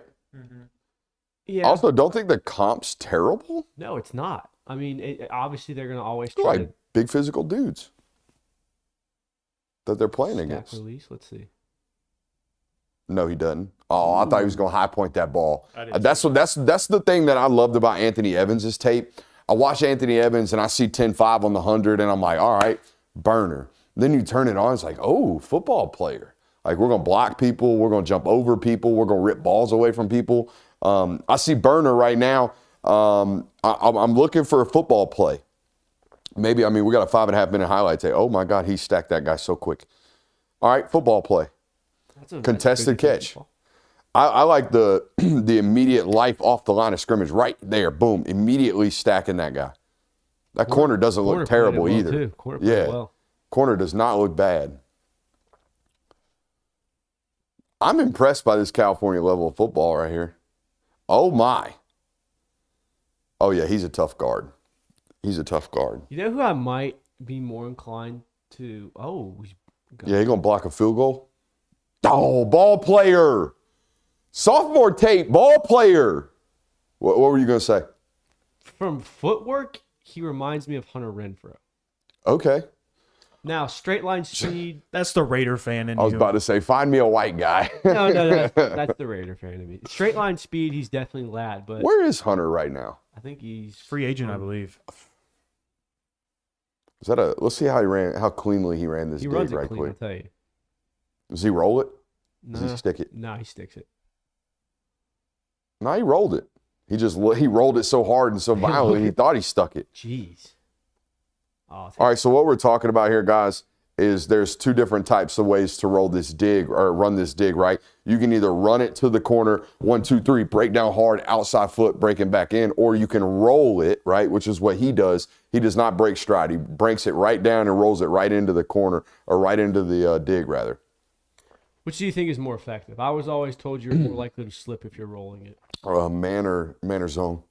Yeah. Also, don't think the comp's terrible. No, it's not. I mean, obviously they're going to always They're try like big physical dudes that they're playing to against. release. Let's see. No, he doesn't. Oh, I thought he was going to high point that ball. did That's the thing that I loved about Anthony Evans' tape. I watch Anthony Evans and I see 10-5 on the 100 and I'm like, all right, burner. Then you turn it on, it's like, oh, football player. Like, we're going to block people. We're going to jump over people. We're going to rip balls away from people. I see burner right now. I'm looking for a football play. Maybe, we got a 5.5 minute highlight tape. Oh, my God, he stacked that guy so quick. All right, football play. Contested catch. I like the immediate life off the line of scrimmage right there. Boom, immediately stacking that guy. That corner doesn't look terrible either. Corner does not look bad. I'm impressed by this California level of football right here. Oh, my. Oh, yeah, he's a tough guard. He's a tough guard. You know who I might be more inclined to? Yeah, he's going to block a field goal. Oh, ball player. Sophomore tape, ball player. What were you going to say? From footwork, he reminds me of Hunter Renfrow. Okay. Now, straight line speed. That's the Raider fan in I was you. about to say, find me a white guy. No, that's the Raider fan of me. Straight line speed, he's definitely Ladd, but Where is Hunter right now? I think he's Free agent, I believe. Is that let's see how cleanly he ran this he dig runs it right clean, quick. I'll tell you. Does he roll it? No, Does he stick it? No, he sticks it. No, he rolled it. He rolled it so hard and so violently he thought he stuck it. Jeez. All right, so what we're talking about here, guys, is there's two different types of ways to roll this dig or run this dig, right? You can either run it to the corner, 1, 2, 3, break down hard, outside foot, breaking back in, or you can roll it, right, which is what he does. He does not break stride. He breaks it right down and rolls it right into the corner, or right into the dig, rather. Which do you think is more effective? I was always told you're more likely to slip if you're rolling it. Man or zone.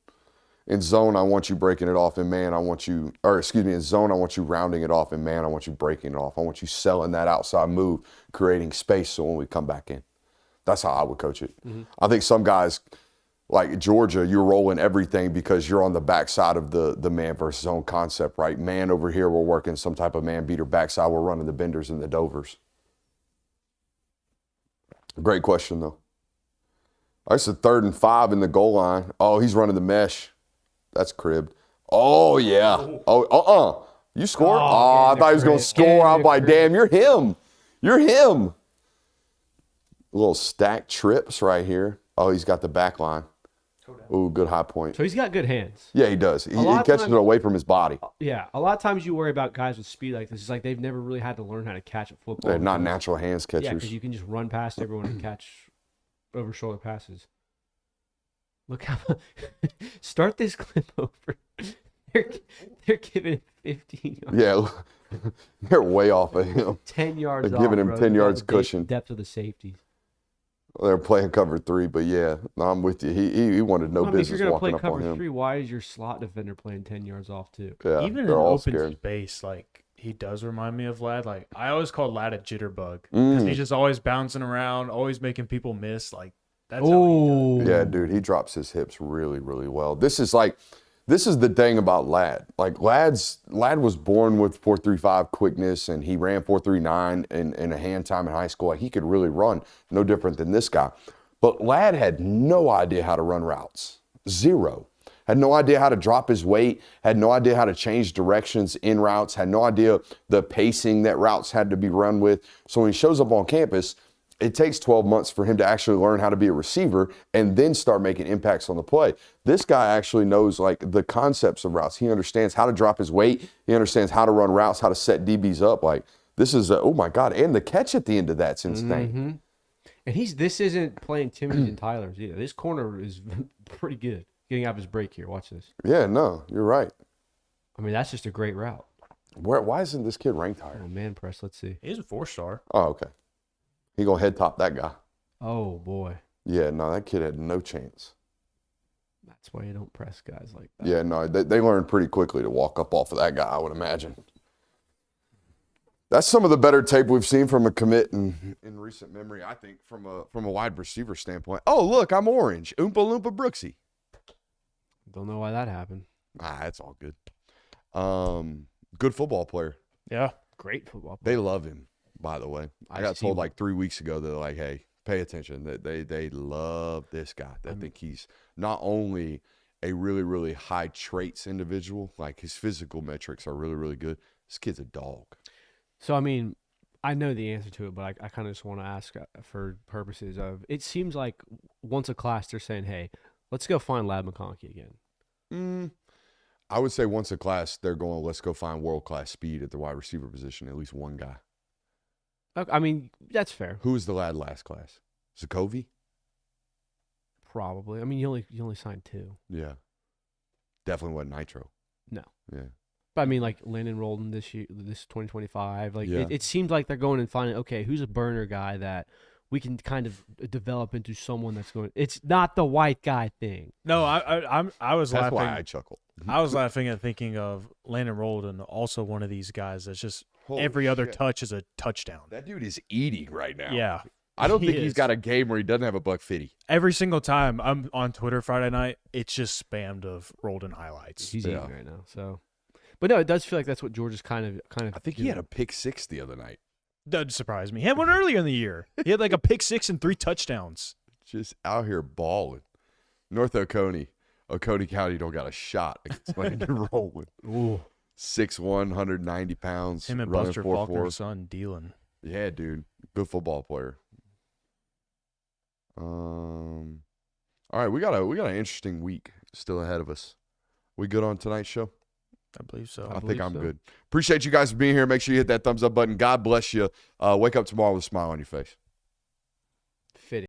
In zone, I want you breaking it off. In man, in zone, I want you rounding it off. In man, I want you breaking it off. I want you selling that outside move, creating space so when we come back in. That's how I would coach it. I think some guys, like Georgia, you're rolling everything because you're on the backside of the man versus zone concept, right? Man over here, we're working some type of man beater. Backside, we're running the benders and the dovers. Great question, though. All right, so 3rd and 5 in the goal line. Oh, he's running the mesh. That's cribbed. Oh, yeah. Oh, You scored? Oh, I thought he was going to score. I'm like, damn, you're him. You're him. Little stack trips right here. Oh, he's got the back line. Ooh, good high point. So he's got good hands. Yeah, he does. He catches it away from his body. Yeah, a lot of times you worry about guys with speed like this. It's like they've never really had to learn how to catch a football. They're not natural hands Yeah, catchers. because you can just run past everyone and catch over-shoulder passes. Look how start this clip over. They're giving him 15 yards. Yeah, they're way off of him. 10 yards They're off, giving him bro. 10 You got yards the cushion. Depth of the safeties. They're playing cover 3, but yeah, no, I'm with you. He wanted no If you're business going to walking play up on cover him. 3, why is your slot defender playing 10 yards off too? Yeah, Even in they're all open scared. space, like he does remind me of Ladd. Like I always called Ladd a jitterbug because he's just always bouncing around, always making people miss. Like that's how he does. Yeah, dude, he drops his hips really, really well. This is the thing about Ladd. Like Ladd was born with 4.35 quickness, and he ran 4.39 in a hand time in high school. Like he could really run, no different than this guy. But Ladd had no idea how to run routes. Zero. Had no idea how to drop his weight, had no idea how to change directions in routes, had no idea the pacing that routes had to be run with. So when he shows up on campus, it takes 12 months for him to actually learn how to be a receiver and then start making impacts on the play. This guy actually knows like the concepts of routes. He understands how to drop his weight. He understands how to run routes, how to set DBs up. Like this is, oh my God. And the catch at the end of that's insane. Mm-hmm. And this isn't playing Timmy's and Tyler's either. This corner is pretty good. Getting out of his break here. Watch this. Yeah, no, you're right. I mean, that's just a great route. Why isn't this kid ranked higher? Oh, man press. Let's see. He's a 4-star. Oh, okay. He gonna head top that guy. Oh, boy. Yeah, no, that kid had no chance. That's why you don't press guys like that. Yeah, no, they learned pretty quickly to walk up off of that guy, I would imagine. That's some of the better tape we've seen from a commit in recent memory, I think, from a wide receiver standpoint. Oh, look, I'm orange. Oompa Loompa Brooksy. Don't know why that happened. That's all good. Good football player. Yeah. Great football player. They love him, by the way. I got told like 3 weeks ago, they're like, hey, pay attention. They love this guy. They think he's not only a really, really high traits individual, like his physical metrics are really, really good. This kid's a dog. So, I mean, I know the answer to it, but I kind of just want to ask for purposes of, it seems like once a class they're saying, hey, let's go find Lad McConkey again. I would say once a class they're going, let's go find world-class speed at the wide receiver position, at least one guy. I mean, that's fair. Who was the lad last class? Zakovi? Probably. I mean, you only signed 2. Yeah. Definitely wasn't Nitro. No. Yeah. But I mean, like Landon Rolden this year, this 2025. Like Yeah. it seems like they're going and finding, okay, who's a burner guy that we can kind of develop into someone that's going. It's not the white guy thing. No, I was That's laughing. why I chuckled. I was laughing at thinking of Landon Rolden, also one of these guys that's just Holy every other shit. touch is a touchdown. That dude is eating right now. Yeah. I don't He think he's is. got a game where he doesn't have a $150. Every single time I'm on Twitter Friday night, it's just spammed of Rolden highlights. He's Yeah. eating right now. So, but no, it does feel like that's what Georgia's kind of. I think he doing. had a pick 6 the other night. Doesn't surprise me. He had one earlier in the year. He had like a pick 6 and 3 touchdowns. Just out here balling. North Oconee County don't got a shot against Landon Rolling. Ooh. 6'1", 190 pounds. Him and running Buster 4.4. Faulkner's son, Dealin. Yeah, dude. Good football player. All right, we got an interesting week still ahead of us. We good on tonight's show? I believe so. I think believe I'm so. good. Appreciate you guys for being here. Make sure you hit that thumbs up button. God bless you. Wake up tomorrow with a smile on your face.